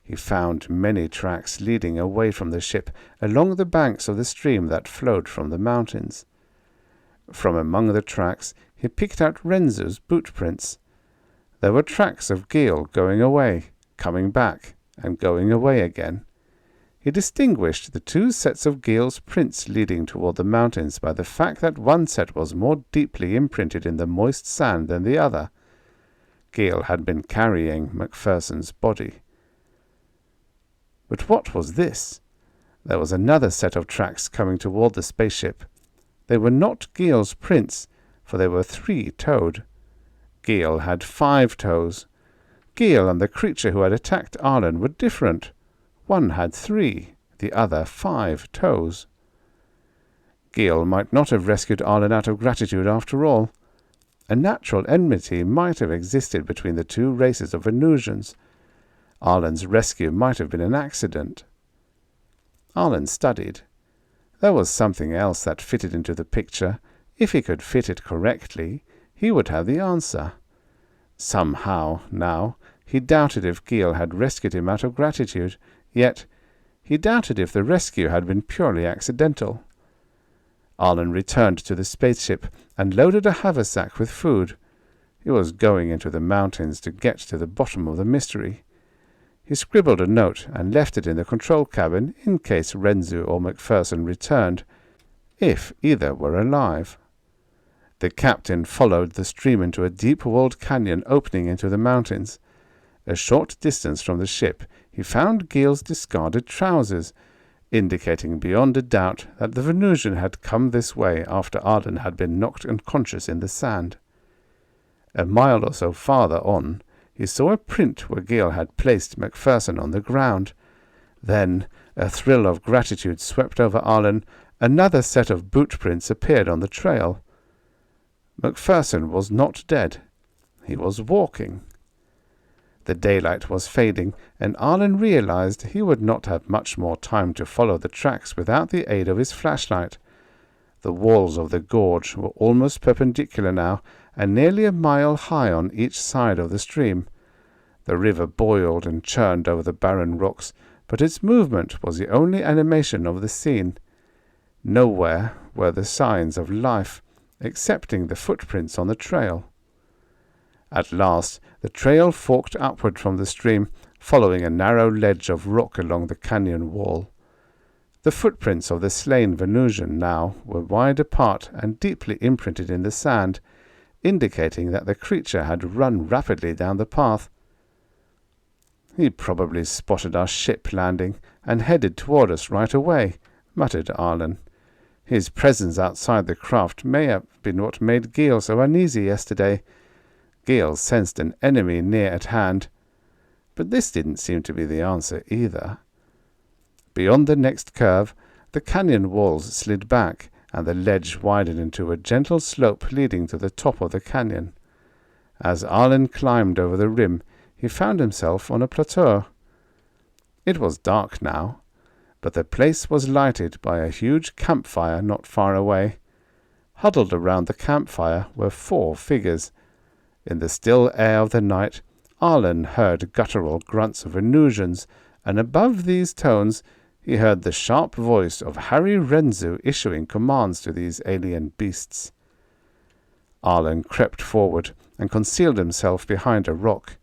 S2: He found many tracks leading away from the ship along the banks of the stream that flowed from the mountains. From among the tracks he picked out Renzu's boot prints. There were tracks of Gil going away, coming back, and going away again. He distinguished the two sets of Gil's prints leading toward the mountains by the fact that one set was more deeply imprinted in the moist sand than the other. Gil had been carrying Macpherson's body. But what was this? There was another set of tracks coming toward the spaceship. They were not Gil's prints, for they were 3-toed. Gil had 5 toes. Gil and the creature who had attacked Arlen were different. One had 3, the other 5 toes. Gil might not have rescued Arlen out of gratitude after all. A natural enmity might have existed between the two races of Venusians. Arlen's rescue might have been an accident. Arlen studied. There was something else that fitted into the picture. If he could fit it correctly, he would have the answer. Somehow, now, he doubted if Gil had rescued him out of gratitude, yet he doubted if the rescue had been purely accidental. Arlen returned to the spaceship and loaded a haversack with food. He was going into the mountains to get to the bottom of the mystery. He scribbled a note and left it in the control cabin in case Renzu or Macpherson returned, if either were alive. The captain followed the stream into a deep-walled canyon opening into the mountains. A short distance from the ship, he found Gil's discarded trousers, indicating beyond a doubt that the Venusian had come this way after Arlen had been knocked unconscious in the sand. A mile or so farther on, he saw a print where Gil had placed Macpherson on the ground. Then a thrill of gratitude swept over Arlen. Another set of boot prints appeared on the trail. Macpherson was not dead. He was walking. The daylight was fading, and Arlen realized he would not have much more time to follow the tracks without the aid of his flashlight. The walls of the gorge were almost perpendicular now, and nearly a mile high on each side of the stream. The river boiled and churned over the barren rocks, but its movement was the only animation of the scene. Nowhere were the signs of life, excepting the footprints on the trail. At last the trail forked upward from the stream, following a narrow ledge of rock along the canyon wall. The footprints of the slain Venusian now were wide apart and deeply imprinted in the sand, indicating that the creature had run rapidly down the path. "He probably spotted our ship landing and headed toward us right away," muttered Arlen. "His presence outside the craft may have been what made Gil so uneasy yesterday. Gil sensed an enemy near at hand. But this didn't seem to be the answer either." Beyond the next curve, the canyon walls slid back, and the ledge widened into a gentle slope leading to the top of the canyon. As Arlen climbed over the rim, he found himself on a plateau. It was dark now, but the place was lighted by a huge campfire not far away. Huddled around the campfire were 4 figures. In the still air of the night, Arlen heard guttural grunts of Venusians, and above these tones he heard the sharp voice of Harry Renzu issuing commands to these alien beasts. Arlen crept forward and concealed himself behind a rock.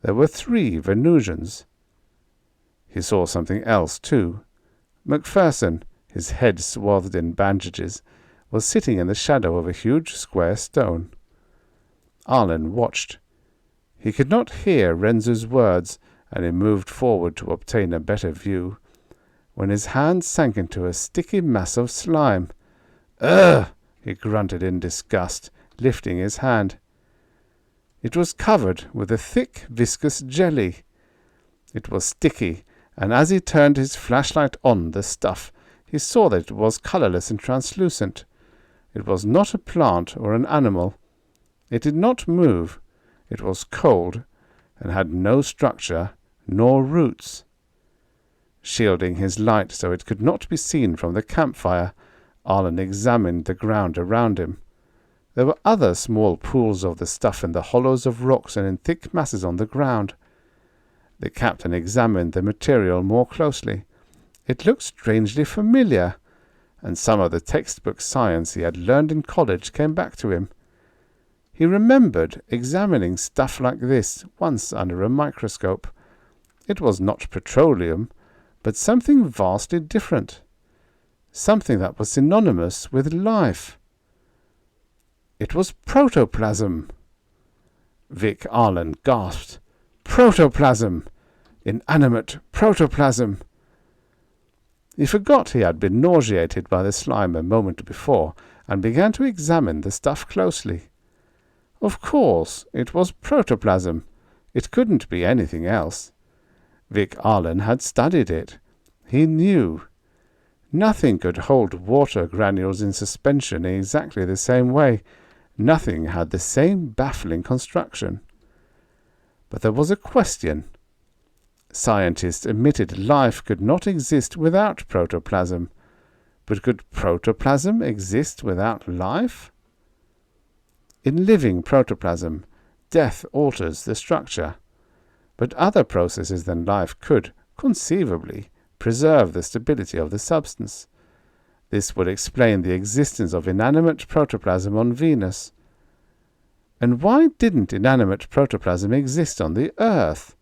S2: There were 3 Venusians. He saw something else, too. Macpherson, his head swathed in bandages, was sitting in the shadow of a huge square stone. Arlen watched. He could not hear Renzu's words, and he moved forward to obtain a better view, when his hand sank into a sticky mass of slime. "Ugh!" he grunted in disgust, lifting his hand. It was covered with a thick, viscous jelly. It was sticky, and as he turned his flashlight on the stuff, he saw that it was colorless and translucent. It was not a plant or an animal. It did not move. It was cold. and had no structure nor roots. Shielding his light so it could not be seen from the campfire, Arlen examined the ground around him. There were other small pools of the stuff in the hollows of rocks and in thick masses on the ground. The captain examined the material more closely. It looked strangely familiar, and some of the textbook science he had learned in college came back to him. He remembered examining stuff like this once under a microscope. It was not petroleum, but something vastly different. Something that was synonymous with life. It was protoplasm. Vic Arlen gasped. Protoplasm! Inanimate protoplasm! He forgot he had been nauseated by the slime a moment before, and began to examine the stuff closely. Of course, it was protoplasm. It couldn't be anything else. Vic Arlen had studied it. He knew. Nothing could hold water granules in suspension in exactly the same way. Nothing had the same baffling construction. But there was a question. Scientists admitted life could not exist without protoplasm. But could protoplasm exist without life? In living protoplasm, death alters the structure. But other processes than life could, conceivably, preserve the stability of the substance. This would explain the existence of inanimate protoplasm on Venus. And why didn't inanimate protoplasm exist on the Earth?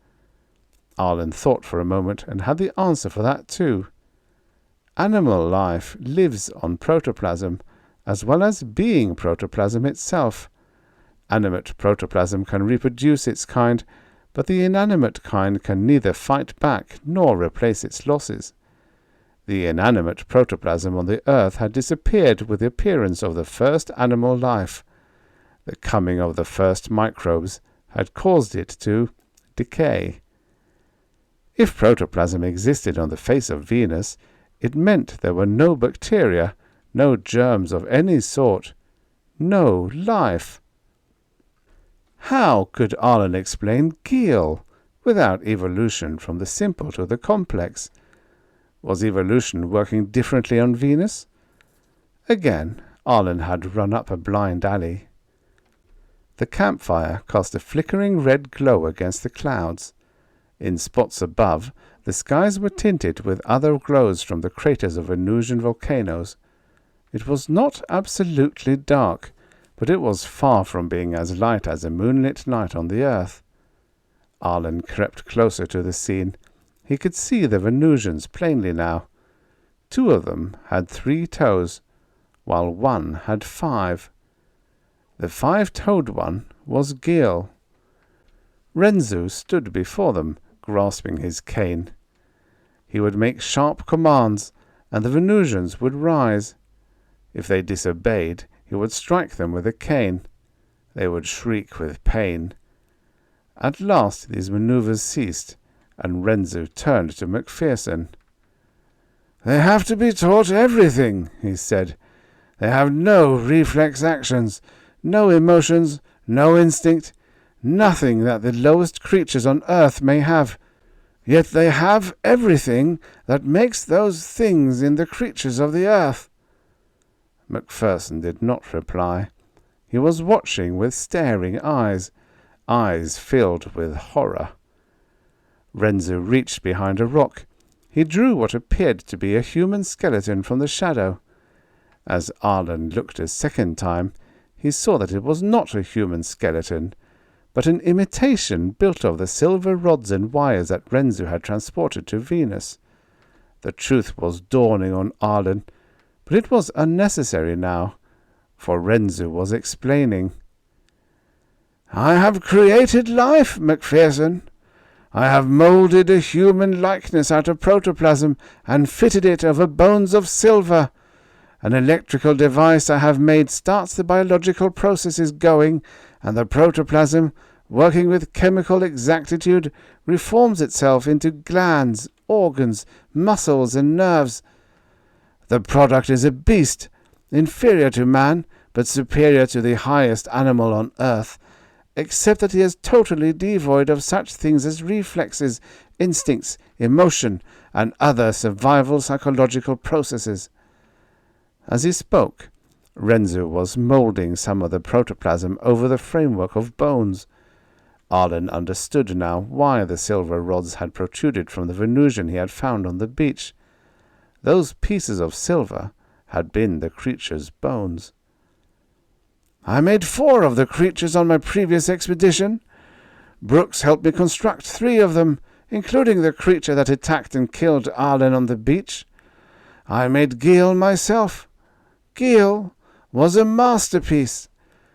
S2: Arlen thought for a moment and had the answer for that too. Animal life lives on protoplasm, as well as being protoplasm itself. Animate protoplasm can reproduce its kind, but the inanimate kind can neither fight back nor replace its losses. The inanimate protoplasm on the Earth had disappeared with the appearance of the first animal life. The coming of the first microbes had caused it to decay. If protoplasm existed on the face of Venus, it meant there were no bacteria, no germs of any sort, no life. How could Arlen explain Geel without evolution from the simple to the complex? Was evolution working differently on Venus? Again, Arlen had run up a blind alley. The campfire cast a flickering red glow against the clouds. In spots above, the skies were tinted with other glows from the craters of Venusian volcanoes. It was not absolutely dark, but it was far from being as light as a moonlit night on the earth. Arlen crept closer to the scene. He could see the Venusians plainly now. 2 of them had 3 toes, while 1 had 5. The 5-toed one was Geel. Renzu stood before them, grasping his cane. He would make sharp commands, and the Venusians would rise. If they disobeyed, he would strike them with a cane. They would shriek with pain. At last these maneuvers ceased, and Renzu turned to Macpherson. "They have to be taught everything," he said. "They have no reflex actions, no emotions, no instinct, nothing that the lowest creatures on earth may have. Yet they have everything that makes those things in the creatures of the earth." Macpherson did not reply. He was watching with staring eyes, eyes filled with horror. Renzu reached behind a rock. He drew what appeared to be a human skeleton from the shadow. As Arlen looked a second time, he saw that it was not a human skeleton, but an imitation built of the silver rods and wires that Renzu had transported to Venus. The truth was dawning on Arlen, but it was unnecessary now, for Renzu was explaining. "I have created life, Macpherson. I have moulded a human likeness out of protoplasm and fitted it over bones of silver. An electrical device I have made starts the biological processes going, and the protoplasm, working with chemical exactitude, reforms itself into glands, organs, muscles, and nerves. The product is a beast, inferior to man, but superior to the highest animal on earth, except that he is totally devoid of such things as reflexes, instincts, emotion, and other survival psychological processes." As he spoke, Renzu was moulding some of the protoplasm over the framework of bones. Arlen understood now why the silver rods had protruded from the Venusian he had found on the beach. Those pieces of silver had been the creature's bones. "I made 4 of the creatures on my previous expedition. Brooks helped me construct 3 of them, including the creature that attacked and killed Arlen on the beach. I made Gil myself. Gil was a masterpiece.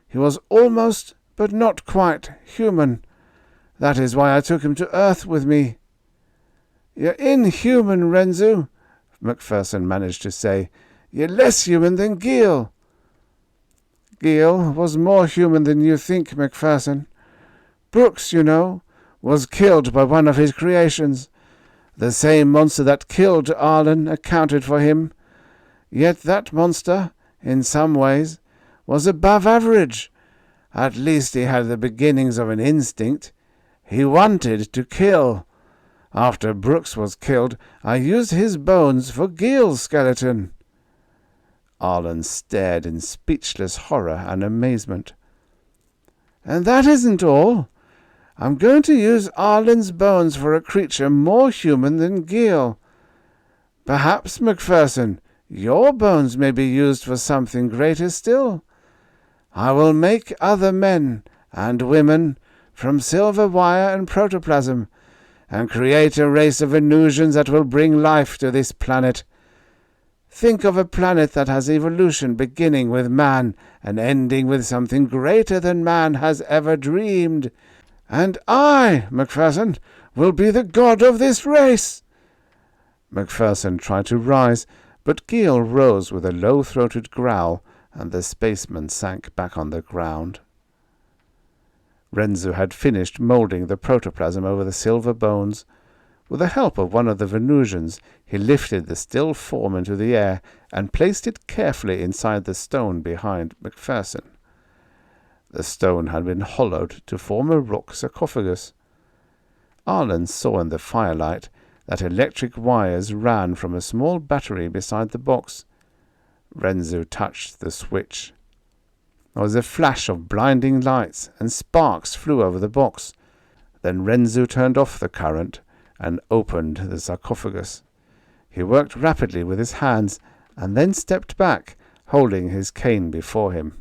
S2: He was almost, but not quite, human. That is why I took him to Earth with me." "You're inhuman, Renzu," Macpherson managed to say. "You're less human than Gil." "Gil was more human than you think, Macpherson. Brooks, you know, was killed by one of his creations. The same monster that killed Arlen accounted for him. Yet that monster, in some ways, was above average. At least he had the beginnings of an instinct. He wanted to kill. After Brooks was killed, I used his bones for Gil's skeleton." Arlen stared in speechless horror and amazement. "And that isn't all. I'm going to use Arlen's bones for a creature more human than Gil. Perhaps, Macpherson, your bones may be used for something greater still. I will make other men and women from silver wire and protoplasm, and create a race of Venusians that will bring life to this planet. Think of a planet that has evolution beginning with man and ending with something greater than man has ever dreamed. And I, Macpherson, will be the god of this race." Macpherson tried to rise, but Gil rose with a low-throated growl, and the spaceman sank back on the ground. Renzu had finished moulding the protoplasm over the silver bones. With the help of one of the Venusians, he lifted the still form into the air and placed it carefully inside the stone behind Macpherson. The stone had been hollowed to form a rock sarcophagus. Arlen saw in the firelight that electric wires ran from a small battery beside the box. Renzu touched the switch. There was a flash of blinding lights, and sparks flew over the box. Then Renzu turned off the current and opened the sarcophagus. He worked rapidly with his hands, and then stepped back, holding his cane before him.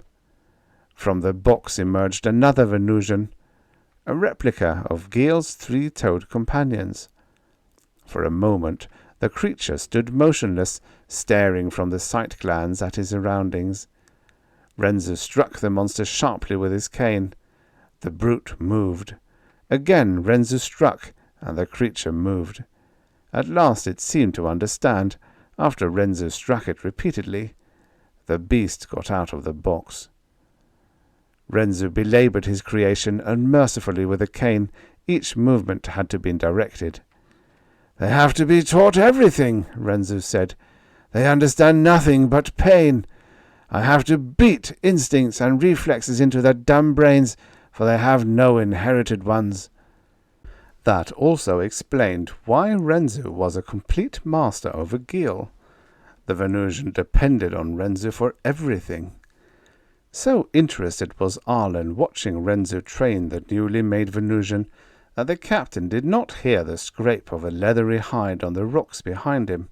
S2: From the box emerged another Venusian, a replica of Gil's 3-toed companions. For a moment the creature stood motionless, staring from the sight glands at his surroundings. Renzu struck the monster sharply with his cane. The brute moved. Again Renzu struck, and the creature moved. At last it seemed to understand. After Renzu struck it repeatedly, the beast got out of the box. Renzu belaboured his creation unmercifully with a cane. Each movement had to be directed. "They have to be taught everything," Renzu said. "They understand nothing but pain. I have to beat instincts and reflexes into their dumb brains, for they have no inherited ones." That also explained why Renzu was a complete master over Gil. The Venusian depended on Renzu for everything. So interested was Arlen watching Renzu train the newly made Venusian that the captain did not hear the scrape of a leathery hide on the rocks behind him.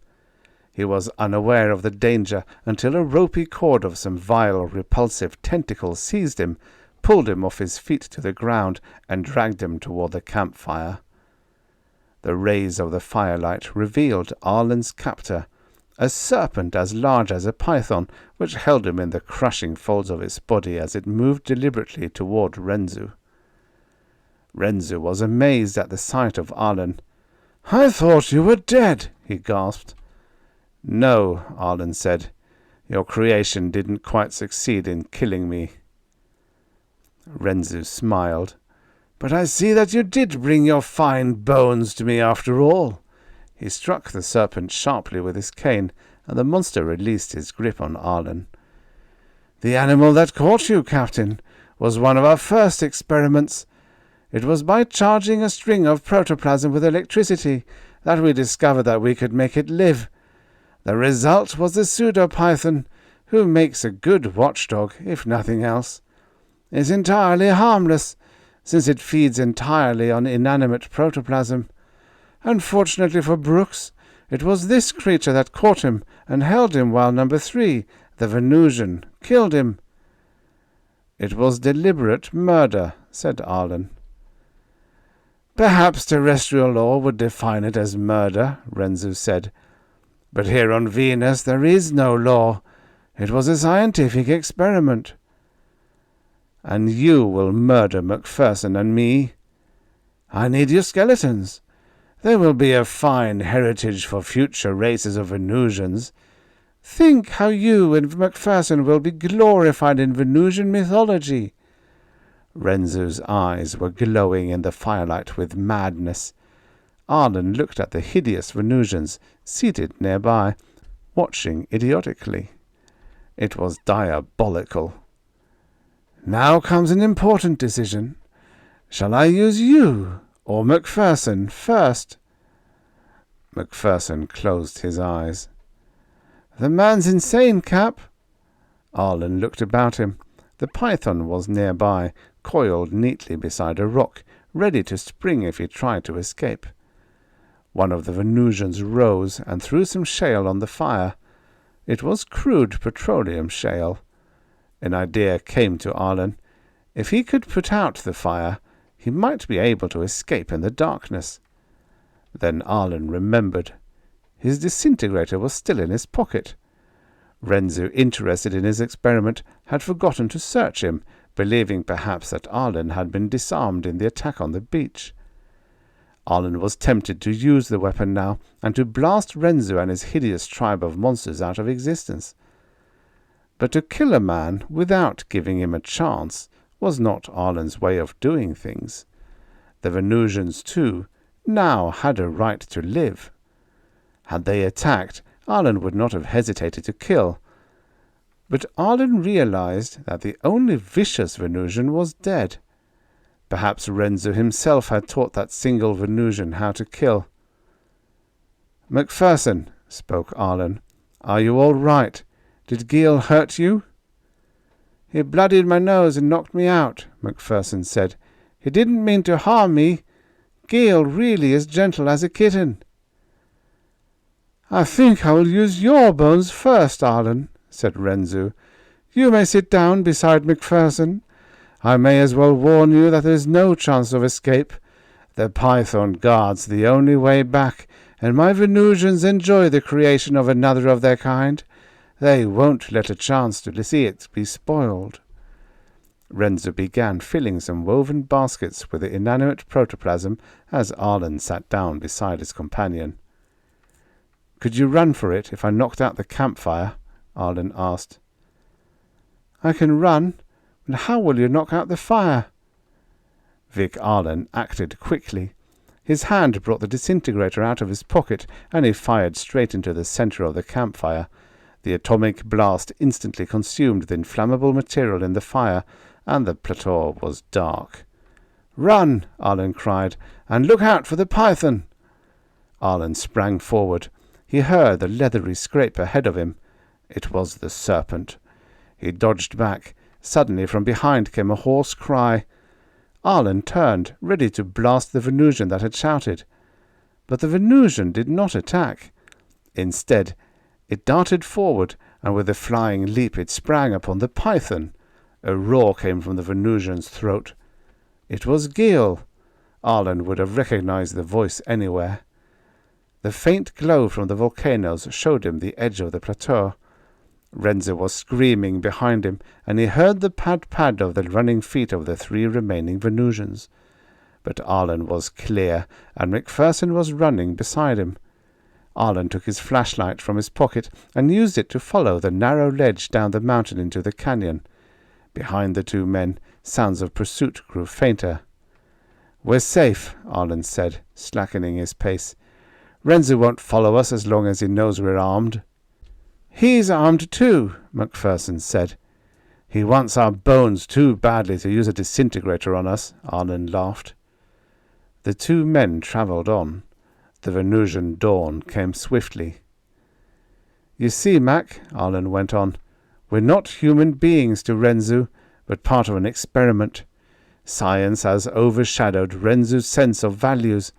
S2: He was unaware of the danger until a ropey cord of some vile, repulsive tentacle seized him, pulled him off his feet to the ground, and dragged him toward the campfire. The rays of the firelight revealed Arlen's captor, a serpent as large as a python, which held him in the crushing folds of its body as it moved deliberately toward Renzu. Renzu was amazed at the sight of Arlen. "I thought you were dead," he gasped. "No," Arlen said. "Your creation didn't quite succeed in killing me." Renzu smiled. "But I see that you did bring your fine bones to me after all." He struck the serpent sharply with his cane, and the monster released his grip on Arlen. "The animal that caught you, Captain, was one of our first experiments. It was by charging a string of protoplasm with electricity that we discovered that we could make it live. The result was the pseudopython, who makes a good watchdog, if nothing else. It's entirely harmless, since it feeds entirely on inanimate protoplasm. Unfortunately for Brooks, it was this creature that caught him and held him while number 3, the Venusian, killed him. It was deliberate murder, said Arlen. Perhaps terrestrial law would define it as murder, Renzu said. But here on Venus there is no law. It was a scientific experiment. And you will murder Macpherson and me. I need your skeletons. They will be a fine heritage for future races of Venusians. Think how you and Macpherson will be glorified in Venusian mythology. Renzu's eyes were glowing in the firelight with madness. Arlen looked at the hideous Venusians seated nearby, watching idiotically. It was diabolical. Now comes an important decision. Shall I use you or Macpherson first? Macpherson closed his eyes. The man's insane, Cap. Arlen looked about him. The python was nearby, coiled neatly beside a rock, ready to spring if he tried to escape. One of the Venusians rose and threw some shale on the fire. It was crude petroleum shale. An idea came to Arlen. If he could put out the fire, he might be able to escape in the darkness. Then Arlen remembered. His disintegrator was still in his pocket. Renzu, interested in his experiment, had forgotten to search him, believing perhaps that Arlen had been disarmed in the attack on the beach. Arlen was tempted to use the weapon now, and to blast Renzu and his hideous tribe of monsters out of existence. But to kill a man without giving him a chance was not Arlen's way of doing things. The Venusians, too, now had a right to live. Had they attacked, Arlen would not have hesitated to kill. But Arlen realized that the only vicious Venusian was dead. Perhaps Renzu himself had taught that single Venusian how to kill. "Macpherson," spoke Arlen, "are you all right? Did Geel hurt you?" "He bloodied my nose and knocked me out," Macpherson said. "He didn't mean to harm me. Geel really is gentle as a kitten." "I think I will use your bones first, Arlen," said Renzu. "You may sit down beside Macpherson. I may as well warn you that there is no chance of escape. The python guards the only way back, and my Venusians enjoy the creation of another of their kind. They won't let a chance to see it be spoiled." Renzu began filling some woven baskets with the inanimate protoplasm as Arlen sat down beside his companion. "Could you run for it if I knocked out the campfire?" Arlen asked. "I can run, but how will you knock out the fire?" Vic Arlen acted quickly. His hand brought the disintegrator out of his pocket, and he fired straight into the center of the campfire. The atomic blast instantly consumed the inflammable material in the fire, and the plateau was dark. "Run!" Arlen cried, "and look out for the python!" Arlen sprang forward. He heard the leathery scrape ahead of him. It was the serpent. He dodged back. Suddenly from behind came a hoarse cry. Arlen turned, ready to blast the Venusian that had shouted. But the Venusian did not attack. Instead, it darted forward, and with a flying leap it sprang upon the python. A roar came from the Venusian's throat. It was Geel. Arlen would have recognized the voice anywhere. The faint glow from the volcanoes showed him the edge of the plateau. Renzu was screaming behind him, and he heard the pad-pad of the running feet of the 3 remaining Venusians. But Arlen was clear, and Macpherson was running beside him. Arlen took his flashlight from his pocket and used it to follow the narrow ledge down the mountain into the canyon. Behind the 2 men, sounds of pursuit grew fainter. "We're safe," Arlen said, slackening his pace. "Renzu won't follow us as long as he knows we're armed." "He's armed too," Macpherson said. "He wants our bones too badly to use a disintegrator on us," Arlen laughed. The two men travelled on. The Venusian dawn came swiftly. "You see, Mac," Arlen went on, "we're not human beings to Renzu, but part of an experiment. Science has overshadowed Renzu's sense of values.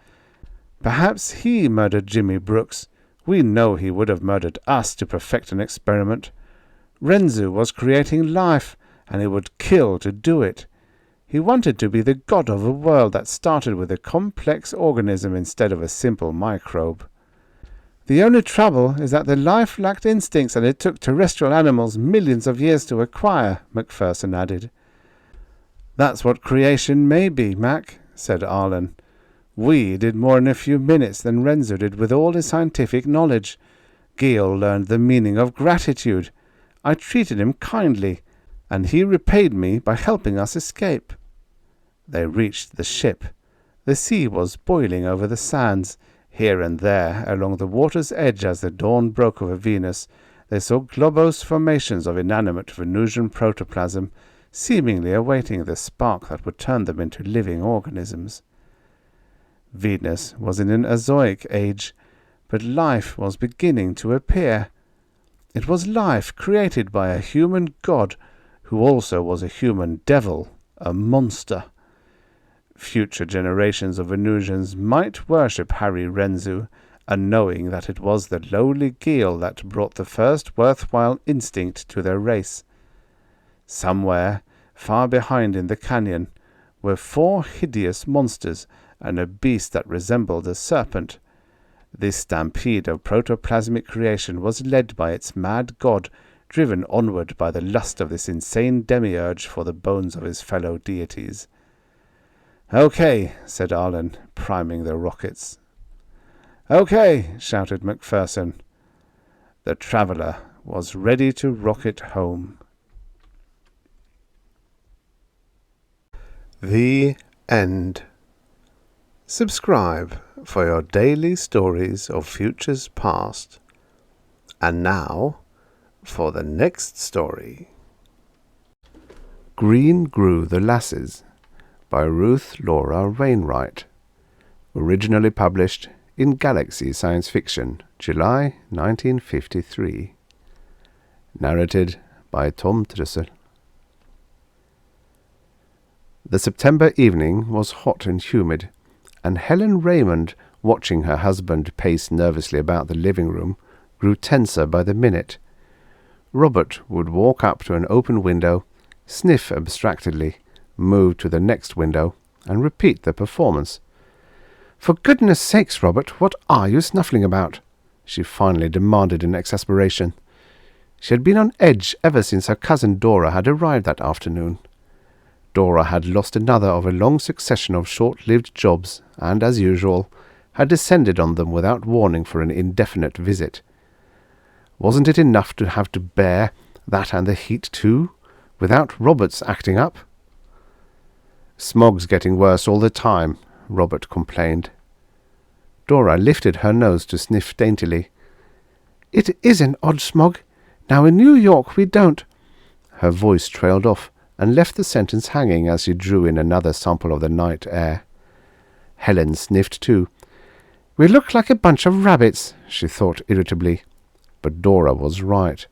S2: Perhaps he murdered Jimmy Brooks. We know he would have murdered us to perfect an experiment. Renzu was creating life, and he would kill to do it. He wanted to be the god of a world that started with a complex organism instead of a simple microbe. The only trouble is that the life lacked instincts that it took terrestrial animals millions of years to acquire," Macpherson added. "That's what creation may be, Mac," said Arlen. "We did more in a few minutes than Renzu did with all his scientific knowledge. Gil learned the meaning of gratitude. I treated him kindly, and he repaid me by helping us escape." They reached the ship. The sea was boiling over the sands. Here and there, along the water's edge as the dawn broke over Venus, they saw globose formations of inanimate Venusian protoplasm, seemingly awaiting the spark that would turn them into living organisms. Venus was in an Azoic age, but life was beginning to appear. It was life created by a human god, who also was a human devil, a monster. Future generations of Venusians might worship Harry Renzu, unknowing that it was the lowly Gil that brought the first worthwhile instinct to their race. Somewhere, far behind in the canyon, were 4 hideous monsters and a beast that resembled a serpent. This stampede of protoplasmic creation was led by its mad god, driven onward by the lust of this insane demiurge for the bones of his fellow deities. "Okay," said Arlen, priming the rockets. "Okay," shouted Macpherson. The traveller was ready to rocket home.
S1: The end. Subscribe for your daily stories of futures past. And now, for the next story. Green Grew the Lasses by Ruth Laura Wainwright. Originally published in Galaxy Science Fiction, July 1953. Narrated by Tom Trussel. The September evening was hot and humid, and Helen Raymond, watching her husband pace nervously about the living room, grew tenser by the minute. Robert would walk up to an open window, sniff abstractedly, move to the next window, and repeat the performance. "For goodness sakes, Robert, what are you snuffling about?" she finally demanded in exasperation. She had been on edge ever since her cousin Dora had arrived that afternoon. Dora had lost another of a long succession of short-lived jobs, and, as usual, had descended on them without warning for an indefinite visit. Wasn't it enough to have to bear that and the heat too, without Robert's acting up? "Smog's getting worse all the time," Robert complained. Dora lifted her nose to sniff daintily. "It is an odd smog. Now in New York we don't—" Her voice trailed off and left the sentence hanging as she drew in another sample of the night air. Helen sniffed too. "We look like a bunch of rabbits," she thought irritably. But Dora was right.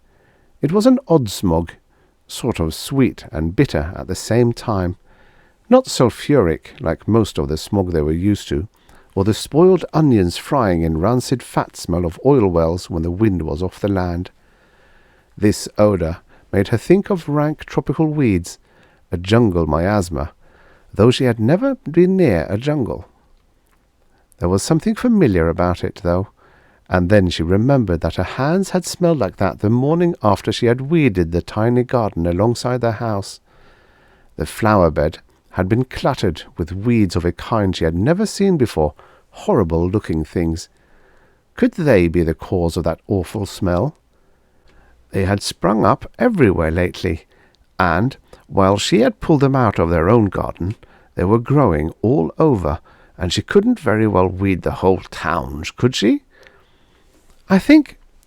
S1: It was an odd smog, sort of sweet and bitter at the same time. Not sulphuric like most of the smog they were used to, or the spoiled onions frying in rancid fat smell of oil wells when the wind was off the land. This odour made her think of rank tropical weeds, a jungle miasma, though she had never been near a jungle. There was something familiar about it, though, and then she remembered that her hands had smelled like that the morning after she had weeded the tiny garden alongside their house. The flower bed had been cluttered with weeds of a kind she had never seen before, horrible-looking things. Could they be the cause of that awful smell? They had sprung up everywhere lately, and, while she had pulled them out of their own garden, they were growing all over, and she couldn't very well weed the whole town, could she?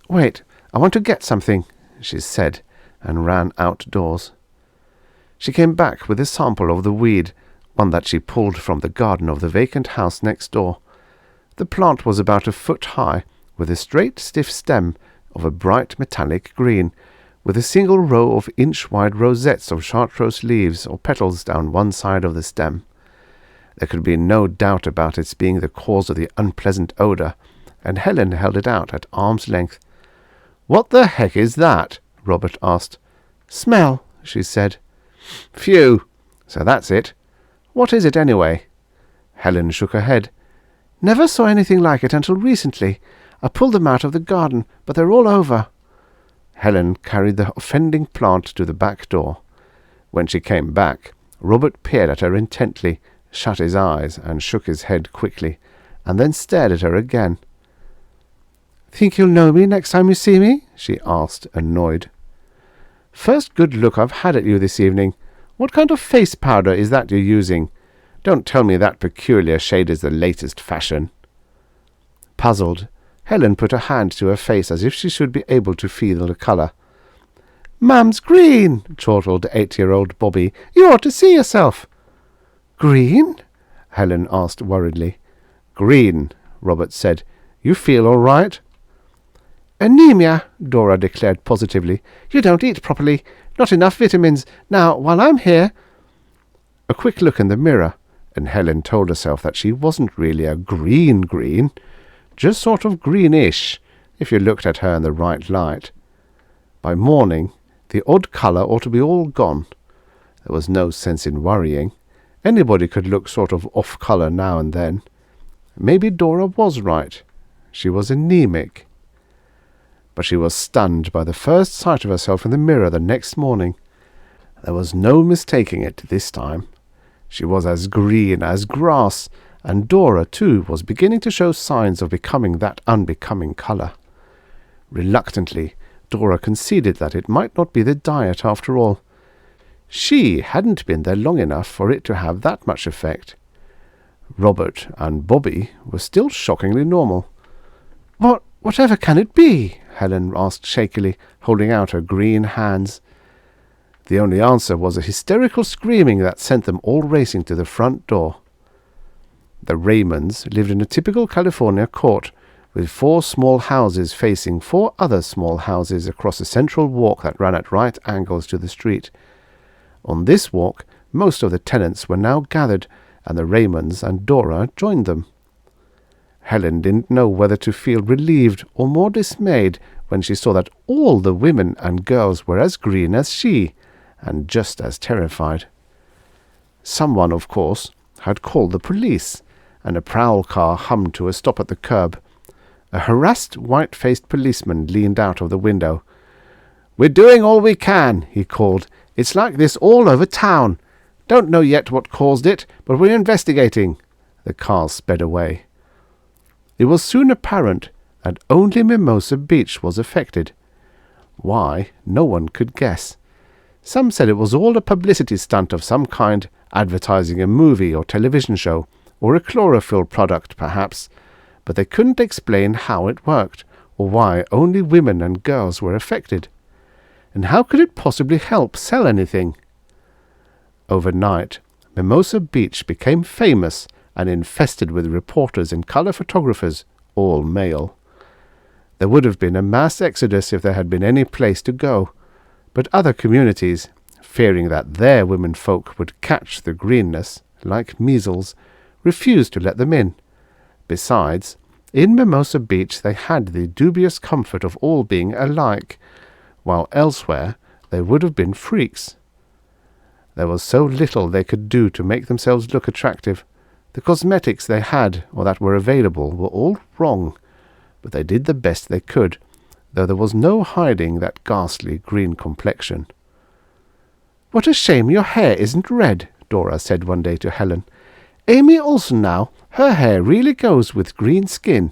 S1: Wait, I want to get something," she said, and ran outdoors.
S2: She came back with a sample of the weed, one that she pulled from the garden of the vacant house next door. The plant was about a foot high, with a straight, stiff stem of a bright metallic green, with a single row of inch-wide rosettes of chartreuse leaves or petals down one side of the stem. There could be no doubt about its being the cause of the unpleasant odour, and Helen held it out at arm's length. "What the heck is that?" Robert asked. "Smell," she said. "Phew! So that's it. What is it anyway?" Helen shook her head. "Never saw anything like it until recently. I pulled them out of the garden, but they're all over." Helen carried the offending plant to the back door. When she came back, Robert peered at her intently, shut his eyes, and shook his head quickly, and then stared at her again. "Think you'll know me next time you see me?" she asked, annoyed. "First good look I've had at you this evening. What kind of face powder is that you're using? Don't tell me that peculiar shade is the latest fashion." Puzzled, Helen put her hand to her face as if she should be able to feel the colour. "Mum's green," chortled 8-year-old Bobby. "You ought to see yourself." "Green?" Helen asked worriedly. "Green," Robert said. "You feel all right?" "Anemia," Dora declared positively. "You don't eat properly. Not enough vitamins. Now, while I'm here—" A quick look in the mirror, and Helen told herself that she wasn't really a green, just sort of greenish, if you looked at her in the right light. By morning, the odd colour ought to be all gone. There was no sense in worrying. Anybody could look sort of off-colour now and then. Maybe Dora was right. She was anemic. But she was stunned by the first sight of herself in the mirror the next morning. There was no mistaking it this time. She was as green as grass, and Dora, too, was beginning to show signs of becoming that unbecoming colour. Reluctantly, Dora conceded that it might not be the diet after all. She hadn't been there long enough for it to have that much effect. Robert and Bobby were still shockingly normal. Whatever can it be?" Helen asked shakily, holding out her green hands. The only answer was a hysterical screaming that sent them all racing to the front door. The Raymonds lived in a typical California court, with 4 small houses facing 4 other small houses across a central walk that ran at right angles to the street. On this walk, most of the tenants were now gathered, and the Raymonds and Dora joined them. Helen didn't know whether to feel relieved or more dismayed when she saw that all the women and girls were as green as she, and just as terrified. Someone, of course, had called the police, and a prowl car hummed to a stop at the curb. A harassed, white-faced policeman leaned out of the window. "We're doing all we can," he called. "It's like this all over town. Don't know yet what caused it, but we're investigating." The car sped away. It was soon apparent that only Mimosa Beach was affected. Why, no one could guess. Some said it was all a publicity stunt of some kind, advertising a movie or television show, or a chlorophyll product, perhaps, but they couldn't explain how it worked, or why only women and girls were affected. And how could it possibly help sell anything? Overnight, Mimosa Beach became famous and infested with reporters and colour photographers, all male. There would have been a mass exodus if there had been any place to go, but other communities, fearing that their womenfolk would catch the greenness, like measles, refused to let them in. Besides, in Mimosa Beach they had the dubious comfort of all being alike, while elsewhere they would have been freaks. There was so little they could do to make themselves look attractive. The cosmetics they had, or that were available, were all wrong, but they did the best they could, though there was no hiding that ghastly green complexion. "What a shame your hair isn't red," Dora said one day to Helen. "Amy Olsen now, her hair really goes with green skin."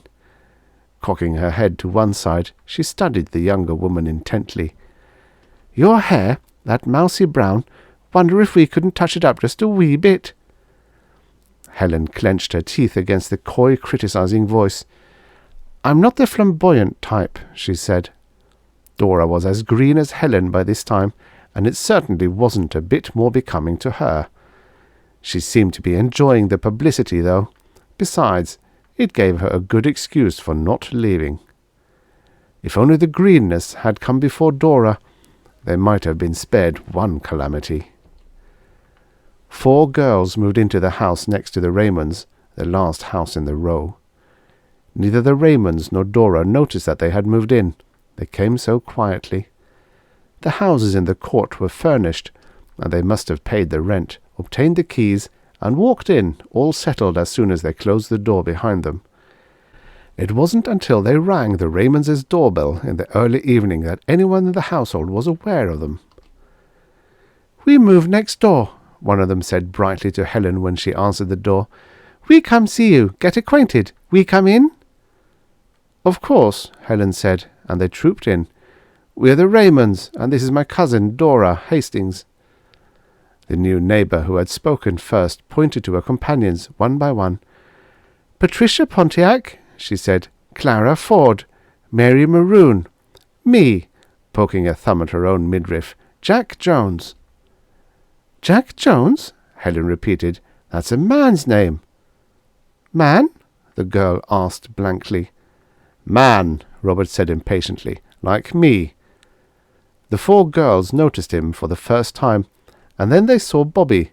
S2: Cocking her head to one side, she studied the younger woman intently. "Your hair, that mousy brown, wonder if we couldn't touch it up just a wee bit." Helen clenched her teeth against the coy, criticizing voice. "I'm not the flamboyant type," she said. Dora was as green as Helen by this time, and it certainly wasn't a bit more becoming to her. She seemed to be enjoying the publicity, though. Besides, it gave her a good excuse for not leaving. If only the greenness had come before Dora, they might have been spared one calamity. 4 girls moved into the house next to the Raymonds, the last house in the row. Neither the Raymonds nor Dora noticed that they had moved in. They came so quietly. The houses in the court were furnished, and they must have paid the rent, obtained the keys, and walked in, all settled as soon as they closed the door behind them. It wasn't until they rang the Raymonds' doorbell in the early evening that anyone in the household was aware of them. "We moved next door," one of them said brightly to Helen when she answered the door. "We come see you, get acquainted. We come in?" "Of course," Helen said, and they trooped in. "We're the Raymonds, and this is my cousin, Dora Hastings." The new neighbour who had spoken first pointed to her companions, one by one. "Patricia Pontiac," she said, "Clara Ford, Mary Maroon, me," poking a thumb at her own midriff, "Jack Jones." "Jack Jones?" Helen repeated. "That's a man's name." "Man?" the girl asked blankly. "Man," Robert said impatiently, "like me." The 4 girls noticed him for the first time, and then they saw Bobby.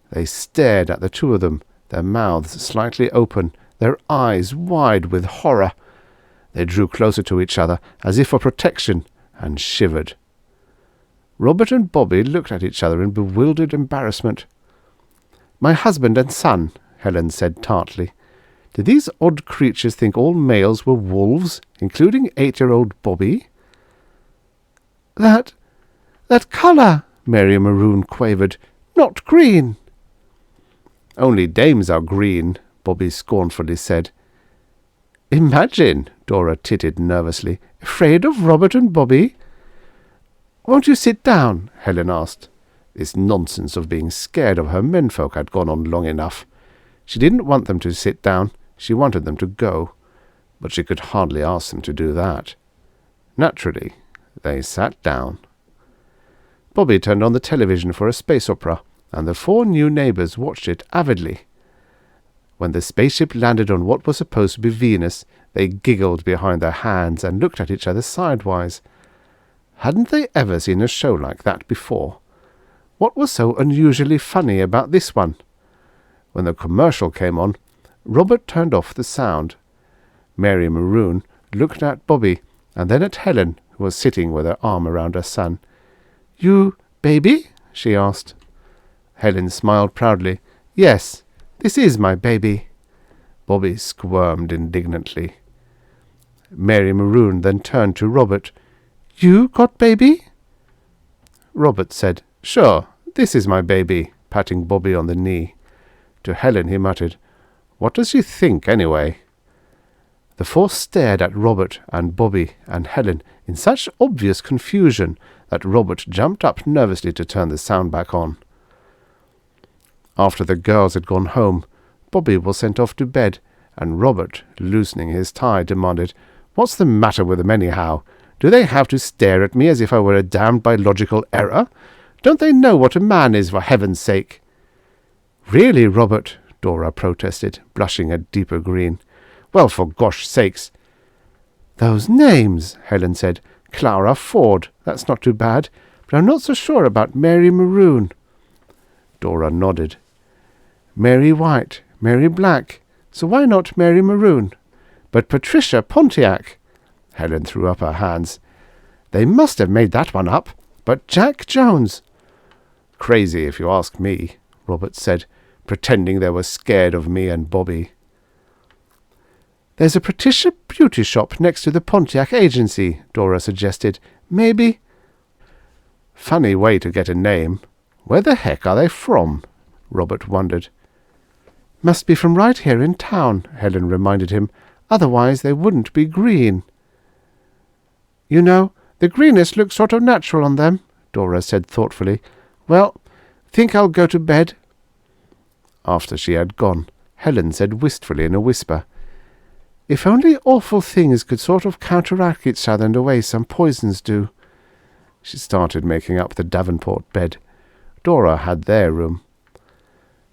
S2: They stared at the 2 of them, their mouths slightly open, their eyes wide with horror. They drew closer to each other, as if for protection, and shivered. Robert and Bobby looked at each other in bewildered embarrassment. "My husband and son," Helen said tartly. Did these odd creatures think all males were wolves, including 8-year-old Bobby? That colour," Mary Maroon quavered. "Not green." "Only dames are green," Bobby scornfully said. "Imagine," Dora tittered nervously. "Afraid of Robert and Bobby?" "Won't you sit down?" Helen asked. This nonsense of being scared of her menfolk had gone on long enough. She didn't want them to sit down. She wanted them to go. But she could hardly ask them to do that. Naturally, they sat down. Bobby turned on the television for a space opera, and the 4 new neighbours watched it avidly. When the spaceship landed on what was supposed to be Venus, they giggled behind their hands and looked at each other sidewise. Hadn't they ever seen a show like that before? What was so unusually funny about this one? When the commercial came on, Robert turned off the sound. Mary Maroon looked at Bobby, and then at Helen, who was sitting with her arm around her son. "You baby?" she asked. Helen smiled proudly. "Yes, this is my baby." Bobby squirmed indignantly. Mary Maroon then turned to Robert. "You got baby?" Robert said, "Sure, this is my baby," patting Bobby on the knee. To Helen he muttered, "What does she think, anyway?" The 4 stared at Robert and Bobby and Helen in such obvious confusion that Robert jumped up nervously to turn the sound back on. After the girls had gone home, Bobby was sent off to bed, and Robert, loosening his tie, demanded, "What's the matter with them anyhow? Do they have to stare at me as if I were a damned biological error? Don't they know what a man is, for heaven's sake?" "Really, Robert," Dora protested, blushing a deeper green. "Well, for gosh sakes." "Those names," Helen said. "Clara Ford, that's not too bad, but I'm not so sure about Mary Maroon." Dora nodded. "Mary White, Mary Black, so why not Mary Maroon? But Patricia Pontiac." Helen threw up her hands. "They must have made that one up. But Jack Jones." "Crazy, if you ask me," Robert said, pretending they were scared of me and Bobby. "There's a Patricia beauty shop next to the Pontiac agency," Dora suggested. "Maybe—" "Funny way to get a name. Where the heck are they from?" Robert wondered. "Must be from right here in town," Helen reminded him. "Otherwise they wouldn't be green." "You know, the greenness looks sort of natural on them," Dora said thoughtfully. "Well, think I'll go to bed." After she had gone, Helen said wistfully in a whisper, "If only awful things could sort of counteract each other in the way some poisons do." She started making up the Davenport bed. Dora had their room.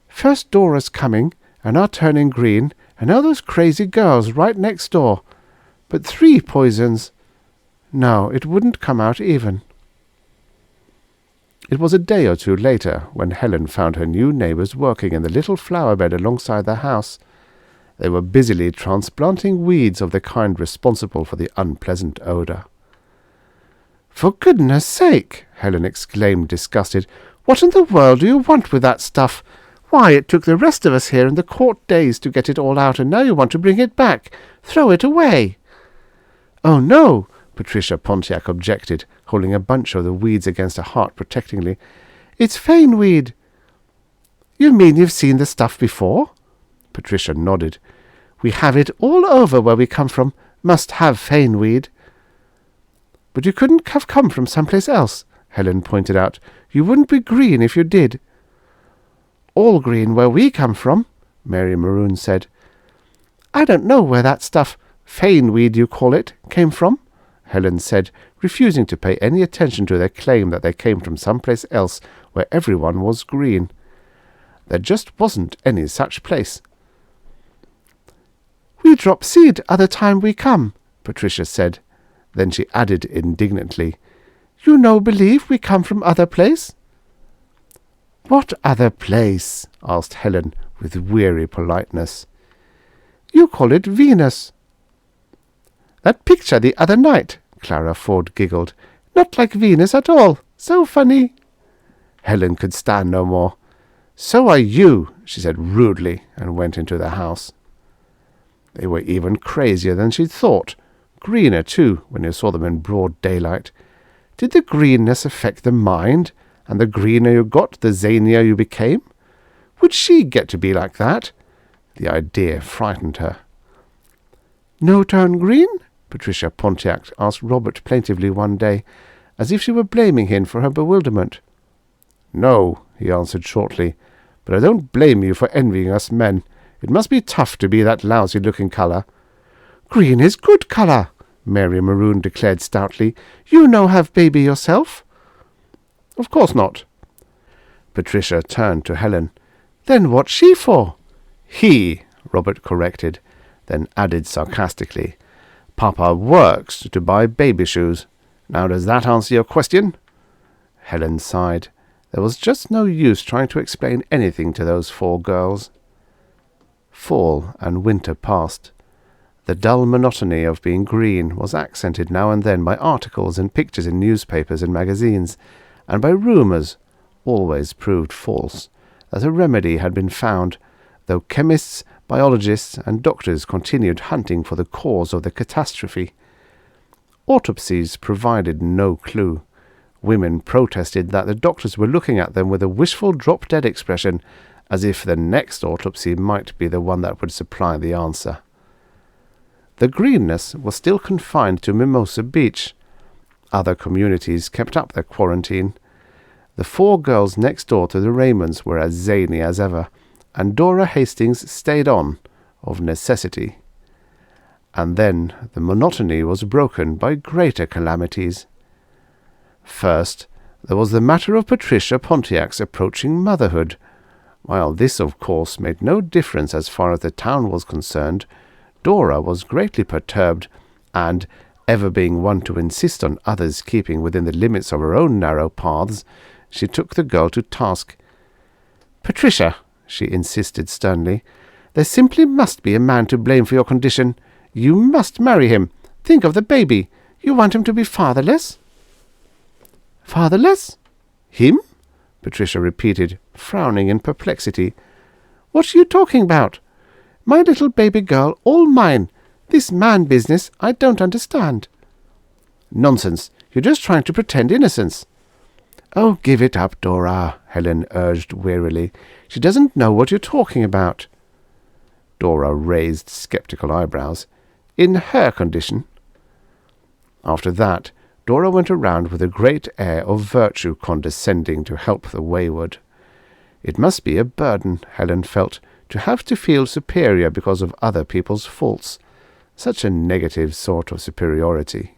S2: "First Dora's coming, and our turning green, and now those crazy girls right next door. But 3 poisons. No, it wouldn't come out even." It was a day or two later when Helen found her new neighbours working in the little flower bed alongside the house. They were busily transplanting weeds of the kind responsible for the unpleasant odour. "For goodness sake!" Helen exclaimed, disgusted. "What in the world do you want with that stuff? Why, it took the rest of us here in the court days to get it all out, and now you want to bring it back. Throw it away." "Oh, no," Patricia Pontiac objected, holding a bunch of the weeds against her heart protectingly. "It's faneweed." "You mean you've seen the stuff before?" Patricia nodded. "We have it all over where we come from. Must have faneweed." "But you couldn't have come from someplace else," Helen pointed out. "You wouldn't be green if you did." "All green where we come from," Mary Maroon said. "I don't know where that stuff, faneweed you call it, came from," Helen said, refusing to pay any attention to their claim that they came from someplace else where everyone was green. There just wasn't any such place. "We drop seed other time we come," Patricia said. Then she added indignantly, "You no believe we come from other place?" "What other place?" asked Helen with weary politeness. "You call it Venus." "That picture the other night," Clara Ford giggled. "Not like Venus at all. So funny." Helen could stand no more. "So are you," she said rudely, and went into the house. They were even crazier than she'd thought. Greener, too, when you saw them in broad daylight. Did the greenness affect the mind, and the greener you got, the zanier you became? Would she get to be like that? The idea frightened her. "No turn green?" Patricia Pontiac asked Robert plaintively one day, as if she were blaming him for her bewilderment. "No," he answered shortly, "but I don't blame you for envying us men. It must be tough to be that lousy-looking colour." "Green is good colour," Mary Maroon declared stoutly. "You no have baby yourself?" "Of course not." Patricia turned to Helen. "Then what's she for?" "He," Robert corrected, then added sarcastically, "Papa works to buy baby shoes. Now does that answer your question?" Helen sighed. There was just no use trying to explain anything to those 4 girls. Fall and winter passed. The dull monotony of being green was accented now and then by articles and pictures in newspapers and magazines, and by rumours, always proved false, that a remedy had been found, though chemists, biologists, and doctors continued hunting for the cause of the catastrophe. Autopsies provided no clue. Women protested that the doctors were looking at them with a wishful drop-dead expression, as if the next autopsy might be the one that would supply the answer. The greenness was still confined to Mimosa Beach. Other communities kept up their quarantine. The 4 girls next door to the Raymonds were as zany as ever, and Dora Hastings stayed on, of necessity. And then the monotony was broken by greater calamities. First, there was the matter of Patricia Pontiac's approaching motherhood. While this, of course, made no difference as far as the town was concerned, Dora was greatly perturbed, and, ever being one to insist on others keeping within the limits of her own narrow paths, she took the girl to task. "Patricia," she insisted sternly, "there simply must be a man to blame for your condition. You must marry him. Think of the baby. You want him to be fatherless?" "Fatherless? Him?" Patricia repeated, frowning in perplexity. "What are you talking about? My little baby girl, all mine. This man business I don't understand." "Nonsense. You're just trying to pretend innocence." "Oh, give it up, Dora," Helen urged wearily. "She doesn't know what you're talking about." Dora raised sceptical eyebrows. "In her condition?" After that, Dora went around with a great air of virtue condescending to help the wayward. It must be a burden, Helen felt, to have to feel superior because of other people's faults. Such a negative sort of superiority.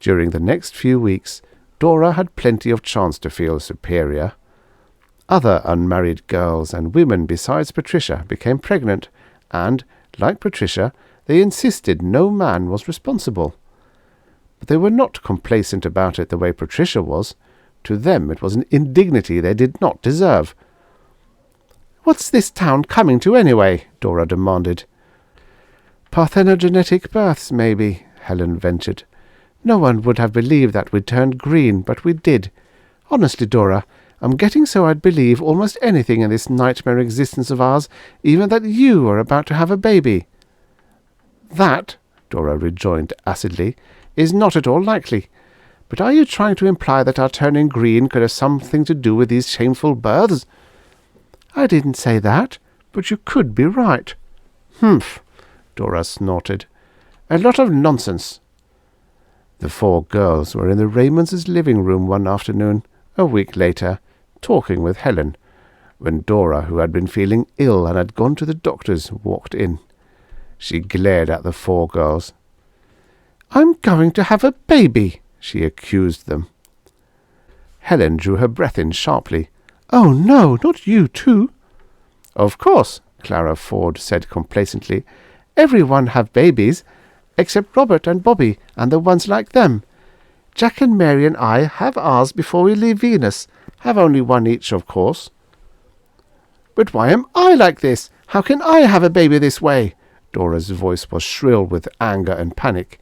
S2: During the next few weeks, Dora had plenty of chance to feel superior. Other unmarried girls and women besides Patricia became pregnant, and, like Patricia, they insisted no man was responsible. But they were not complacent about it the way Patricia was. To them it was an indignity they did not deserve. "What's this town coming to anyway?" Dora demanded. "Parthenogenetic births, maybe," Helen ventured. "No one would have believed that we'd turned green, but we did. Honestly, Dora, I'm getting so I'd believe almost anything in this nightmare existence of ours, even that you are about to have a baby." "That," Dora rejoined acidly, "is not at all likely. But are you trying to imply that our turning green could have something to do with these shameful births?" "I didn't say that, but you could be right." "Humph," Dora snorted. "A lot of nonsense." The 4 girls were in the Raymonds' living room one afternoon, a week later, talking with Helen, when Dora, who had been feeling ill and had gone to the doctor's, walked in. She glared at the 4 girls. "I'm going to have a baby," she accused them. Helen drew her breath in sharply. "Oh, no, not you too." "Of course," Clara Ford said complacently. "Everyone have babies, except Robert and Bobby and the ones like them. Jack and Mary and I have ours before we leave Venus. Have only one each, of course." "But why am I like this? How can I have a baby this way?" Dora's voice was shrill with anger and panic.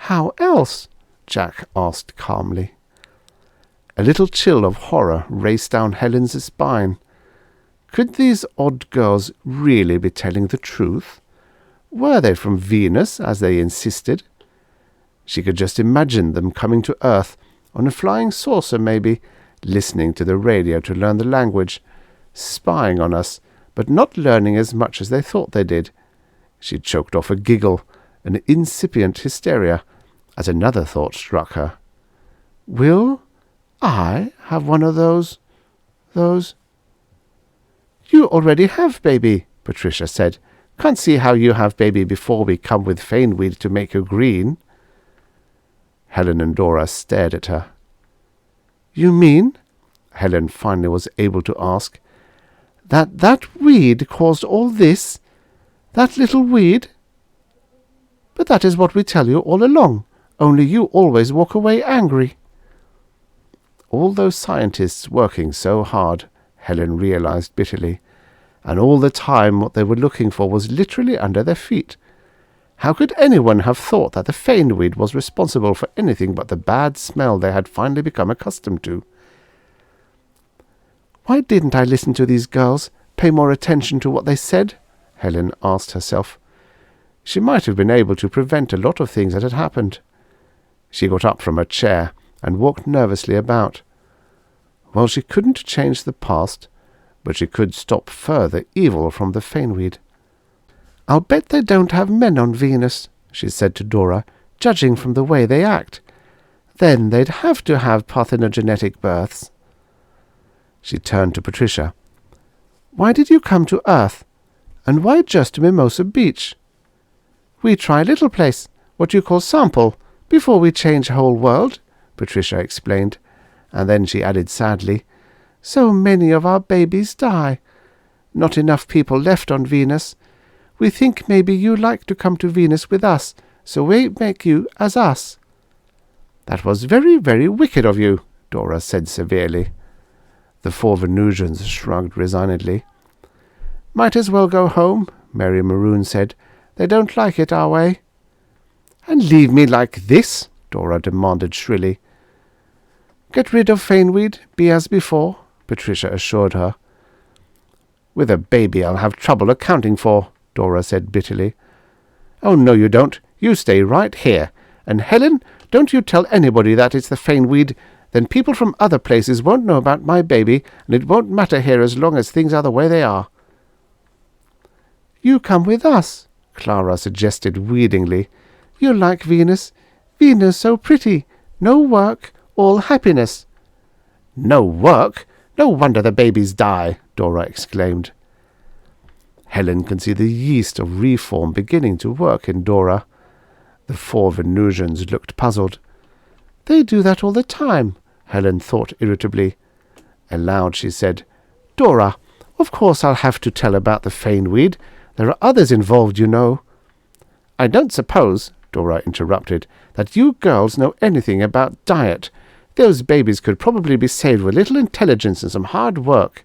S2: "How else?" Jack asked calmly. A little chill of horror raced down Helen's spine. Could these odd girls really be telling the truth? Were they from Venus, as they insisted? She could just imagine them coming to Earth, on a flying saucer maybe, listening to the radio to learn the language, spying on us, but not learning as much as they thought they did. She choked off a giggle, an incipient hysteria, as another thought struck her. "Will I have one of those? "You already have baby," Patricia said. "Can't see how you have baby before we come with Faneweed to make you green." Helen and Dora stared at her. "You mean," Helen finally was able to ask, that weed caused all this? That little weed?" "But that is what we tell you all along, only you always walk away angry." All those scientists working so hard, Helen realized bitterly, and all the time what they were looking for was literally under their feet. How could anyone have thought that the Faneweed was responsible for anything but the bad smell they had finally become accustomed to? "Why didn't I listen to these girls, pay more attention to what they said?" Helen asked herself. She might have been able to prevent a lot of things that had happened. She got up from her chair and walked nervously about. Well, she couldn't change the past, but she could stop further evil from the Faneweed. "I'll bet they don't have men on Venus," she said to Dora, "judging from the way they act. Then they'd have to have parthenogenetic births." She turned to Patricia. "Why did you come to Earth? And why just to Mimosa Beach?" "We try little place, what you call sample, before we change whole world," Patricia explained, and then she added sadly, "So many of our babies die. Not enough people left on Venus. We think maybe you like to come to Venus with us, so we make you as us." "That was very, very wicked of you," Dora said severely. The 4 Venusians shrugged resignedly. "Might as well go home," Mary Maroon said. "They don't like it our way." "And leave me like this?" Dora demanded shrilly. "Get rid of Faneweed, be as before," Patricia assured her. "With a baby I'll have trouble accounting for," Dora said bitterly. "Oh, no, you don't. You stay right here. And Helen, don't you tell anybody that it's the Faneweed. Then people from other places won't know about my baby, and it won't matter here as long as things are the way they are." "You come with us," Clara suggested wheedlingly. "You like Venus. Venus so pretty. No work, all happiness." "No work? No wonder the babies die," Dora exclaimed. Helen could see the yeast of reform beginning to work in Dora. The 4 Venusians looked puzzled. They do that all the time, Helen thought irritably. Aloud she said, Dora, of course I'll have to tell about the faneweed. There are others involved, you know. I don't suppose, Dora interrupted, that you girls know anything about diet. Those babies could probably be saved with little intelligence and some hard work.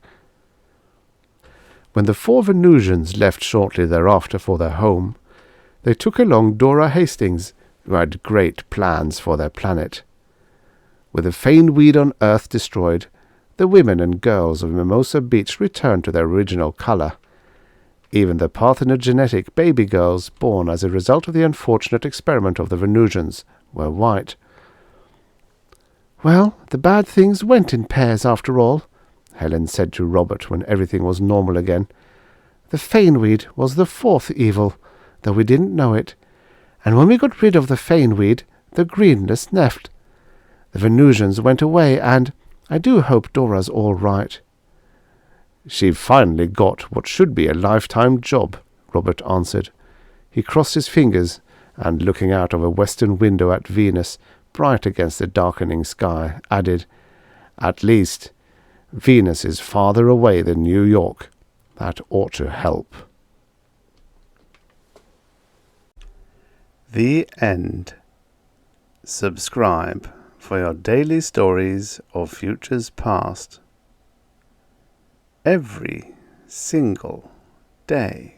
S2: When the 4 Venusians left shortly thereafter for their home, they took along Dora Hastings, who had great plans for their planet. With the faneweed on Earth destroyed, the women and girls of Mimosa Beach returned to their original colour. Even the parthenogenetic baby girls born as a result of the unfortunate experiment of the Venusians were white. Well, the bad things went in pairs after all, Helen said to Robert when everything was normal again. The faneweed was the 4th evil, though we didn't know it, and when we got rid of the faneweed, the greenness left. The Venusians went away, and I do hope Dora's all right. She finally got what should be a lifetime job, Robert answered. He crossed his fingers, and looking out of a western window at Venus, bright against the darkening sky, added, At least, Venus is farther away than New York. That ought to help.
S1: The end. Subscribe for your daily stories of futures past. Every single day.